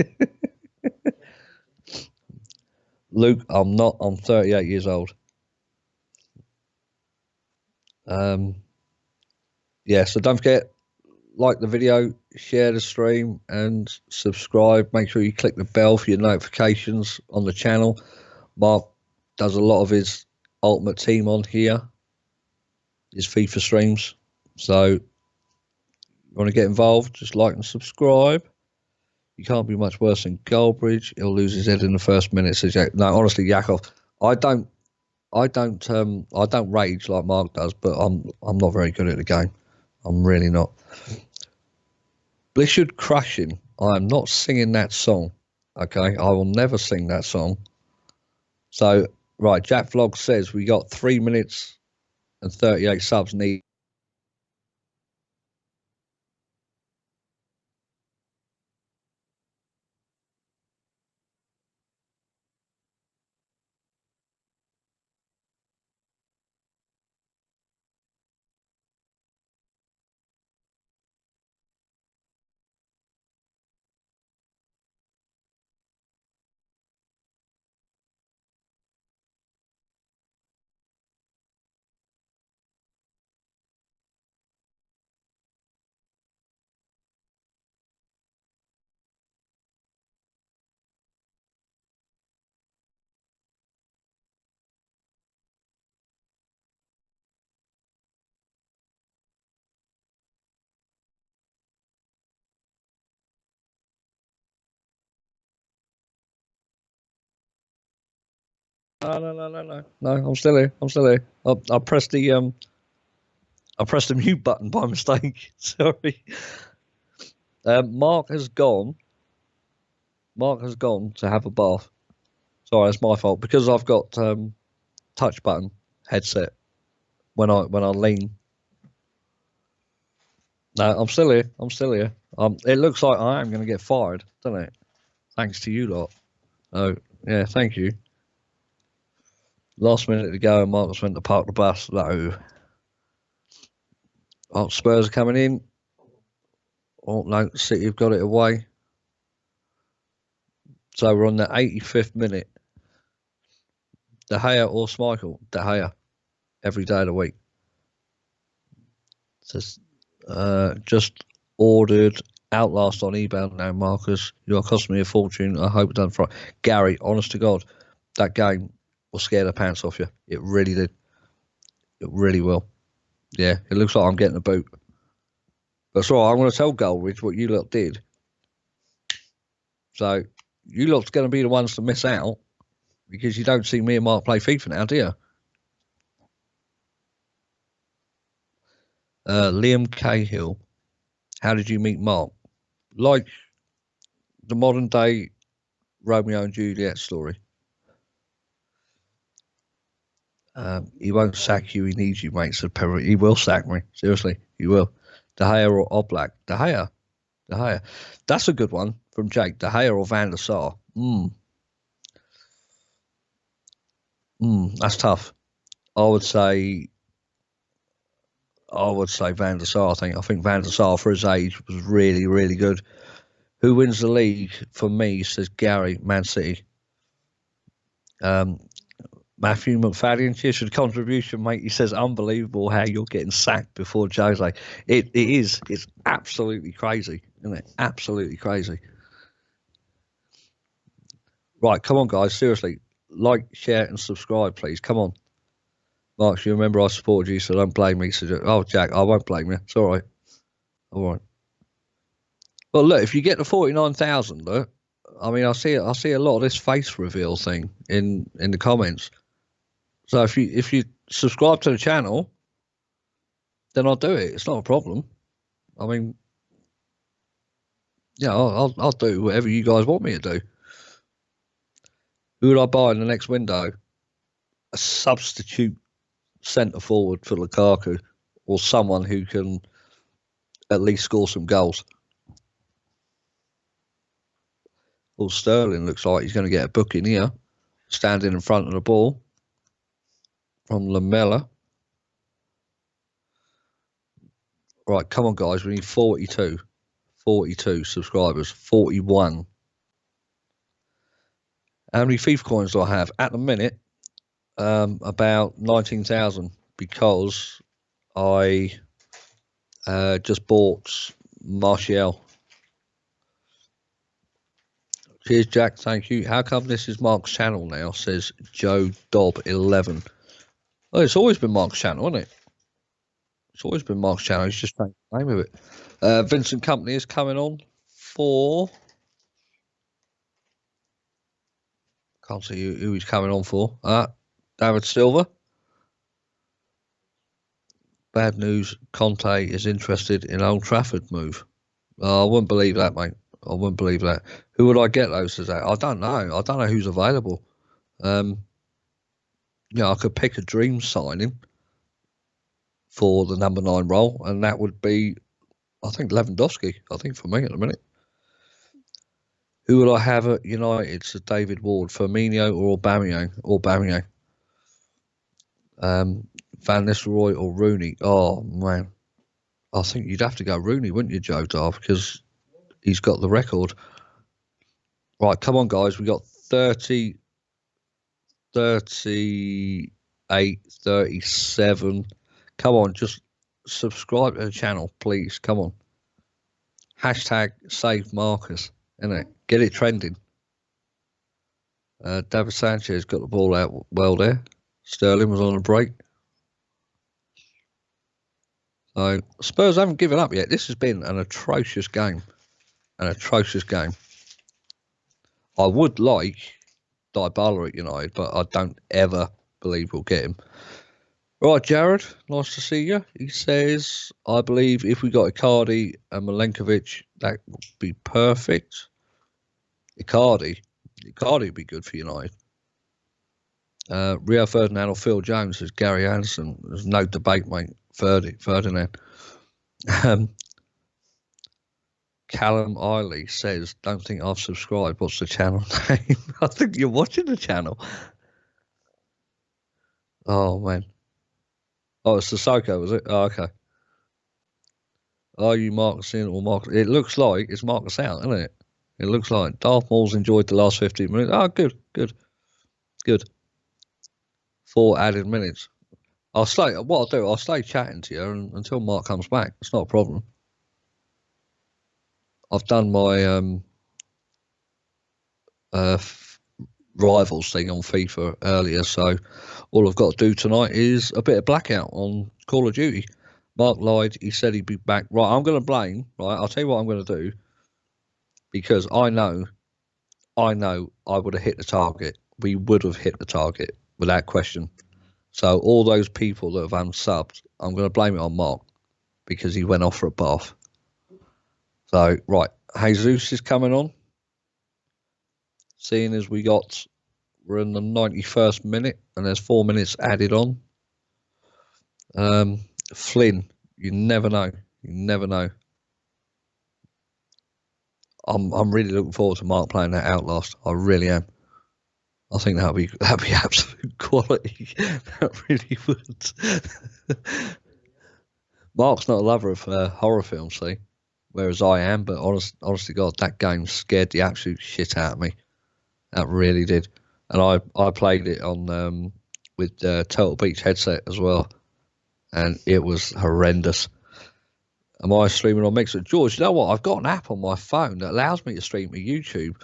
S2: Luke, I'm not. I'm 38 years old. Yeah, so don't forget, like the video, share the stream, and subscribe. Make sure you click the bell for your notifications on the channel. Mark does a lot of his Ultimate Team on here, his FIFA streams. So, you want to get involved, just like and subscribe. You can't be much worse than Goldbridge. He'll lose his head in the first minute. Says no, honestly, Yakov, I don't rage like Mark does, but I'm not very good at the game. I'm really not. Blishard Crushing. I am not singing that song. Okay, I will never sing that song. So, right, Jack Vlog says we got 3 minutes and 38 subs need. No, I'm still here. I pressed the mute button by mistake. Sorry. Mark has gone. Mark has gone to have a bath. Sorry, it's my fault because I've got touch button headset when I lean. No, I'm still here. It looks like I am going to get fired, doesn't it? Thanks to you lot. Oh, yeah, thank you. Last minute to go, and Marcus went to park the bus. No. Oh, Spurs are coming in. Oh, no, City have got it away. So we're on the 85th minute. De Gea or Schmeichel? De Gea. Every day of the week. Says, just ordered Outlast on eBay now, Marcus. You are costing me a fortune. I hope it done for Gary, honest to God, that game will scare the pants off you. It really did. It really will. Yeah, it looks like I'm getting a boot. But it's all right, I'm going to tell Goldridge what you lot did. So, you lot's going to be the ones to miss out because you don't see me and Mark play FIFA now, do you? Liam Cahill, how did you meet Mark? Like the modern day Romeo and Juliet story. He won't sack you. He needs you, mate. Said Perry. He will sack me. Seriously, he will. De Gea or Oblak? De Gea. De Gea. That's a good one from Jake. De Gea or Van der Sar? That's tough. I would say Van der Sar. I think Van der Sar for his age was really, really good. Who wins the league? For me, says Gary, Man City. Matthew McFadden, cheers for the contribution, mate. He says, unbelievable how you're getting sacked before Jose. It is. It's absolutely crazy, isn't it? Absolutely crazy. Right, come on, guys. Seriously, like, share, and subscribe, please. Come on. Mark, you remember I supported you, so don't blame me. So, oh, Jack, I won't blame you. It's all right. All right. Well, look, if you get to 49,000, look, I mean, I see a lot of this face reveal thing in the comments. So if you subscribe to the channel, then I'll do it. It's not a problem. I mean, yeah, I'll do whatever you guys want me to do. Who would I buy in the next window? A substitute centre forward for Lukaku, or someone who can at least score some goals. Well, Sterling looks like he's going to get a booking here, standing in front of the ball from Lamella. Right, come on, guys. We need 42 subscribers. 41. How many FIFA coins do I have? At the minute, about 19,000, because I just bought Martial. Cheers, Jack. Thank you. How come this is Mark's channel now? Says Joe Dobb 11. Well, it's always been Mark's channel, hasn't it? It's always been Mark's channel. He's just changed the name of it. Vincent Company is coming on for. Can't see who he's coming on for. David Silver. Bad news. Conte is interested in Old Trafford move. I wouldn't believe that, mate. I wouldn't believe that. Who would I get those today? I don't know. I don't know who's available. I could pick a dream signing for the number 9 role, and that would be, I think, Lewandowski. I think for me at the minute. Who would I have at United? It's David Ward, Firmino or Aubameyang. Van Nistelrooy or Rooney. Oh man, I think you'd have to go Rooney, wouldn't you, Joe Darv? Because he's got the record. Right, come on, guys. We got 30, 38, 37. Come on, just subscribe to the channel, please. Come on. Hashtag save Marcus, innit? Get it trending. David Sanchez got the ball out well there. Sterling was on a break. So Spurs haven't given up yet. This has been an atrocious game. I would like Dybala at United, but I don't ever believe we'll get him. Right, Jared, nice to see you. He says, I believe if we got Icardi and Milenkovic, that would be perfect. Icardi would be good for United. Rio Ferdinand or Phil Jones says Gary Anderson. There's no debate, mate. Ferdinand. Callum Eiley says, don't think I've subscribed. What's the channel name? I think you're watching the channel. Oh, man. Oh, it's Sissoko, was it? Oh, okay. Are you Marcus in or Marcus? It looks like it's Marcus out, isn't it? It looks like Darth Maul's enjoyed the last 15 minutes. Oh, good. 4 added minutes. I'll stay chatting to you until Mark comes back. It's not a problem. I've done my rivals thing on FIFA earlier, so all I've got to do tonight is a bit of blackout on Call of Duty. Mark lied. He said he'd be back. Right, I'm going to blame. Right, I'll tell you what I'm going to do, because I know I know I would have hit the target. We would have hit the target without question. So all those people that have unsubbed, I'm going to blame it on Mark because he went off for a bath. So, right, Jesus is coming on. Seeing as we're in the 91st minute and there's 4 minutes added on. Flynn, you never know. You never know. I'm really looking forward to Mark playing that Outlast. I really am. I think that'd be absolute quality. That really would. Mark's not a lover of horror films, see, whereas I am. But honestly, God, that game scared the absolute shit out of me. That really did. And I played it on with Turtle Beach headset as well, and it was horrendous. Am I streaming on Mixer? George, you know what? I've got an app on my phone that allows me to stream to YouTube,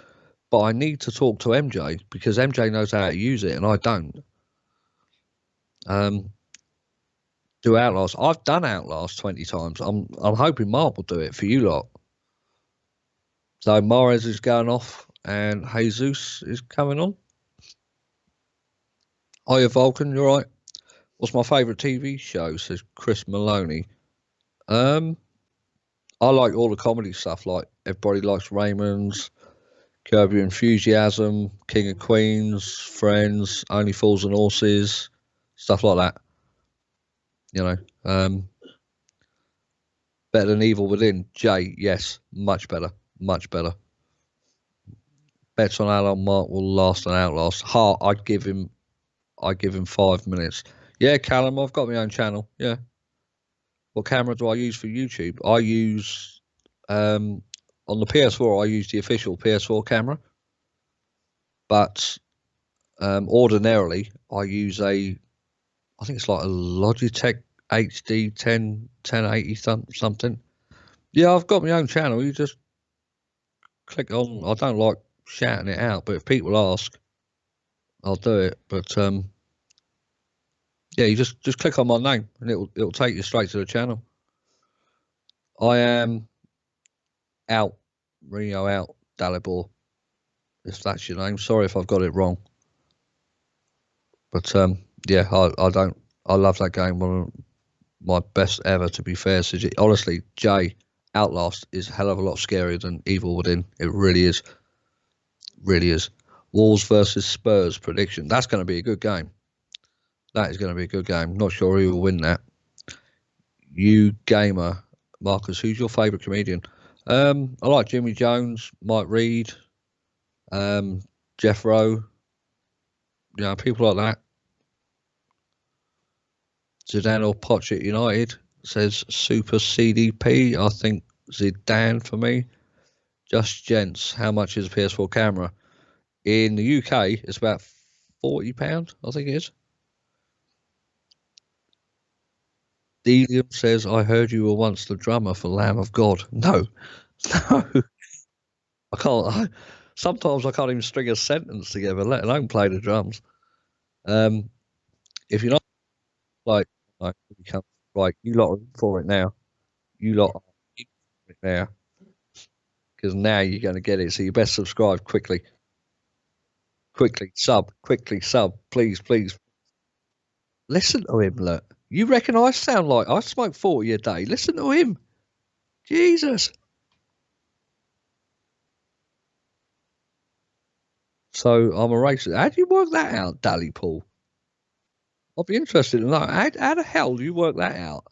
S2: but I need to talk to MJ because MJ knows how to use it and I don't. Do Outlast. I've done Outlast 20 times. I'm hoping Mark will do it for you lot. So Mares is going off and Jesus is coming on. Hiya Vulcan, you're right. What's my favourite TV show? Says Chris Maloney. I like all the comedy stuff, like Everybody Likes Raymond's, Curb Your Enthusiasm, King of Queens, Friends, Only Fools and Horses, stuff like that. You know, better than Evil Within. Jay, yes, much better, much better. Bets on Alan Mark will last and outlast. Heart, I'd give him 5 minutes. Yeah, Callum, I've got my own channel. Yeah. What camera do I use for YouTube? I use on the PS4. I use the official PS4 camera, but ordinarily I use I think it's like a Logitech HD 1080 something. Yeah, I've got my own channel. You just click on. I don't like shouting it out, but if people ask, I'll do it. But yeah, you just click on my name and it'll take you straight to the channel. I am out, Reno out, Dalibor, if that's your name. Sorry if I've got it wrong. But yeah, I love that game. One of my best ever, to be fair. So honestly, Jay, Outlast is a hell of a lot scarier than Evil Within. It really is. Really is. Wolves versus Spurs prediction. That's going to be a good game. That is going to be a good game. Not sure who will win that. You gamer, Marcus, who's your favourite comedian? I like Jimmy Jones, Mike Reed, Jeff Rowe. You know, people like that. Zidane or Poch at United, says Super CDP. I think Zidane for me. Just gents, how much is a PS4 camera? In the UK, it's about £40, I think it is. Delium says, I heard you were once the drummer for Lamb of God. No. I can't. Sometimes I can't even string a sentence together, let alone play the drums. If you're not like right, you lot are in for it now. You lot are in for it now. Because now you're going to get it. So you best subscribe quickly. Quickly sub, please. Listen to him, look. You reckon I sound like I smoke 40 a day? Listen to him. Jesus. So I'm a racist. How do you work that out, Dally Paul? I'll be interested to know. How the hell do you work that out?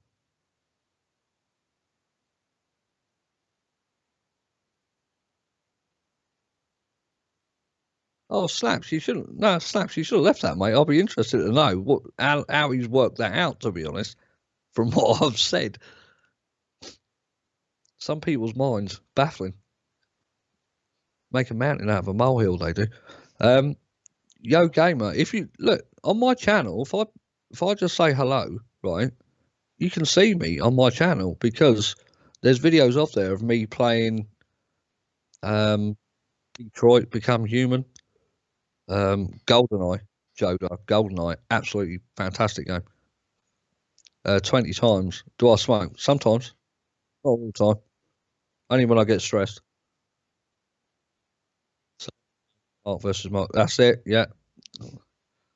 S2: Oh, Slaps, you shouldn't. No, Slaps, you should have left that, mate. I'll be interested to know how he's worked that out, to be honest, from what I've said. Some people's minds, baffling. Make a mountain out of a molehill, they do. Yo Gamer, if you look on my channel, if I just say hello, right, you can see me on my channel because there's videos up there of me playing Detroit Become Human, GoldenEye, Joda, GoldenEye, absolutely fantastic game. 20 times. Do I smoke? Sometimes. Not all the time. Only when I get stressed. So, Mark versus Mark. That's it. Yeah.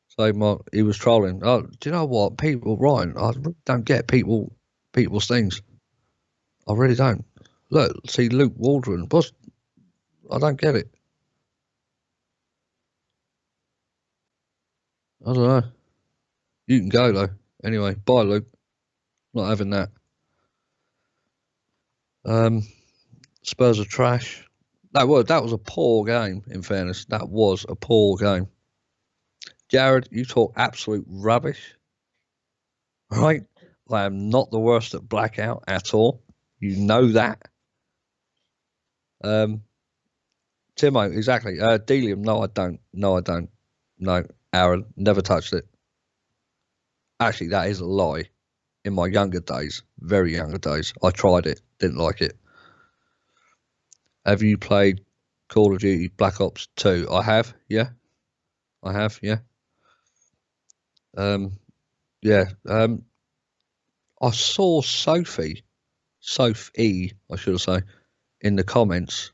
S2: So Mark, he was trolling. Oh, do you know what? People, Ryan, I really don't get people's things. I really don't. Look, see Luke Waldron. I don't get it. I don't know. You can go though. Anyway, bye, Luke. Not having that. Spurs are trash. That was a poor game. In fairness, that was a poor game. Jared, you talk absolute rubbish. Right? I am not the worst at blackout at all. You know that. Timo, exactly. Delium, no, I don't. No, I don't. No, Aaron, never touched it. Actually, that is a lie. In my younger days, very younger days, I tried it, didn't like it. Have you played Call of Duty Black Ops 2? I have, yeah. I have, yeah. Yeah. I saw Sophie, I should say, in the comments,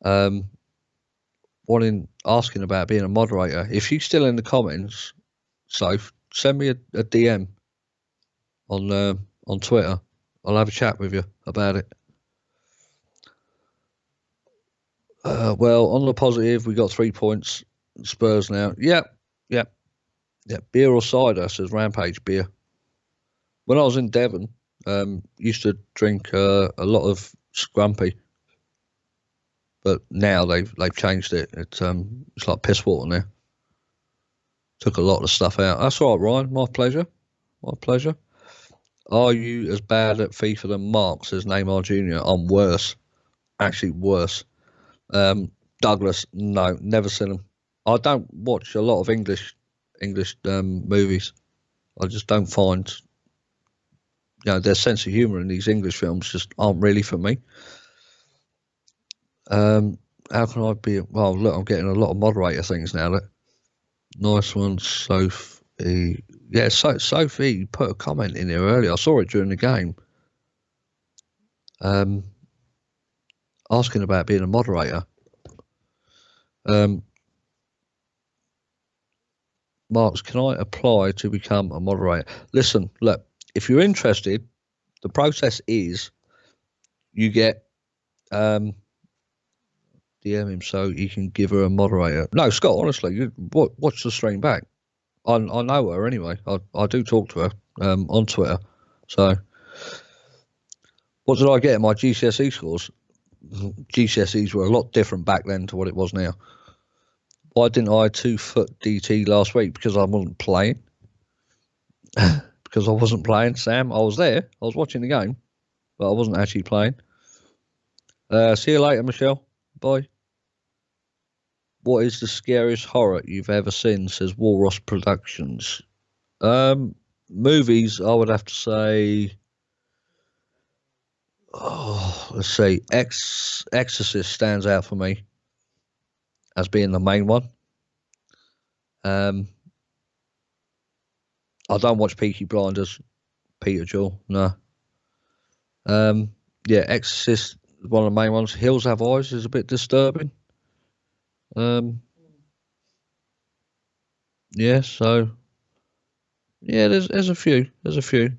S2: asking about being a moderator. If she's still in the comments, Soph, send me a DM on Twitter. I'll have a chat with you about it. Well, on the positive, we got 3 points. Spurs now. Yep. Beer or cider, says Rampage Beer. When I was in Devon, used to drink a lot of Scrumpy, but now they've changed it. It's like piss water now. Took a lot of stuff out. That's all right, Ryan. My pleasure. My pleasure. Are you as bad at FIFA than Mark, says Neymar Jr.? I'm worse. Actually, worse. Douglas, no, never seen them. I don't watch a lot of English movies. I just don't find, their sense of humour in these English films just aren't really for me. How can I be? Well, look, I'm getting a lot of moderator things now. Look. Nice one, Sophie. Yeah, Sophie put a comment in here earlier. I saw it during the game. Asking about being a moderator. Marks, can I apply to become a moderator? Listen, look, if you're interested, the process is you get DM him so he can give her a moderator. No, Scott, honestly, watch the stream back. I know her anyway. I do talk to her on Twitter. So, what did I get in my GCSE scores? GCSEs were a lot different back then to what it was now. Why didn't I 2-foot DT last week? Because I wasn't playing. Because I wasn't playing, Sam. I was there. I was watching the game, but I wasn't actually playing. See you later, Michelle. Bye. What is the scariest horror you've ever seen, says Walrus Productions? Movies, I would have to say... let's see. Exorcist stands out for me as being the main one. I don't watch Peaky Blinders, Peter Jewell, no. Yeah, Exorcist is one of the main ones. Hills Have Eyes is a bit disturbing. Yeah, so yeah, there's a few. There's a few.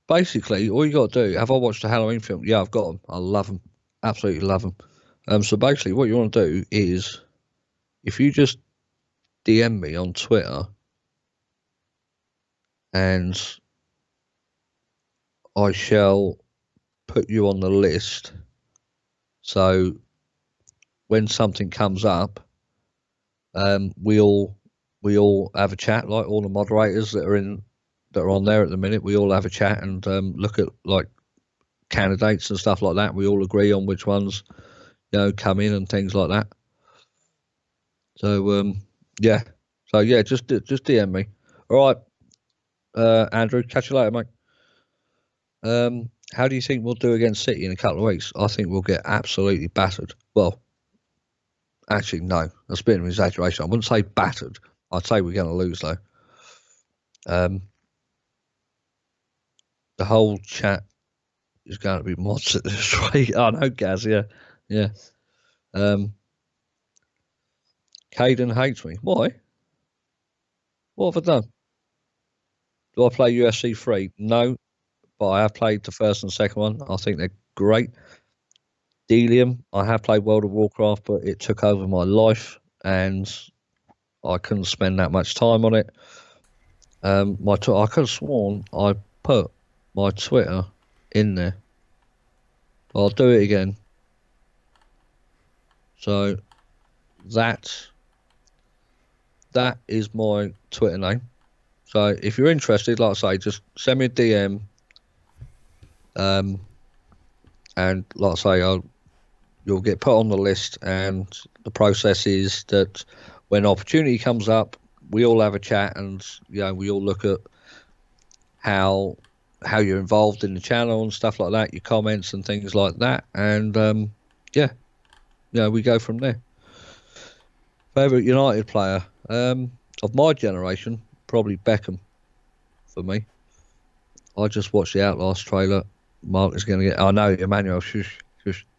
S2: Basically, all you got to do, have I watched a Halloween film? Yeah, I've got them. I love them. Absolutely love them. So basically, what you want to do is, if you just DM me on Twitter, and I shall put you on the list. So when something comes up, we all have a chat, like all the moderators that are on there at the minute. We all have a chat and look at like candidates and stuff like that. We all agree on which ones come in and things like that. So yeah, just DM me. All right, Andrew, catch you later, mate. How do you think we'll do against City in a couple of weeks? I think we'll get absolutely battered. Well, actually, no, that's a bit of an exaggeration. I wouldn't say battered. I'd say we're going to lose though. The whole chat is going to be mods at this rate. Oh no, Gaz, yeah. Caden hates me. Why? What have I done? Do I play UFC 3? No, but I have played the first and second one. I think they're great. Delium, I have played World of Warcraft, but it took over my life and I couldn't spend that much time on it. I could have sworn I put my Twitter in there. I'll do it again. So that is my Twitter name. So if you're interested, like I say, just send me a DM. And like I say, you'll get put on the list. And the process is that when opportunity comes up, we all have a chat, and we all look at how you're involved in the channel and stuff like that, your comments and things like that, and we go from there. Favorite United player of my generation, probably Beckham for me. I just watched the Outlast trailer. Mark is going to get. I know, Emmanuel. Shush.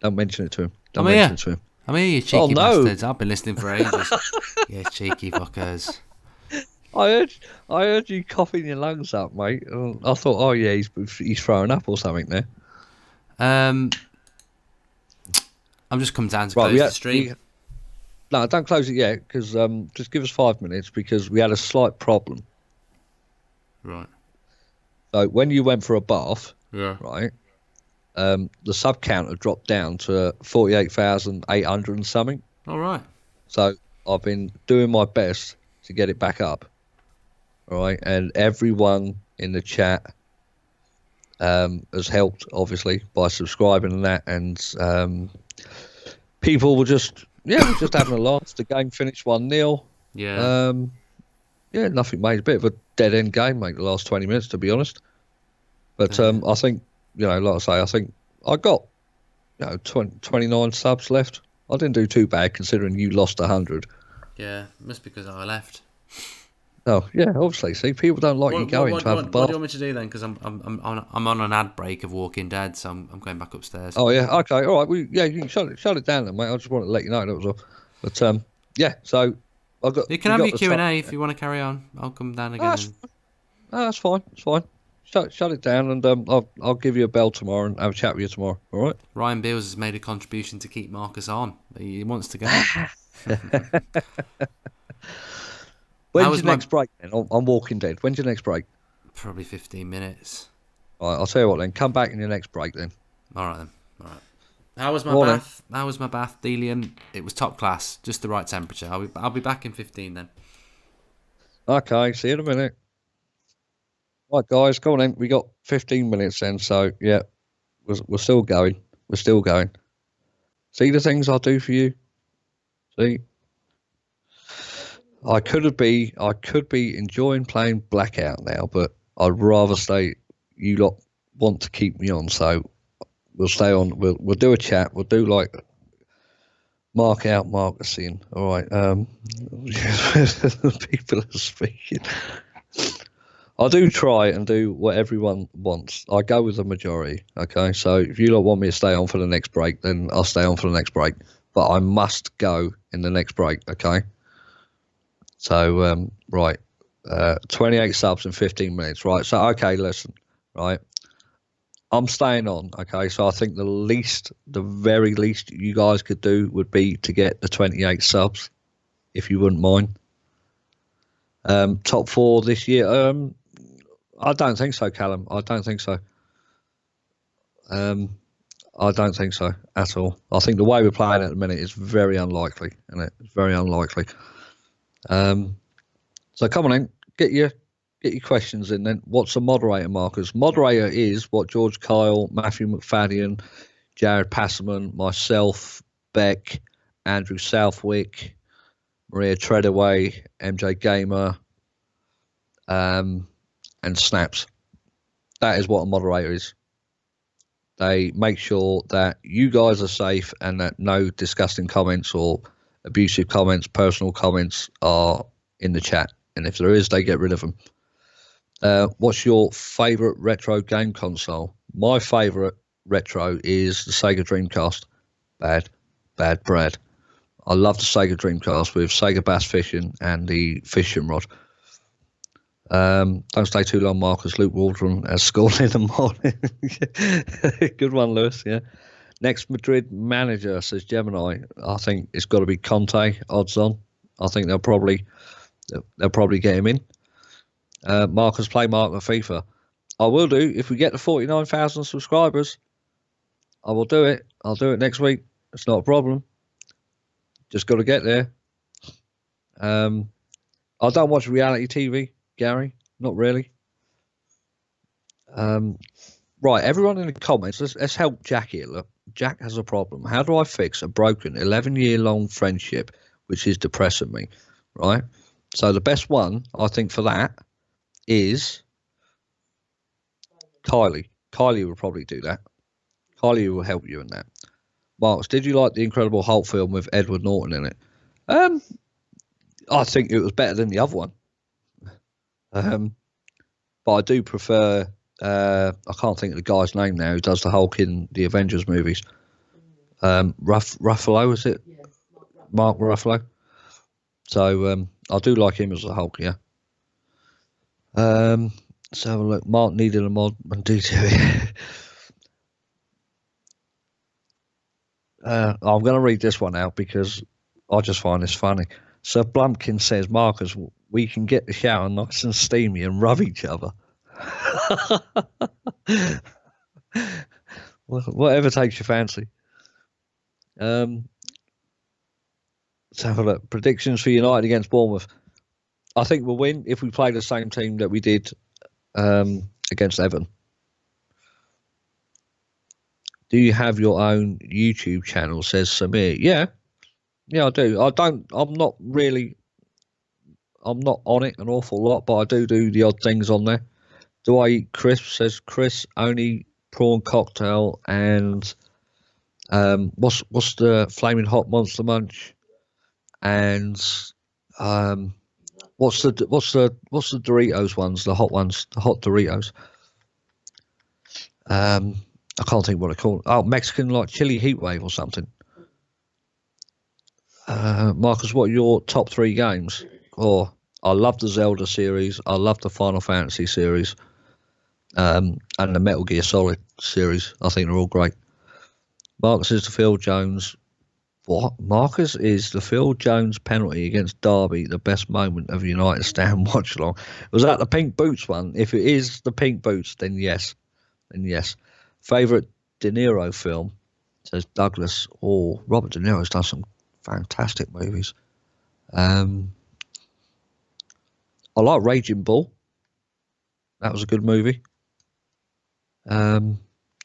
S2: Don't mention it to him. Don't mention it to him.
S1: I'm here, you cheeky bastards. I've been listening for ages. Yeah, cheeky fuckers.
S2: I heard you coughing your lungs up, mate. I thought, oh yeah, he's throwing up or something there.
S1: I'm just come down to close the stream.
S2: No, don't close it yet, because just give us 5 minutes, because we had a slight problem.
S1: Right.
S2: So when you went for a bath,
S1: yeah,
S2: right, the sub counter dropped down to 48,800 and something.
S1: All right.
S2: So I've been doing my best to get it back up. All right, and everyone in the chat has helped, obviously, by subscribing and that, and people were just having a laugh. The game finished 1-0.
S1: Yeah.
S2: Nothing major. A bit of a dead end game, mate. The last 20 minutes, to be honest. But I think, like I say, I think I got 29 subs left. I didn't do too bad considering you lost 100.
S1: Yeah, must be because I left.
S2: Oh yeah, obviously. See, people don't like you going to have a bath.
S1: What do you want me to do then? Because I'm on an ad break of Walking Dead, so I'm going back upstairs.
S2: Oh yeah, okay, all right. You can shut it down then, mate. I just wanted to let you know that was all. But so I got.
S1: You can have your Q&A if you want to carry on. I'll come down again.
S2: That's fine. It's fine. Shut it down, and I'll give you a bell tomorrow and have a chat with you tomorrow. All right.
S1: Ryan Beals has made a contribution to keep Marcus on. He wants to go.
S2: When's your next break then? I'm Walking Dead. When's your next break?
S1: Probably 15 minutes.
S2: All right, I'll tell you what then. Come back in your next break then.
S1: All right then. All right. How was my bath? How was my bath, Delium? It was top class, just the right temperature. I'll be back in 15 then.
S2: Okay, see you in a minute. Right, guys, go on then. We got 15 minutes then, so yeah, we're still going. We're still going. See the things I do for you? See? I could be enjoying playing Blackout now, but I'd rather stay. You lot want to keep me on, so we'll stay on. We'll do a chat. We'll do like mark out, mark us in. All right. People are speaking. I do try and do what everyone wants. I go with the majority. Okay, so if you lot want me to stay on for the next break, then I'll stay on for the next break. But I must go in the next break. Okay. So, right, 28 subs in 15 minutes, right? So, okay, listen, right, I'm staying on, okay? So I think the very least you guys could do would be to get the 28 subs, if you wouldn't mind. Top 4 this year, I don't think so, Callum. I don't think so. I don't think so at all. I think the way we're playing at the minute is very unlikely, isn't it? It's very unlikely. So come on in, get your questions in then. What's the moderator, Marcus? Moderator is what George Kyle, Matthew McFadden, Jared Passerman, myself, Beck, Andrew Southwick, Maria Treadaway, MJ Gamer, and Snaps. That is what a moderator is. They make sure that you guys are safe and that no disgusting comments or abusive comments, personal comments are in the chat. And if there is, they get rid of them. What's your favourite retro game console? My favourite retro is the Sega Dreamcast. Bad Brad. I love the Sega Dreamcast with Sega Bass Fishing and the fishing rod. Don't stay too long, Marcus. Luke Waldron has scored in the morning. Good one, Lewis. Yeah. Next Madrid manager, says Gemini. I think it's got to be Conte. Odds on. I think they'll probably get him in. Marcus, play Mark at FIFA. I will do if we get to 49,000 subscribers. I will do it. I'll do it next week. It's not a problem. Just got to get there. I don't watch reality TV, Gary. Not really. Right, everyone in the comments, let's help Jack here. Look, Jack has a problem. How do I fix a broken 11-year-long friendship, which is depressing me? Right? So the best one, I think, for that is Kylie. Kylie will probably do that. Kylie will help you in that. Marks, did you like the Incredible Hulk film with Edward Norton in it? I think it was better than the other one. But I do prefer. I can't think of the guy's name now who does the Hulk in the Avengers movies. Ruffalo, is it?
S3: Yeah,
S2: Mark Ruffalo. So I do like him as a Hulk. Yeah. Let's have a look. Mark needed a mod and D2. I'm going to read this one out because I just find this funny. Sir Blumpkin says, Marcus, we can get the shower nice and steamy and rub each other. Whatever takes your fancy. Let's have a look. Predictions for United against Bournemouth. I think we'll win if we play the same team that we did against Everton. Do you have your own YouTube channel? Says Samir. Yeah, I do. I'm not on it an awful lot, but I do the odd things on there. Do I eat crisps? Says Chris. Only prawn cocktail and what's the flaming hot Monster Munch and what's the Doritos ones? The hot ones, the hot Doritos. I can't think what they're called. Oh, Mexican like chili heat wave or something. Marcus, what are your top 3 games? Oh, I love the Zelda series. I love the Final Fantasy series. And the Metal Gear Solid series. I think they're all great. Marcus is the Phil Jones. What? Marcus is the Phil Jones penalty against Derby, the best moment of United stand watch along. Was that the pink boots one? If it is the pink boots, then yes. Favourite De Niro film, says Douglas. Oh, Robert De Niro's done some fantastic movies. I like Raging Bull. That was a good movie. I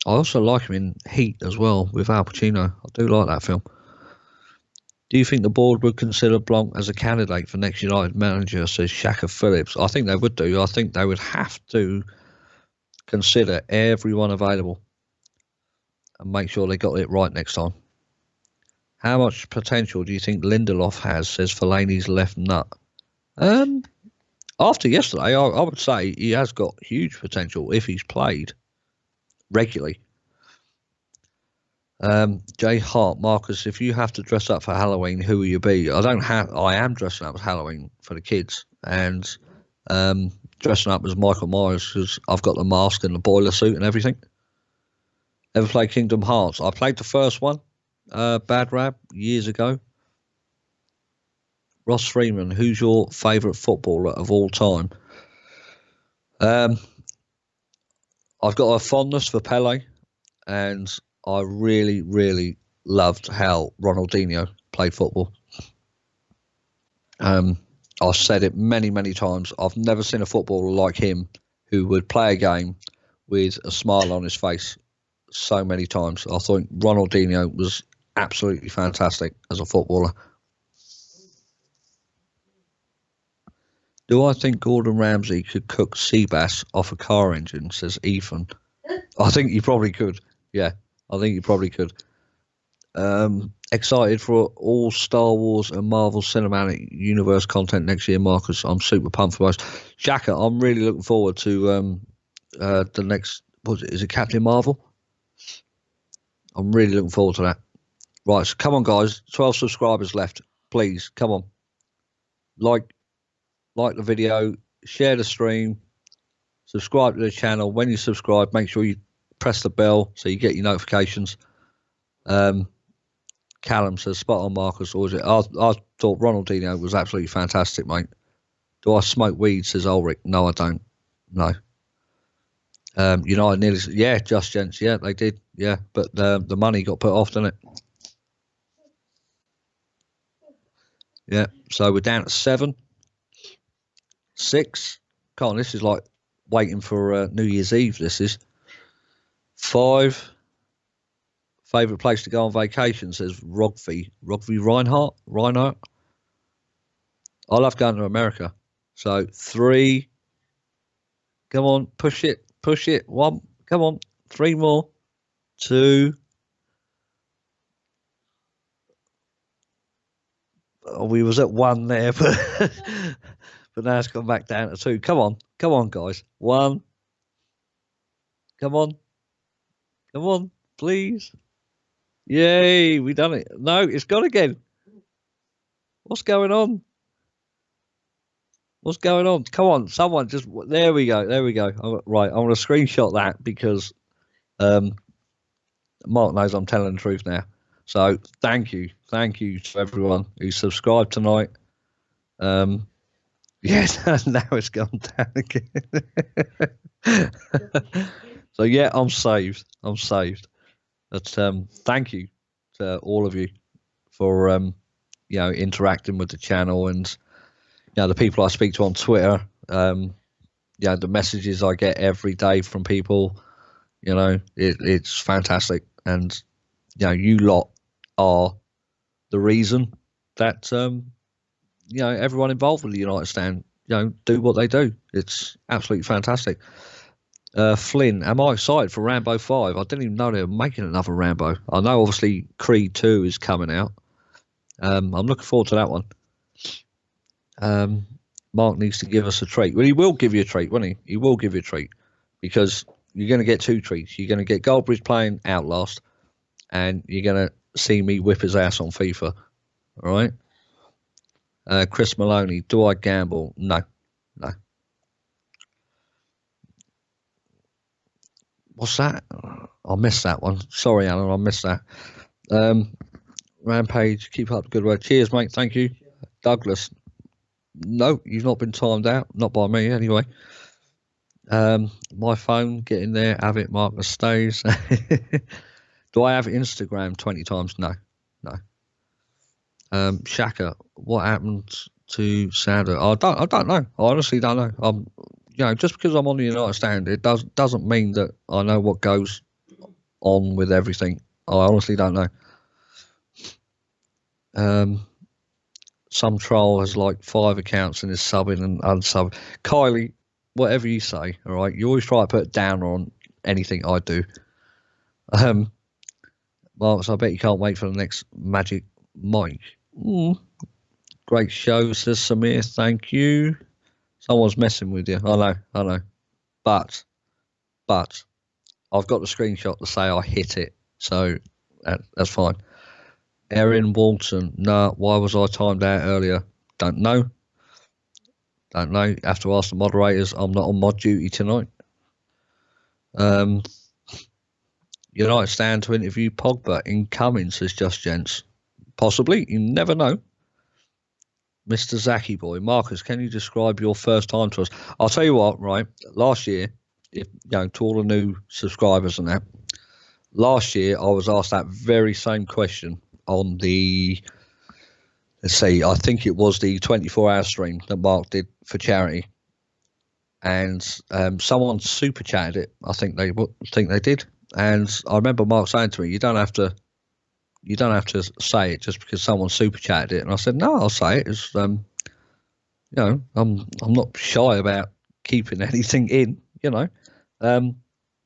S2: also like him in Heat as well with Al Pacino. I do like that film. Do you think the board would consider Blanc as a candidate for next United manager, says Shaka Phillips? I think they would do. I think they would have to consider everyone available and make sure they got it right next time. How much potential do you think Lindelof has, says Fellaini's left nut? After yesterday, I would say he has got huge potential if he's played regularly. Jay Hart, Marcus, if you have to dress up for Halloween, who will you be? I am dressing up as Halloween for the kids and dressing up as Michael Myers because I've got the mask and the boiler suit and everything. Ever played Kingdom Hearts? I played the first one, Bad Rab, years ago. Ross Freeman, who's your favourite footballer of all time? I've got a fondness for Pele, and I really, really loved how Ronaldinho played football. I've said it many, many times. I've never seen a footballer like him who would play a game with a smile on his face so many times. I thought Ronaldinho was absolutely fantastic as a footballer. Do I think Gordon Ramsay could cook sea bass off a car engine, says Ethan. I think he probably could. Yeah, I think he probably could. Excited for all Star Wars and Marvel Cinematic Universe content next year, Marcus. I'm super pumped for both. Shaka, I'm really looking forward to the next. Is it Captain Marvel? I'm really looking forward to that. Right, so come on, guys. 12 subscribers left. Please, come on. Like the video, share the stream, subscribe to the channel. When you subscribe, make sure you press the bell so you get your notifications. Callum says, spot on, Marcus. Or is it? I thought Ronaldinho was absolutely fantastic, mate. Do I smoke weed, says Ulrich. No, I don't. No. United nearly, yeah, Just Gents, yeah, they did, yeah, but the money got put off, didn't it? Yeah, so we're down to 7, 6. Come on, this is like waiting for New Year's Eve. This is 5. Favorite place to go on vacation, says Rogvi Reinhardt. I love going to America. So 3. Come on, push it. 1. Come on, 3 more. 2. Oh, we was at 1 there, but but now it's gone back down to 2. Come on, guys. 1. Come on, please. Yay, we done it. No, it's gone again. What's going on? Come on, someone just. There we go. Right, I'm gonna screenshot that because Mark knows I'm telling the truth now. So thank you to everyone who subscribed tonight. Yes, now it's gone down again. So yeah, I'm saved. But thank you to all of you for interacting with the channel, and the people I speak to on Twitter. The messages I get every day from people. It's fantastic, and you lot are the reason that everyone involved with the United Stand do what they do. It's absolutely fantastic. Flynn, am I excited for Rambo 5? I didn't even know they were making another Rambo. I know obviously Creed 2 is coming out. I'm looking forward to that one. Mark needs to give us a treat. Well, he will give you a treat, won't he? He will give you a treat, because you're going to get 2 treats. You're going to get Goldbridge playing Outlast, and you're going to see me whip his ass on FIFA. All right? Chris Maloney, do I gamble? No. What's that? I missed that one. Sorry, Alan, I missed that. Rampage, keep up the good work. Cheers, mate. Thank you. Douglas, no, you've not been timed out. Not by me, anyway. My phone, get in there. Have it, Marcus stays. Do I have Instagram 20 times? No. Shaka, what happened to Sander? I don't know. I honestly don't know. Just because I'm on the United Stand, it doesn't mean that I know what goes on with everything. I honestly don't know. Some troll has like 5 accounts and is subbing and unsubbing. Kylie, whatever you say, all right. You always try to put down on anything I do. Marcus, I bet you can't wait for the next Magic Mike. Great show, says Samir. Thank you. Someone's messing with you. I know. But I've got the screenshot to say I hit it, so that's fine. Erin Walton, nah, why was I timed out earlier? Don't know. Have to ask the moderators. I'm not on mod duty tonight. United Stand to interview Pogba incoming, says Just Gents. Possibly, you never know. Mr. Zaki boy, Marcus, can you describe your first time to us? I'll tell you what, right? Last year, to all the new subscribers and that, last year I was asked that very same question on the, let's see, I think it was the 24-hour stream that Mark did for charity, and someone super chatted it. I think they did, and I remember Mark saying to me, "You don't have to say it just because someone super chatted it." And I said, "No, I'll say it. It's I'm not shy about keeping anything in, but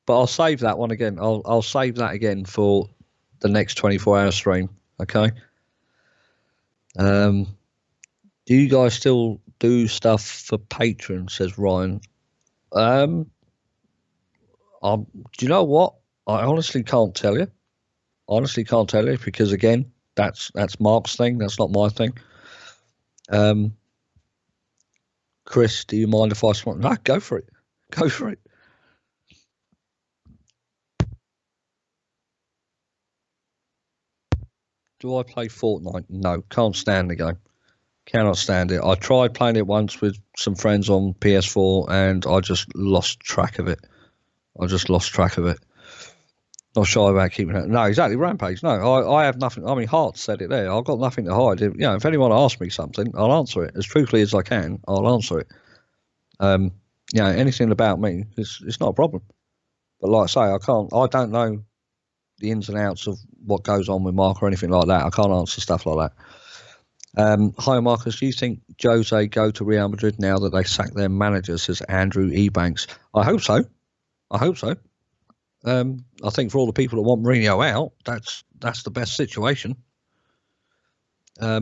S2: I'll save that one again. I'll save that again for the next 24-hour stream. Okay. Do you guys still do stuff for Patreon? Says Ryan. Do you know what? I honestly can't tell you. Honestly, can't tell you because again, that's Mark's thing. That's not my thing. Chris, do you mind if I swap? No, go for it. Go for it. Do I play Fortnite? No, can't stand the game. Cannot stand it. I tried playing it once with some friends on PS4 and I just lost track of it. Not shy about keeping it. No, exactly. Rampage. No, I have nothing. I mean, Hart said it there. I've got nothing to hide. If anyone asks me something, I'll answer it as truthfully as I can. I'll answer it. Anything about me, it's not a problem. But like I say, I don't know the ins and outs of what goes on with Mark or anything like that. I can't answer stuff like that. Hi, Marcus. Do you think Jose go to Real Madrid now that they sacked their manager? Says Andrew Ebanks. I hope so. I think for all the people that want Mourinho out, that's the best situation.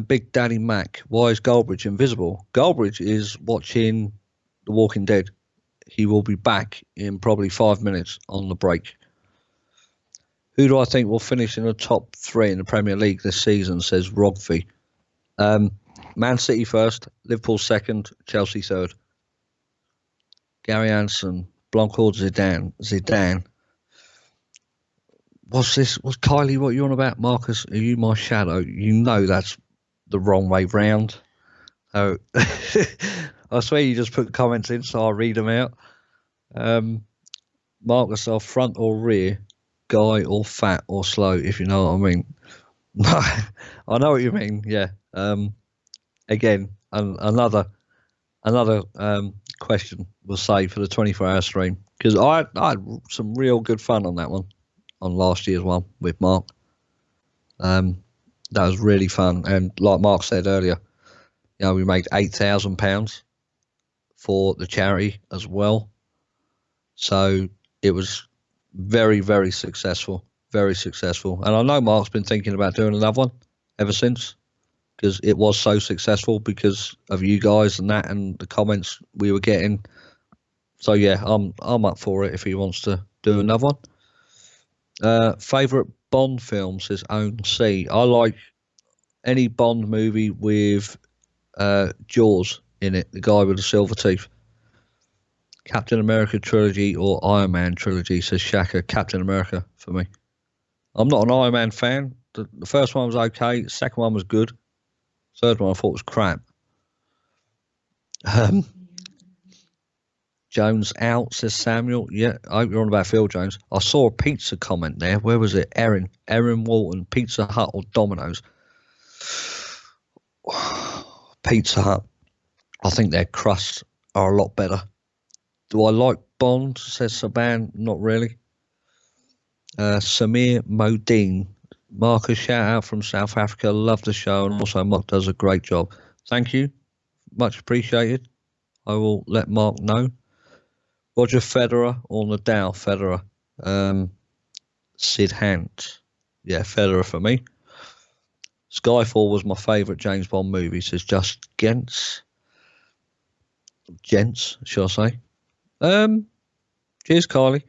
S2: Big Daddy Mac. Why is Goldbridge invisible? Goldbridge is watching The Walking Dead. He will be back in probably 5 minutes on the break. Who do I think will finish in the top 3 in the Premier League this season, says Rogby. Man City first, Liverpool second, Chelsea third. Gary Anderson, Blancourt, Zidane. What's this? What's Kylie? What you on about, Marcus? Are you my shadow? You know that's the wrong way round. Oh, I swear you just put comments in, so I'll read them out. Marcus, are front or rear, guy or fat or slow, if you know what I mean. I know what you mean. Yeah. Again, another question we'll say for the 24-hour stream because I had some real good fun on that one. On last year's one with Mark. That was really fun. And like Mark said earlier, we made £8,000 for the charity as well. So it was very, very successful. Very successful. And I know Mark's been thinking about doing another one ever since because it was so successful because of you guys and that and the comments we were getting. So yeah, I'm up for it if he wants to do another one. Favorite Bond film, says Own C. I like any Bond movie with Jaws in it, the guy with the silver teeth. Captain America trilogy or Iron Man trilogy, says Shaka. Captain America for me. I'm not an Iron Man fan. The first one was okay. The second one was good. Third one I thought was crap. Jones out, says Samuel. Yeah, I hope you're on about Phil Jones. I saw a pizza comment there. Where was it? Erin Walton, Pizza Hut or Domino's? Pizza Hut. I think their crusts are a lot better. Do I like Bond, says Saban? Not really. Samir Modine. Marcus, shout out from South Africa. Love the show. And also Mark does a great job. Thank you. Much appreciated. I will let Mark know. Roger Federer or Nadal? Federer. Sid Hant. Yeah, Federer for me. Skyfall was my favourite James Bond movie, says Just Gents, shall I say. Cheers, Kylie.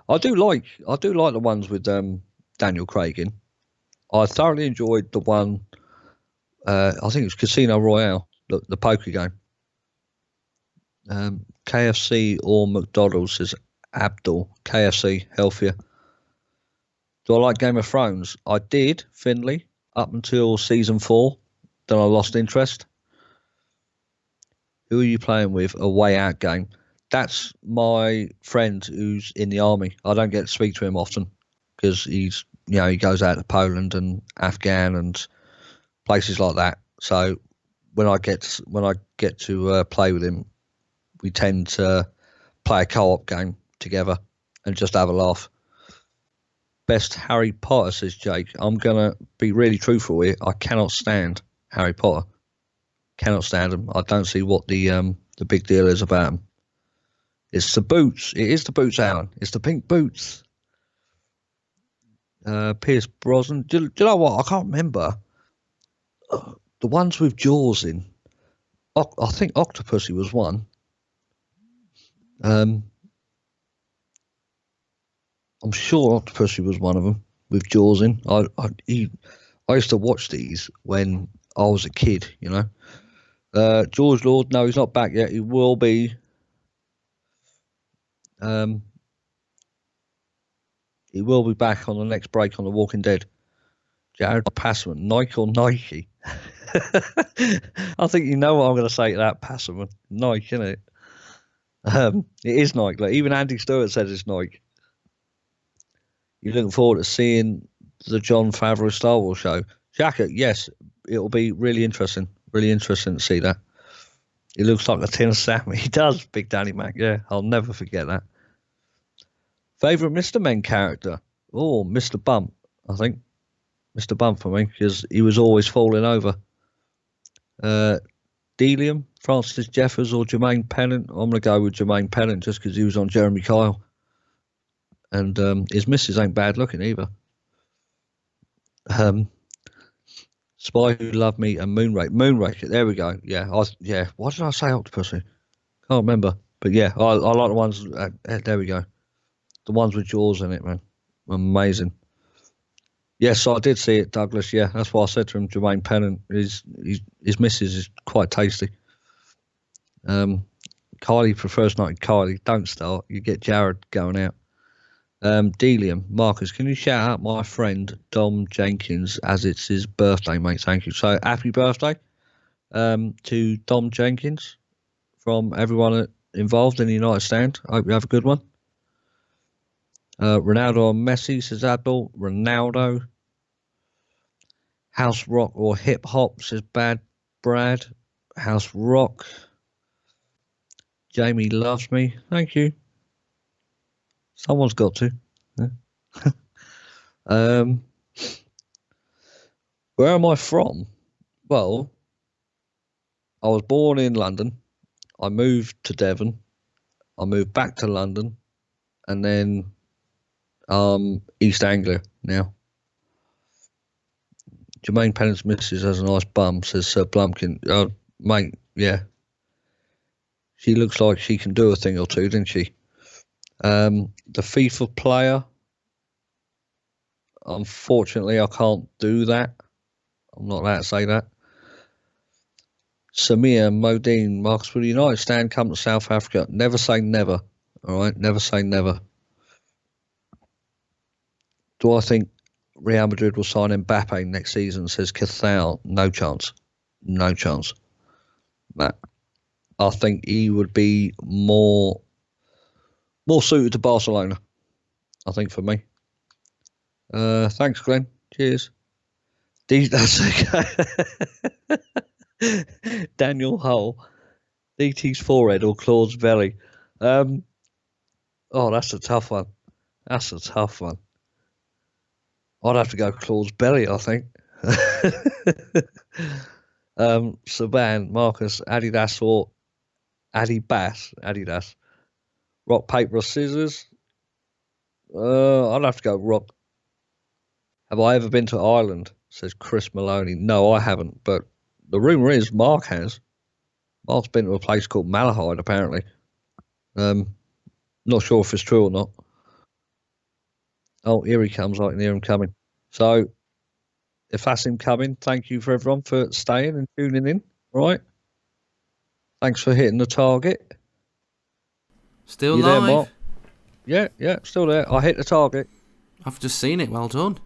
S2: I do like the ones with Daniel Craig in. I thoroughly enjoyed the one, I think it was Casino Royale, the poker game. KFC or McDonald's, says Abdul. KFC, healthier. Do I like Game of Thrones? I did, Finley, up until season 4. Then I lost interest. Who are you playing with? A way out game. That's my friend who's in the army. I don't get to speak to him often because he goes out to Poland and Afghan and places like that. So when I get to play with him, we tend to play a co-op game together and just have a laugh. Best Harry Potter, says Jake. I'm going to be really truthful here. I cannot stand Harry Potter. Cannot stand him. I don't see what the big deal is about him. It's the boots. It is the boots, Alan. It's the pink boots. Pierce Brosnan. Do you know what? I can't remember. The ones with Jaws in. I think Octopussy was one. I'm sure Octopussy was one of them. with Jaws in. I used to watch these when I was a kid, you know. George Lord, no, he's not back yet. He will be. He will be back on the next break on The Walking Dead. Jared Passman, Nike or Nike? I think you know what I'm going to say to that, Passman. Nike, isn't it? It is Nike. Like, even Andy Stewart says it's Nike. You're looking forward to seeing the Jon Favreau Star Wars show. Jacket, yes, it'll be really interesting. Really interesting to see that. He looks like a tin of Sammy. He does, Big Danny Mac. Yeah, I'll never forget that. Favourite Mr. Men character? Oh, Mr. Bump, I think. Mr. Bump for me, because he was always falling over. Delium, Francis Jeffers or Jermaine Pennant? I'm going to go with Jermaine Pennant just because he was on Jeremy Kyle. And his missus ain't bad looking either. Spy Who Loved Me and Moonraker, there we go. Yeah, why did I say Octopussy? Can't remember. But yeah, I like the ones, there we go. The ones with Jaws in it, man. Amazing. Yes, I did see it, Douglas. Yeah, that's why I said to him, Jermaine Pennant, his missus is quite tasty. Kylie prefers not Kylie. Don't start. You get Jared going out. Delium, Marcus, can you shout out my friend Dom Jenkins as it's his birthday, mate? Thank you. So happy birthday to Dom Jenkins from everyone involved in the United Stand. I hope you have a good one. Ronaldo or Messi, says Abdul. Ronaldo. House rock or hip hop, says Bad Brad. House rock. Jamie loves me. Thank you. Someone's got to. Yeah. Where am I from? Well, I was born in London. I moved to Devon. I moved back to London, and then East Anglia now. Jermaine Pennant's missus has a nice bum, says Sir Blumpkin. Mate, yeah. She looks like she can do a thing or two, doesn't she? The FIFA player. Unfortunately, I can't do that. I'm not allowed to say that. Samir, Modine, Marcus, will the United Stand come to South Africa? Never say never. All right, never say never. Do I think Real Madrid will sign Mbappe next season? Says Cathal. No chance. No chance. Matt, I think he would be more suited to Barcelona. I think for me. Thanks, Glenn. Cheers. That's okay. Daniel Hull. DT's forehead or Claude's belly. Oh, that's a tough one. That's a tough one. I'd have to go Claude's belly, I think. Saban, Marcus, Adidas or Adidas. Rock, paper or scissors? I'd have to go rock. Have I ever been to Ireland? Says Chris Maloney. No, I haven't, but the rumour is Mark has. Mark's been to a place called Malahide, apparently. Not sure if it's true or not. Oh, here he comes. I can hear him coming. So, if that's him coming, thank you for everyone for staying and tuning in. All right. Thanks for hitting the target.
S1: Still
S2: you
S1: live?
S2: There, Mark? Yeah, still there. I hit the target.
S1: I've just seen it. Well done.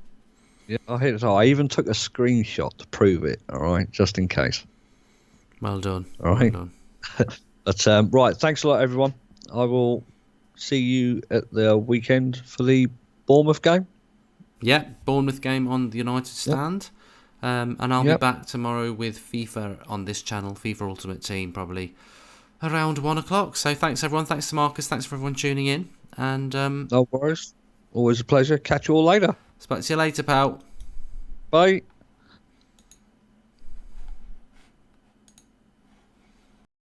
S2: Yeah, I hit it. I even took a screenshot to prove it. All right, just in case.
S1: Well done.
S2: All right.
S1: Well
S2: done. But right, thanks a lot, everyone. I will see you at the weekend for the Bournemouth game.
S1: Yeah, Bournemouth game on the United Stand. Yep. And I'll be back tomorrow with FIFA on this channel, FIFA Ultimate Team, probably around 1 o'clock. So thanks, everyone. Thanks to Marcus. Thanks for everyone tuning in. And
S2: no worries. Always a pleasure. Catch you all later.
S1: Speak to you later, pal.
S2: Bye.